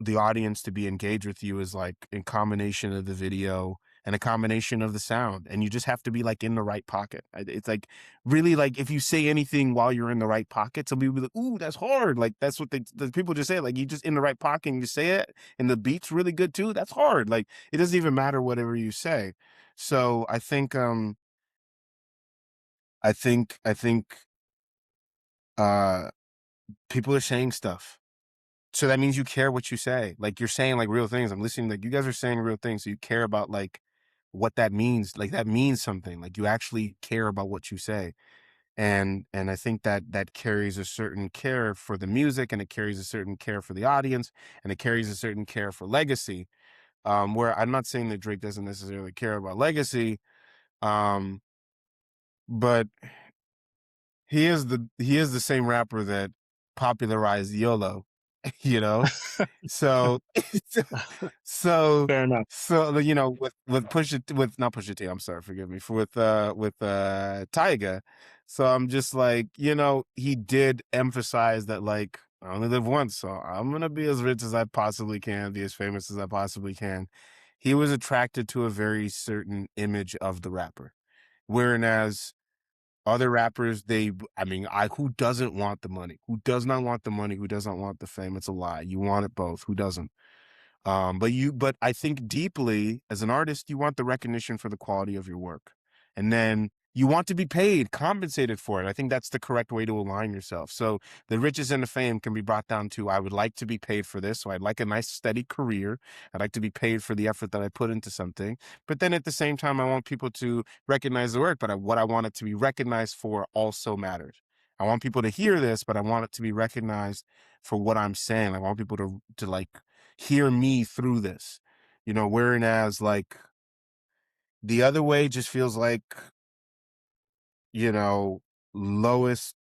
the audience to be engaged with you is like a combination of the video and a combination of the sound, and you just have to be like in the right pocket. It's like really like if you say anything while you're in the right pocket, some people be like, "Ooh, that's hard." Like that's what the people just say. Like you just in the right pocket and you say it, and the beat's really good too. That's hard. Like it doesn't even matter whatever you say. So I think uh people are saying stuff. So that means you care what you say. Like you're saying like real things. I'm listening, like you guys are saying real things. So you care about like what that means. Like that means something. Like you actually care about what you say. and I think that that carries a certain care for the music, and it carries a certain care for the audience, and it carries a certain care for legacy. Where I'm not saying that Drake doesn't necessarily care about legacy, um, but he is the same rapper that popularized YOLO, you know? So so Fair enough. so you know, with with not Pusha T, I'm sorry, forgive me, for with Tyga. So I'm just like, you know, he did emphasize that, like, I only live once, so I'm gonna be as rich as I possibly can, be as famous as I possibly can. He was attracted to a very certain image of the rapper. Whereas other rappers, I mean, who doesn't want the money? Who does not want the money? Who doesn't want the fame? It's a lie. You want it both. Who doesn't? But I think deeply as an artist, you want the recognition for the quality of your work. And then you want to be paid, compensated for it. I think that's the correct way to align yourself. So the riches and the fame can be brought down to, I would like to be paid for this. So I'd like a nice steady career. I'd like to be paid for the effort that I put into something. But then at the same time, I want people to recognize the work, but what I want it to be recognized for also matters. I want people to hear this, but I want it to be recognized for what I'm saying. I want people to like hear me through this, you know, whereas like the other way just feels like, you know, lowest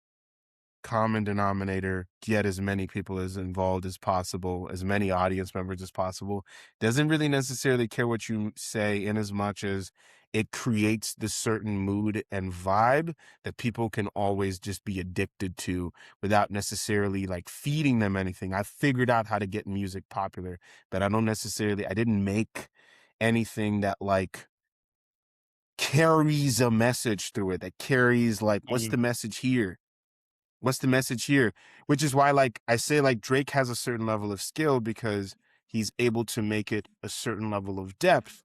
common denominator, get as many people as involved as possible, as many audience members as possible. Doesn't really necessarily care what you say, in as much as it creates this certain mood and vibe that people can always just be addicted to without necessarily like feeding them anything. I figured out how to get music popular, but I didn't make anything that like carries a message through it, that carries like, what's the message here? What's the message here? Which is why, like, I say, like, Drake has a certain level of skill because he's able to make it a certain level of depth,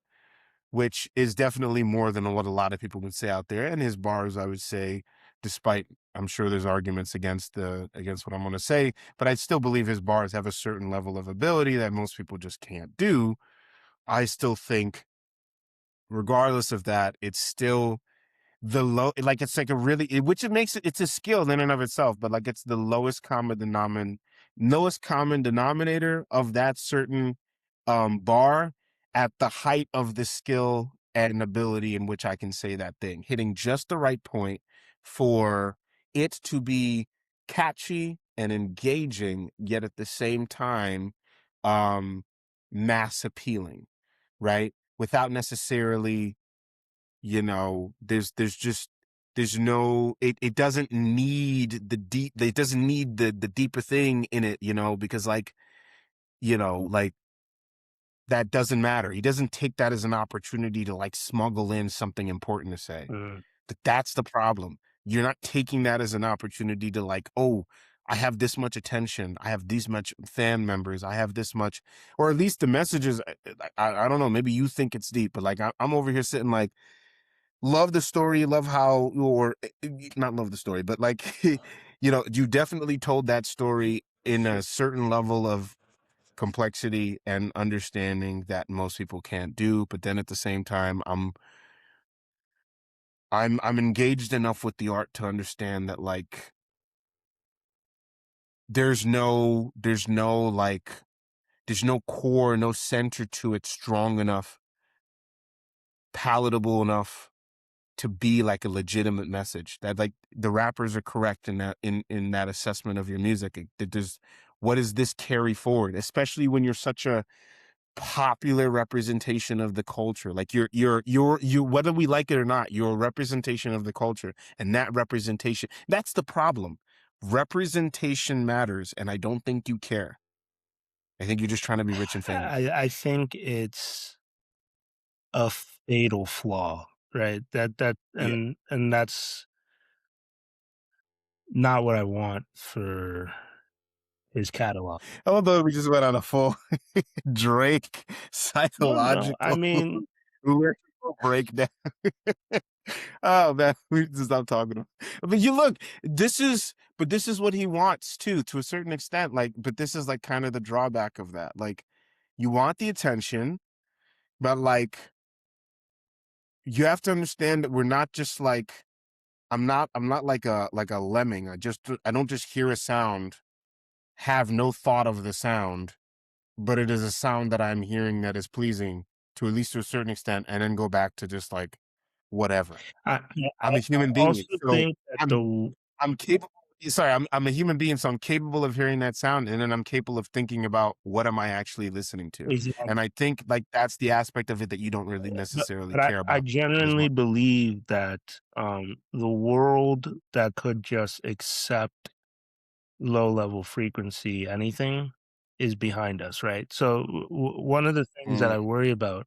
which is definitely more than what a lot of people would say out there. And his bars, I would say, despite I'm sure there's arguments against against what I'm going to say, but I still believe his bars have a certain level of ability that most people just can't do. I still think, regardless of that, it's still the low, like, it's like a really, which it makes it's a skill in and of itself, but like it's the lowest common denominator of that certain bar at the height of the skill and ability in which I can say that thing, hitting just the right point for it to be catchy and engaging, yet at the same time um mass appealing, right? Without necessarily, you know, there's no, it doesn't need it doesn't need the deeper thing in it, you know, because like, you know, like, that doesn't matter. He doesn't take that as an opportunity to like smuggle in something important to say. That's the problem. You're not taking that as an opportunity to like, oh, I have this much attention, I have these much fan members, I have this much, or at least the messages. I don't know, maybe you think it's deep, but like I'm over here sitting like, love the story, love how, or not love the story, but like, you know, you definitely told that story in a certain level of complexity and understanding that most people can't do. But then at the same time, I'm engaged enough with the art to understand that like there's no core, no center to it strong enough, palatable enough to be like a legitimate message. That like the rappers are correct in that, in that assessment of your music. That there's, what does this carry forward, especially when you're such a popular representation of the culture. Like you, whether we like it or not, you're a representation of the culture, and that representation, that's the problem. Representation matters, and I don't think you care. I think you're just trying to be rich and famous. I think it's a fatal flaw, right? That Yeah. and that's not what I want for his catalog. Although we just went on a full Drake No, I psychological mean, lyrical breakdown. Oh man, we just stop talking. But you look, this is what he wants too, to a certain extent. Like, but this is like kind of the drawback of that. Like, you want the attention, but like, you have to understand that we're not just like I'm not like a lemming. I don't just hear a sound, have no thought of the sound, but it is a sound that I'm hearing that is pleasing to at least to a certain extent, and then go back to just like whatever. I I'm a I human being, also so think that I'm I'm capable. Sorry, I'm a human being, so I'm capable of hearing that sound, and then I'm capable of thinking about what am I actually listening to. And I think like that's the aspect of it that you don't really necessarily but care I about as genuinely much. believe that the world that could just accept low level frequency anything is behind us, right? So one of the things that Mm. I worry about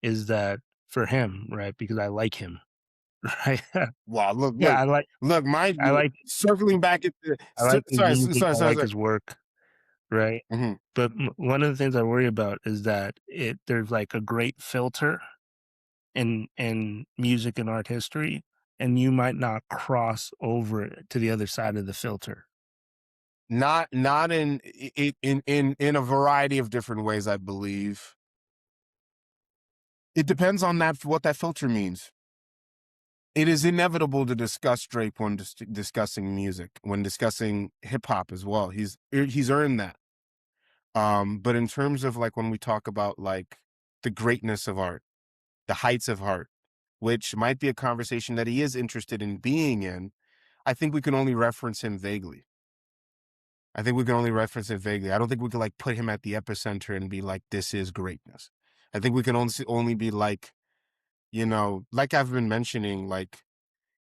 is that for him, right? Because I like him, right? Wow, look, Yeah, mind I you, like circling back into I like his sorry, music, I like sorry. his work, right? Mhm. But one of the things I worry about is that there's like a great filter in music and art history, and you might not cross over to the other side of the filter. Not in a variety of different ways, I believe. It depends on what that filter means. It is inevitable to discuss Drake when discussing music, when discussing hip hop as well. He's earned that. But in terms of like when we talk about like the greatness of art, the heights of art, which might be a conversation that he is interested in being in, I think we can only reference him vaguely. I think we can only reference it vaguely. I don't think we could like put him at the epicenter and be like, this is greatness. I think we can only be like, like I've been mentioning, like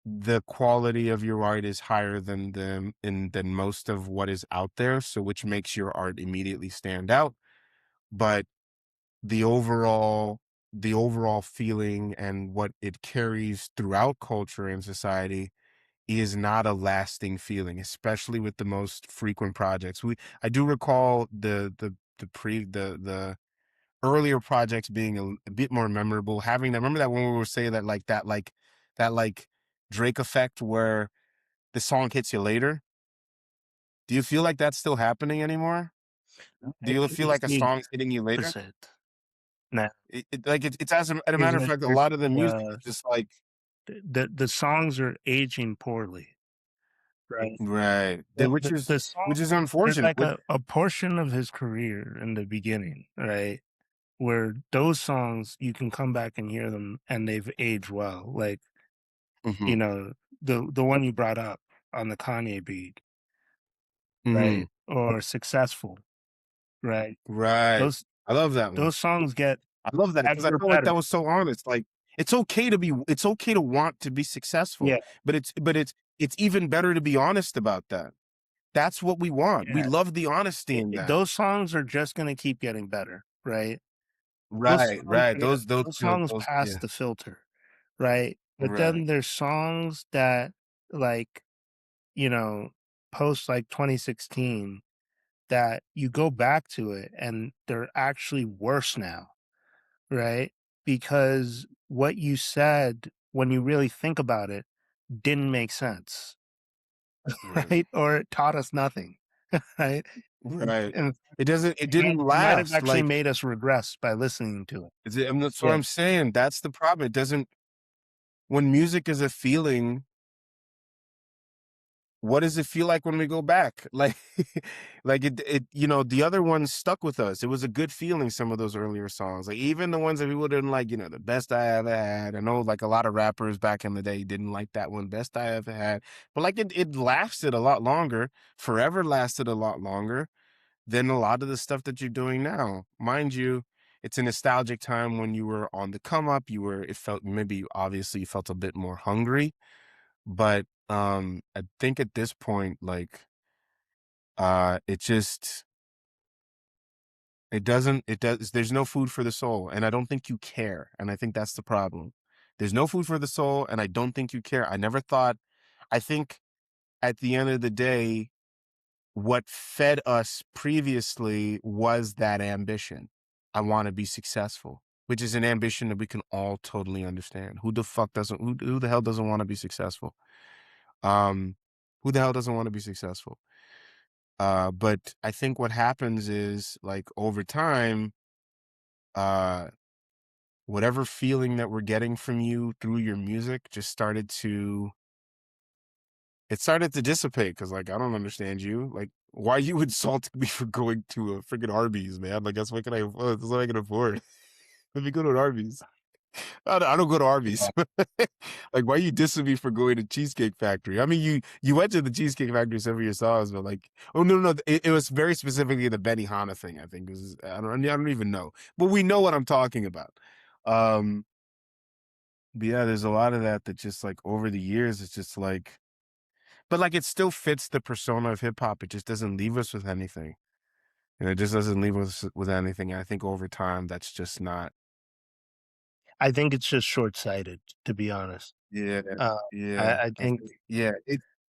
the quality of your art is higher than than most of what is out there. So which makes your art immediately stand out. But the overall the overall feeling and what it carries throughout culture and society is not a lasting feeling, especially with the most frequent projects. I do recall the earlier projects being a bit more memorable. Having that, remember that when we were saying that like Drake effect where the song hits you later. Do you feel like that's still happening anymore? Do I you think feel it's like a the song's hitting you later? opposite now. It's as a Is matter of that fact, a lot of the music uh, is just like the songs are aging poorly, right? right, The which is songs, there's unfortunate. like a portion of his career in the beginning, right? Where those songs you can come back and hear them and they've aged well. Like, Hmm. you know, the one you brought up on the Kanye beat, Hmm. right? Or Successful, right? Right. Those I love that one. those songs get I love that because I ever felt like that better. was so honest. Like it's okay to want to be successful, Yeah, but it's even better to be honest about that. That's what we want. We yeah. love the honesty in that. Those songs are just gonna keep getting better, right? Right, right. Those songs Those pass yeah. the filter, right? But Right. then there's songs that like, you know, post like 2016 that you go back to it and they're actually worse now, right? Because what you said when you really think about it didn't make sense, Right. right? Or it taught us nothing, right? Right. And It didn't it might have last. actually Like made us regress by listening to it. that's what Yeah. I'm saying. That's the problem. It doesn't when music is a feeling. What does it feel like when we go back? Like, like the other ones stuck with us. It was a good feeling, some of those earlier songs. Like, even the ones that people didn't like, the best I ever had. I know, like, a lot of rappers back in the day didn't like that one, best I ever had. But, like, it lasted a lot longer, forever lasted a lot longer than a lot of the stuff that you're doing now. Mind you, it's a nostalgic time when you were on the come up. It felt, maybe, obviously, you felt a bit more hungry, but I think at this point, like, it just it does there's no food for the soul, and I don't think you care, and I think that's the problem. There's no food for the soul, and I don't think you care. I think at the end of the day, what fed us previously was that ambition. I want to be successful, which is an ambition that we can all totally understand. Who the hell doesn't want to be successful? Um, who the hell doesn't want to be successful? But I think what happens is, like, over time, uh, whatever feeling that we're getting from you through your music just started to it started to dissipate because like I don't understand you. Like, why you insulting me for going to a freaking Arby's, man? Like that's what can that's what I can afford. Let me go to an Arby's. I don't go to Arby's. Like, why you dissing me for going to Cheesecake Factory? I mean, you went to the Cheesecake Factory some of your songs, but like, oh no, it was very specifically the Benihana thing. I think it was. I don't even know, but we know what I'm talking about. Um, but yeah, there's a lot of that just like over the years, it's just like, but like it still fits the persona of hip hop. It just doesn't leave us with anything, and it just doesn't leave us with anything. And I think over time, that's just not. I think it's just short-sighted, to be honest. Yeah, Uh, yeah. I think Yeah,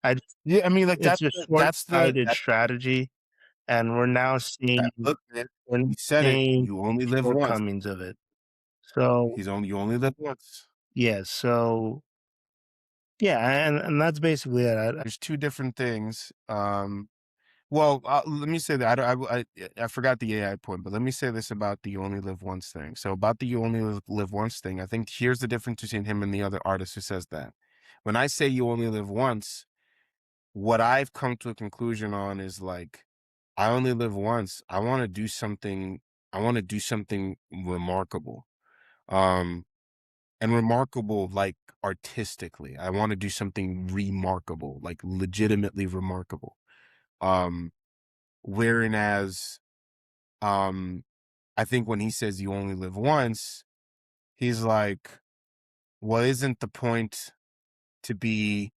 I yeah. I mean, like it's a that's the short-sighted strategy, and we're now seeing look, man. we're He said it. seeing You only the live once. shortcomings of it. So, You only live once. yeah, so yeah, and that's basically it. There's two different things. Well, let me say that I forgot the AI point, but let me say this about the you only live once thing. So about the you only live once thing, I think here's the difference between him and the other artist who says that. When I say you only live once, what I've come to a conclusion on is like, I only live once. I want to do something. I want to do something remarkable. Um, and remarkable like artistically. I want to do something remarkable, like legitimately remarkable. Um, whereas, um, I think when he says you only live once, he's like, well, isn't the point to be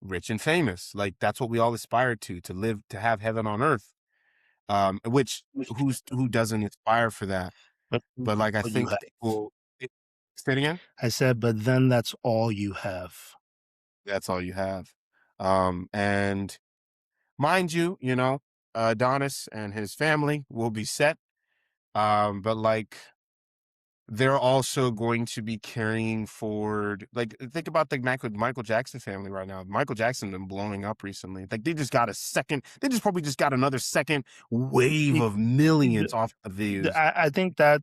rich and famous? Like that's what we all aspire to live, to have heaven on earth. Which who doesn't aspire for that? but But like I all you think have. people say it again. I said, but then that's all you have. That's all you have. And mind you, Adonis and his family will be set. But like they're also going to be carrying forward, like think about the Michael Jackson family right now. Michael Jackson been blowing up recently. Like they just got they just probably just got another second wave of millions off the views. I think that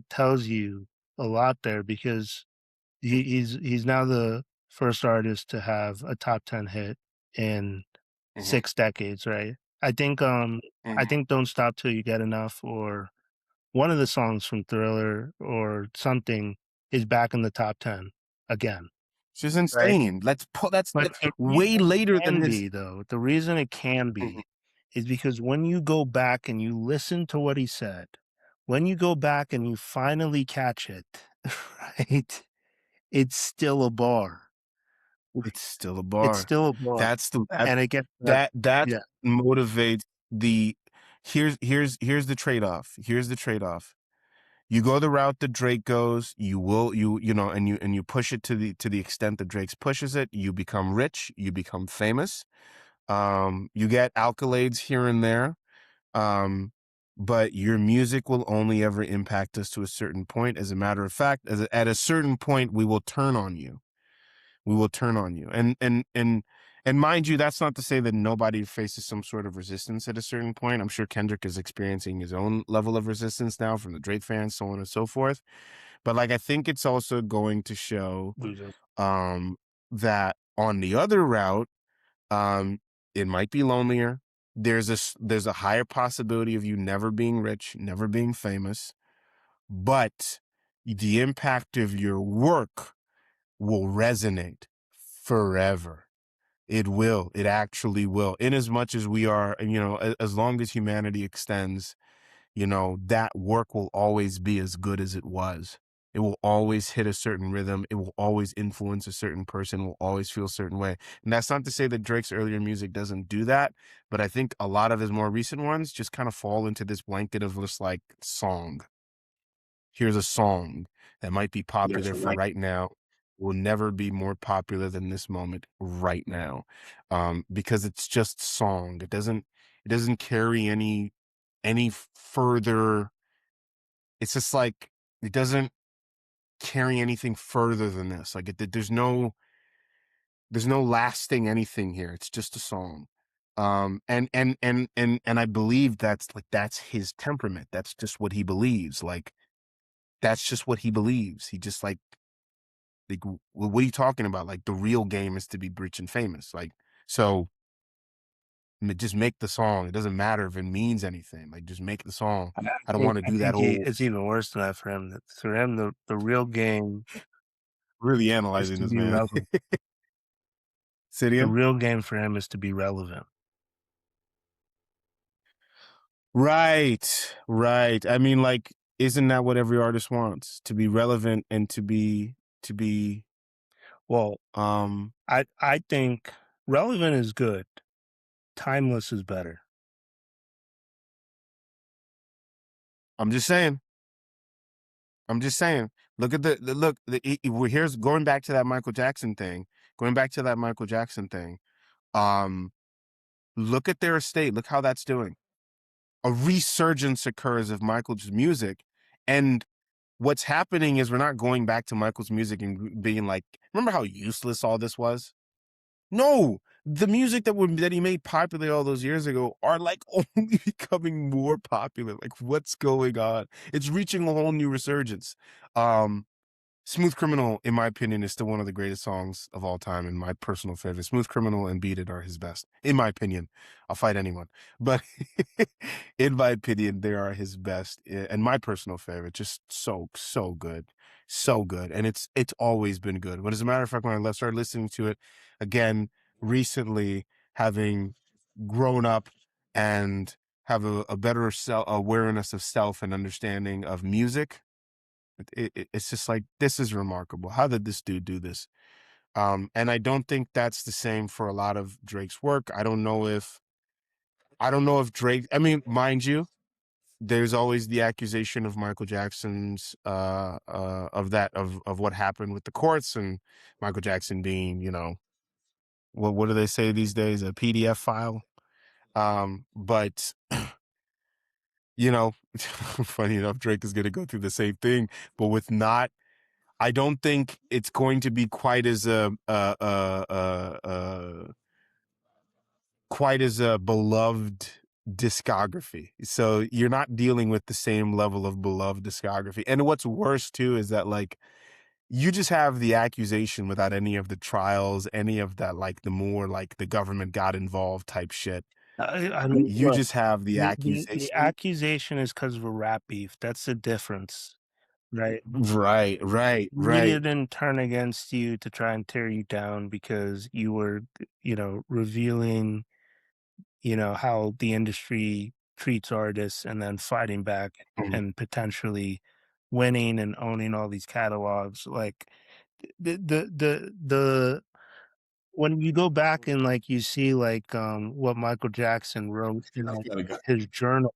tells you a lot there because he's now the first artist to have a top 10 hit in Hmm 6 decades, right? I think Don't Stop Till You Get Enough or one of the songs from Thriller or something is back in the top 10 again, It's just right? insane. That's But the way reason it later than can his. be, though, the reason it can Mhm. be is because when you go back and you listen to what he said, when you go back and you finally catch it, right? It's still a bar. It's still a It's bar. still a bar, That's the and it gets that that yeah. motivates the. Here's the trade-off. Here's the trade-off. You go the route that Drake goes, and you push it to the extent that Drake's pushes it, you become rich, you become famous. You get accolades here and there. Um, but your music will only ever impact us to a certain point. As a matter of fact, at a certain point, we will turn on you. We will turn on you. And mind you, that's not to say that nobody faces some sort of resistance at a certain point. I'm sure Kendrick is experiencing his own level of resistance now from the Drake fans, so on and so forth. But like I think it's also going to show Loser. that on the other route, um, it might be lonelier. There's a higher possibility of you never being rich, never being famous, but the impact of your work will resonate forever. It will. It actually will. In as much as we are, as long as humanity extends, that work will always be as good as it was. It will always hit a certain rhythm. It will always influence a certain person, will always feel a certain way. And that's not to say that Drake's earlier music doesn't do that, but I think a lot of his more recent ones just kind of fall into this blanket of just like song. Here's a song that might be popular for right now, will never be more popular than this moment right now, because it's just song. It doesn't carry any further. It's just like it doesn't carry anything further than this. Like there's no lasting anything here. It's just a song. And I believe that's his temperament. That's just what he believes. Like that's just what he believes. He just like what are you talking about? Like the real game is to be rich and famous. Like So just make the song. It doesn't matter if it means anything. Like, just make the song. I don't want to I do that think whole it's even worse than that for him. For him, the real game really is analyzing to this, be man. relevant. Say it The again? real game for him is to be relevant. Right, right. I mean, like, isn't that what every artist wants? To be relevant and to be Well, um I think relevant is good. Timeless is better. I'm just saying. I'm just saying. Look at here's going back to that Michael Jackson thing. Going back to that Michael Jackson thing. Look at their estate. Look how that's doing. A resurgence occurs of Michael's music, and what's happening is we're not going back to Michael's music and being like, remember how useless all this was? No, the music that he made popular all those years ago are like only becoming more popular. Like, what's going on? It's reaching a whole new resurgence. Smooth Criminal, in my opinion, is still one of the greatest songs of all time, and my personal favorite. Smooth Criminal and Beat It are his best, in my opinion. I'll fight anyone, but in my opinion, they are his best, and my personal favorite. Just so good, so good, and it's always been good. But as a matter of fact, when I started listening to it again recently, having grown up and have a better awareness of self and understanding of music, it's just like, this is remarkable. How did this dude do this? And I don't think that's the same for a lot of Drake's work. I don't know if Drake, I mean, mind you, there's always the accusation of Michael Jackson's of what happened with the courts, and Michael Jackson being, what do they say these days? A PDF file. But funny enough, Drake is gonna go through the same thing, but with not I don't think it's going to be quite as a beloved discography. So you're not dealing with the same level of beloved discography. And what's worse too is that, like, you just have the accusation without any of the trials, any of that, like, the more like the government got involved type shit. I mean, You look, just have the the accusation. accusation is because of a rap beef. That's the difference, right? Right, right, Media right. didn't turn against you to try and tear you down because you were, revealing, how the industry treats artists and then fighting back Mhm. and potentially winning and owning all these catalogs. Like the when you go back and like you see like what Michael Jackson wrote in like his journal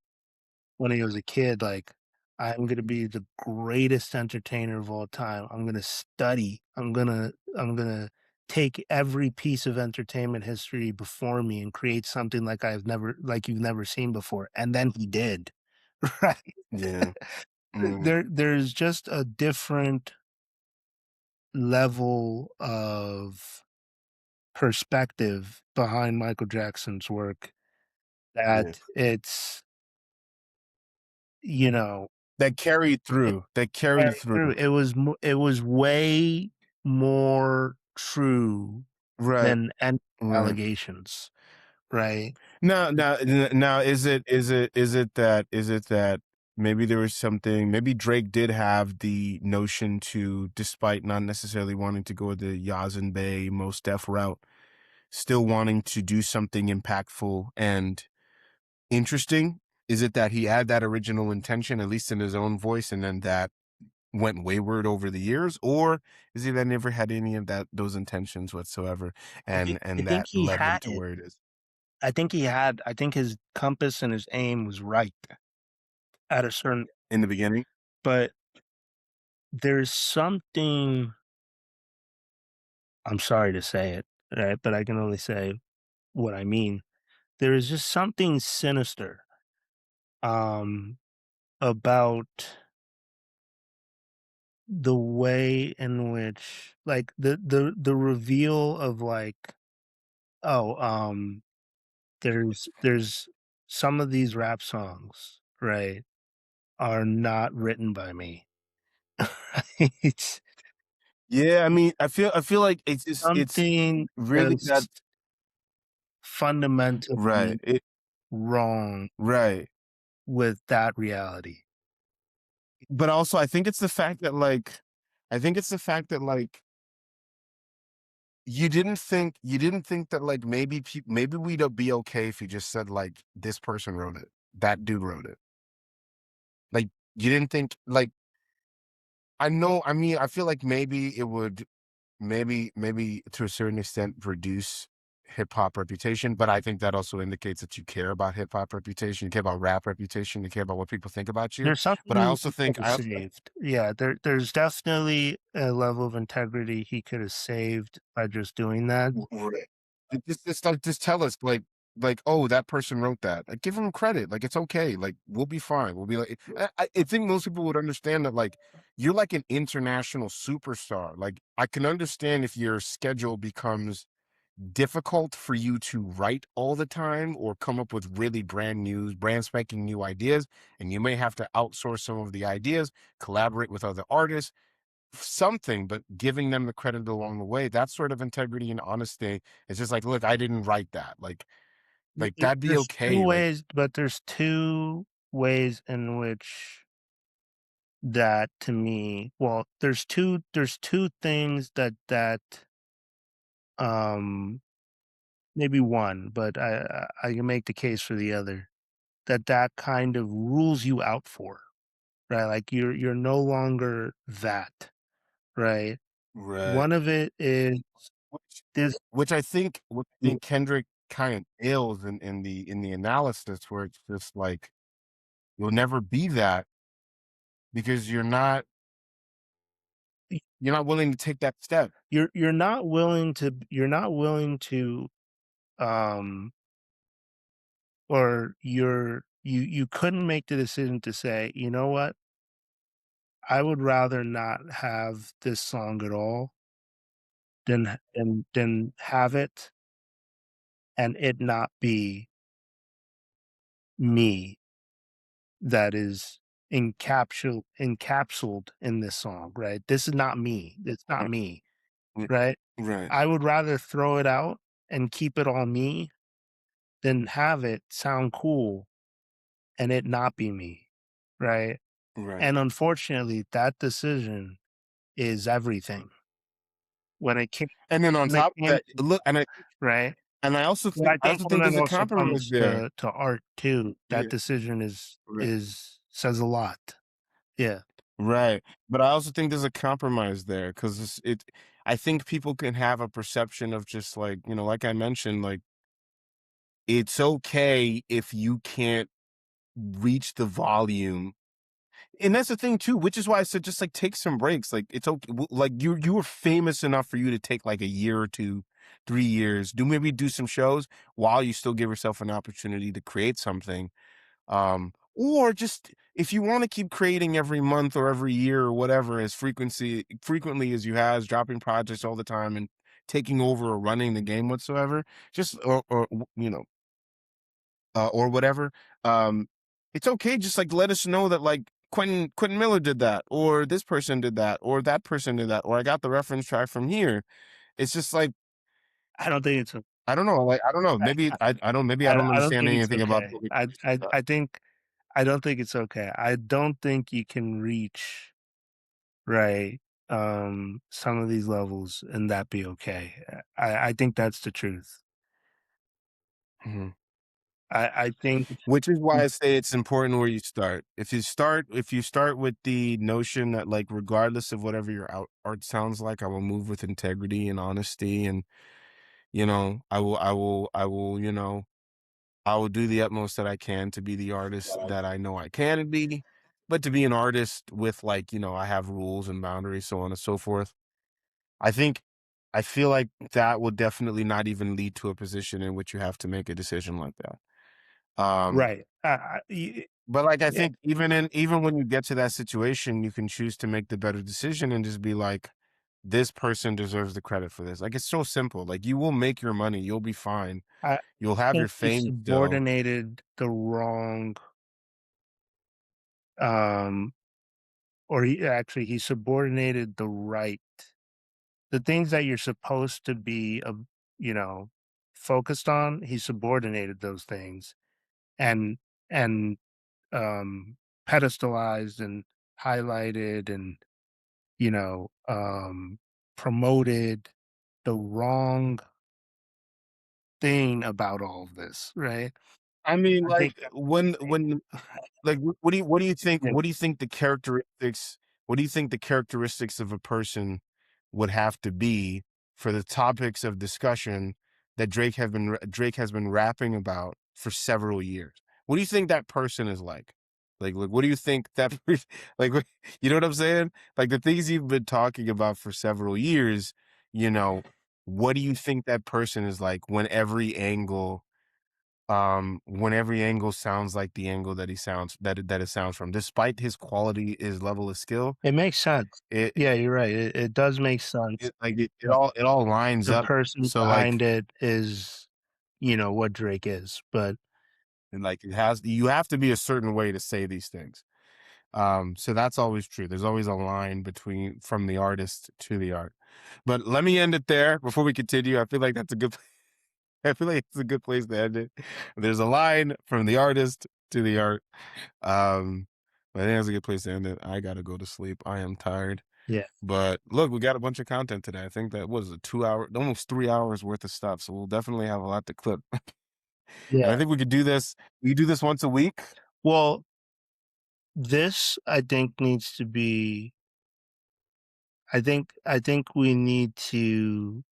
when he was a kid, like, I'm gonna be the greatest entertainer of all time. I'm gonna study. I'm gonna take every piece of entertainment history before me and create something like you've never seen before. And then he did. Right. Yeah. Mm, There's just a different level of perspective behind Michael Jackson's work yeah. that it's, you know, That carried it through. That carried carried through. through. It was way more true Right. than any Right. allegations, right? Now, is it that maybe there was something, maybe Drake did have the notion to, despite not necessarily wanting to go the Yazin Bey Mos Def route, still wanting to do something impactful and interesting? Is it that he had that original intention, at least in his own voice, and then that went wayward over the years, or is he that never had any of those intentions whatsoever, I and think that he led him had to it. where it is I think his compass and his aim was right at a certain, in the beginning? but there's something, I'm sorry to say it, right? But I can only say what I mean. There is just something sinister um about the way in which like the reveal of like, oh, there's some of these rap songs, right, are not written by me. Right? Yeah, I mean, I feel like it's Something really that just fundamentally Right. wrong Right. with that reality. But also, I think it's the fact that like you didn't think that like maybe we'd be okay if you just said like this person wrote it, that dude wrote it. Like you didn't think like I mean, I feel like maybe it would maybe to a certain extent reduce hip hop reputation, but I think that also indicates that you care about hip hop reputation, you care about rap reputation, you care about what people think about you. There's something But I he also could think have saved. Yeah, there's definitely a level of integrity he could have saved by just doing that. Right. Just tell us like oh that person wrote that. Like give him credit. Like it's okay. Like we'll be fine. We'll be like I think most people would understand that like you're like an international superstar. Like I can understand if your schedule becomes difficult for you to write all the time or come up with really brand spanking new ideas, and you may have to outsource some of the ideas, collaborate with other artists, something, but giving them the credit along the way, that sort of integrity and honesty is just like, look, I didn't write that. Like that'd be There's two okay. Like ways, but there's two ways in which that to me, well, there's two things that um maybe one, but I can make the case for the other, that kind of rules you out for, right? Like you're no longer that, right? right. One of it is which, this. which I think Kendrick kind of nails in the analysis where it's just like you'll never be that because you're not willing to take that step. You're not willing to um or you couldn't make the decision to say, you know what, I would rather not have this song at all than have it and it not be me that is encapsulated in this song, right? This is not me. It's not Right. me, Right. right? Right. I would rather throw it out and keep it all me than have it sound cool and it not be me, right? Right. And unfortunately, that decision is everything when it came And then on when it top of came that, to, look, right? and I also But think I I think also think when there's it a also compromise comes there. to art too, that Yeah. decision is Right. is says a lot. Yeah. Right. But I also think there's a compromise there because I think people can have a perception of just like, like I mentioned, like it's okay if you can't reach the volume. And that's the thing too, which is why I said just like take some breaks. Like it's okay. Like you were famous enough for you to take like a year or two, 3 years, maybe do some shows while you still give yourself an opportunity to create something. Or just if you want to keep creating every month or every year or whatever, as frequently as you has, dropping projects all the time and taking over or running the game whatsoever, just or whatever. Um, it's okay. Just like let us know that like Quentin Miller did that, or this person did that, or that person did that, or I got the reference track from here. It's just like I don't think it's I don't know. Like I don't know. I Maybe I don't I don't understand think it's anything about okay. public I relations I stuff. I think I don't think it's okay. I don't think you can reach, right, some of these levels and that be okay. I think that's the truth. Mhm. I think Which is why I say it's important where you start. If you start with the notion that like regardless of whatever your art sounds like, I will move with integrity and honesty, and I will do the utmost that I can to be the artist that I know I can be, but to be an artist with like, I have rules and boundaries, so on and so forth. I think I feel like that will definitely not even lead to a position in which you have to make a decision like that. right. But like I Yeah, think even when you get to that situation, you can choose to make the better decision and just be like, this person deserves the credit for this. Like it's so simple. Like you will make your money, you'll be fine. I You'll have your think he fame still. subordinated the wrong, um, or he subordinated the right, the things that you're supposed to be, you know, focused on, he subordinated those things and and pedestalized and highlighted and you know promoted the wrong thing about all of this, right? I mean, I think like when like what do you think yeah, what do you think the characteristics of a person would have to be for the topics of discussion that Drake has been rapping about for several years? What do you think that person is like? Like what do you think that like you know what I'm saying? Like the things you've been talking about for several years, you know, what do you think that person is like when every angle sounds like the angle that he sounds that it sounds from, despite his level of skill, it makes sense. it Yeah, you're right. It does make sense. it all lines The up. person So like behind it is, what Drake is, but and like you have to be a certain way to say these things. So that's always true. There's always a line between from the artist to the art. But let me end it there before we continue. I feel like that's a good I feel like it's a good place to end it. There's a line from the artist to the art. But I think that's a good place to end it. I gotta go to sleep. I am tired. yeah, But look, we got a bunch of content today. I think that was a 2 hour, almost 3 hours worth of stuff. So we'll definitely have a lot to clip. And yeah. I think we could do this. We do this once a week. Well, this I think needs to be. I think we need to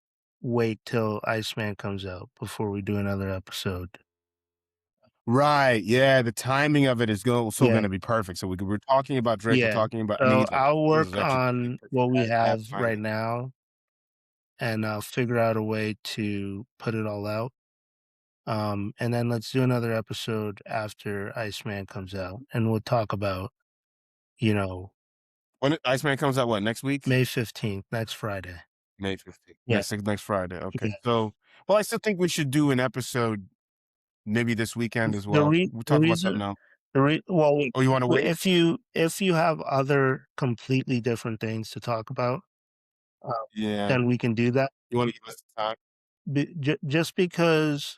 wait till Iceman comes out before we do another episode. Right. Yeah. The timing of it is Yeah, going to be perfect. So we're talking about Drake. We're yeah. talking about, I mean, So he's like, I'll this is work actually on perfect. what we That have right timing. now, and I'll figure out a way to put it all out. And then let's do another episode after Iceman comes out, and we'll talk about, you know, When Iceman comes out, what, next week? May 15th, next Friday. May 15th. Yeah, Next Friday. Okay. yeah. So, well, I still think we should do an episode maybe this weekend as The well. re We'll the talk about reason something else. well, Oh, you want to wait? if you have other completely different things to talk about, uh, Yeah. then we can do that. You want to give us time? Just because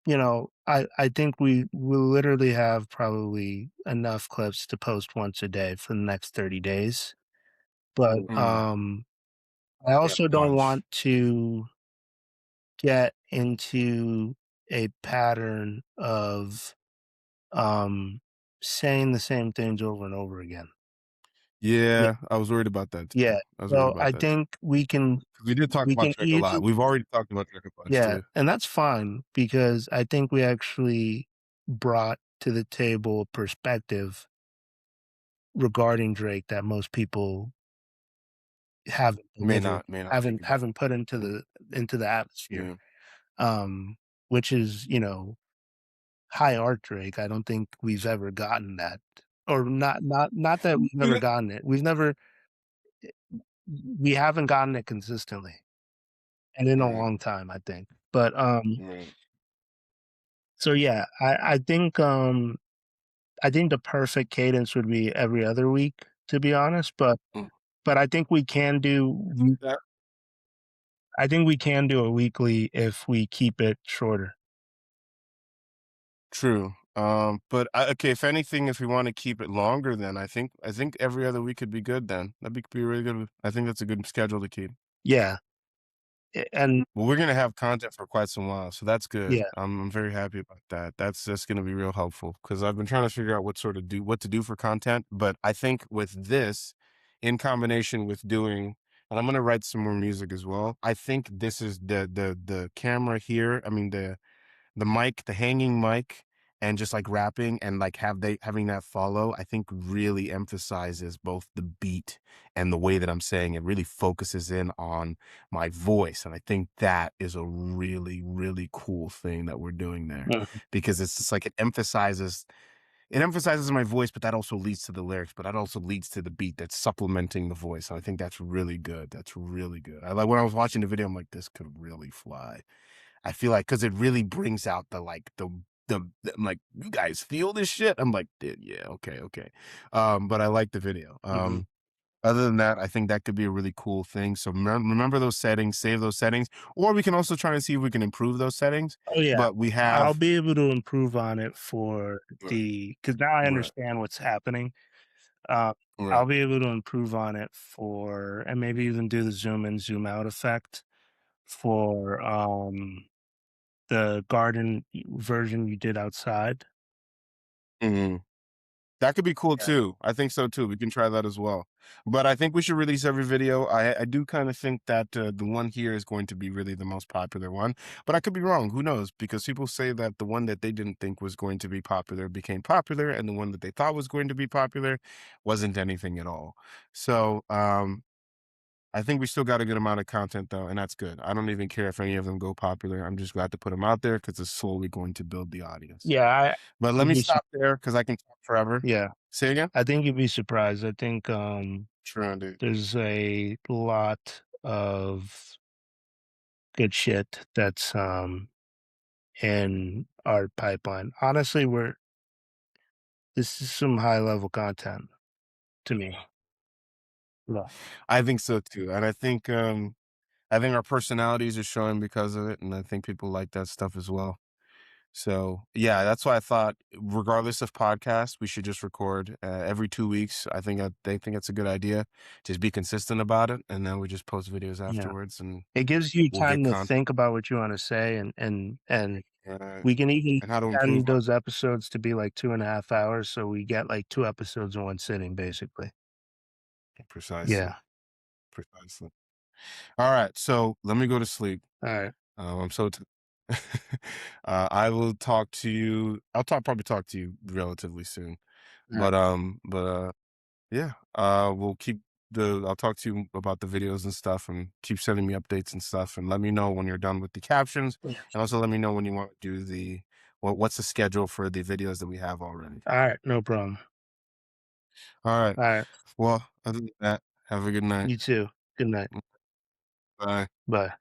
I think we will literally have probably enough clips to post once a day for the next 30 days. But Mm, I yeah, also don't bunch. want to get into a pattern of saying the same things over and over again. Yeah, Yeah, I was worried about that too. yeah. I was worried So about I that too. think we can 'Cause we did talk we about can Drake a lot. either We've already talked about Drake a bunch yeah, too. and that's fine because I think we actually brought to the table perspective regarding Drake that most people haven't delivered, May not think haven't about. haven't put into the atmosphere. Yeah. Um, which is, high art Drake. I don't think we've ever gotten that. Or not that we've never Yeah. gotten it. We haven't gotten it consistently and in a Right. long time, I think. But Right. so yeah, I think the perfect cadence would be every other week, to be honest. But Mm. but I think we can do That I think we can do a weekly if we keep it shorter. true. But okay, if anything, if we want to keep it longer, then I think every other week could be good. Then be really good. I think that's a good schedule to keep. Yeah. And Well, we're gonna have content for quite some while, so that's good. yeah. I'm very happy about that. That's gonna be real helpful because I've been trying to figure out what to do for content. But I think with this, in combination with doing, and I'm gonna write some more music as well. I think this is the camera here. I mean the mic, the hanging mic, and just like rapping and like having that follow, I think really emphasizes both the beat and the way that I'm saying it really focuses in on my voice. And I think that is a really, really cool thing that we're doing there Mhm. because it's just like it emphasizes my voice, but that also leads to the lyrics, but that also leads to the beat that's supplementing the voice. And I think that's really good. That's really good. I like when I was watching the video, I'm like, this could really fly. I feel like because it really brings out I'm like, you guys feel this shit? I'm like, dude, yeah, okay. But I like the video. Mhm. Other than that, I think that could be a really cool thing. So remember those settings, save those settings, or we can also try and see if we can improve those settings. Oh yeah, But we I'll have be able to improve on it for right, because now I right, understand what's happening. Uh, right. I'll be able to improve on it for, and maybe even do the zoom in, zoom out effect for the garden version you did outside. Mhm. That could be cool Yeah. too. I think so too. We can try that as well. But I think we should release every video. I do kind of think that the one here is going to be really the most popular one. But I could be wrong. Who knows? Because people say that the one that they didn't think was going to be popular became popular, and the one that they thought was going to be popular wasn't anything at all. So I think we still got a good amount of content though, and that's good. I don't even care if any of them go popular. I'm just glad to put them out there because it's slowly going to build the audience. Yeah, But let you'd me be stop there because I can talk forever. yeah, Say again? I think you'd be surprised. I think Sure, dude. there's a lot of good shit that's in our pipeline. Honestly, this is some high level content to me. Yeah. I think so too, and I think our personalities are showing because of it, and I think people like that stuff as well. So yeah, that's why I thought, regardless of podcast, we should just record every 2 weeks. They think it's a good idea. Just be consistent about it, and then we just post videos Yeah. afterwards, and It gives you we'll get time to content think about what you want to say and uh, we can even and how to improve extend on. those episodes to be like 2.5 hours, so we get like 2 episodes in one sitting, basically. Precisely, Yeah. precisely. All right, so let me go to sleep. Alright. I'm so. I will talk to you. Probably talk to you relatively soon. Alright. But yeah. We'll keep the. I'll talk to you about the videos and stuff, and keep sending me updates and stuff, and let me know when you're done with the captions, Yeah. and also let me know when you want to do what's the schedule for the videos that we have already. Alright, no problem. All right. Alright. Well, other than that, have a good night. You too. Good night. Bye. Bye.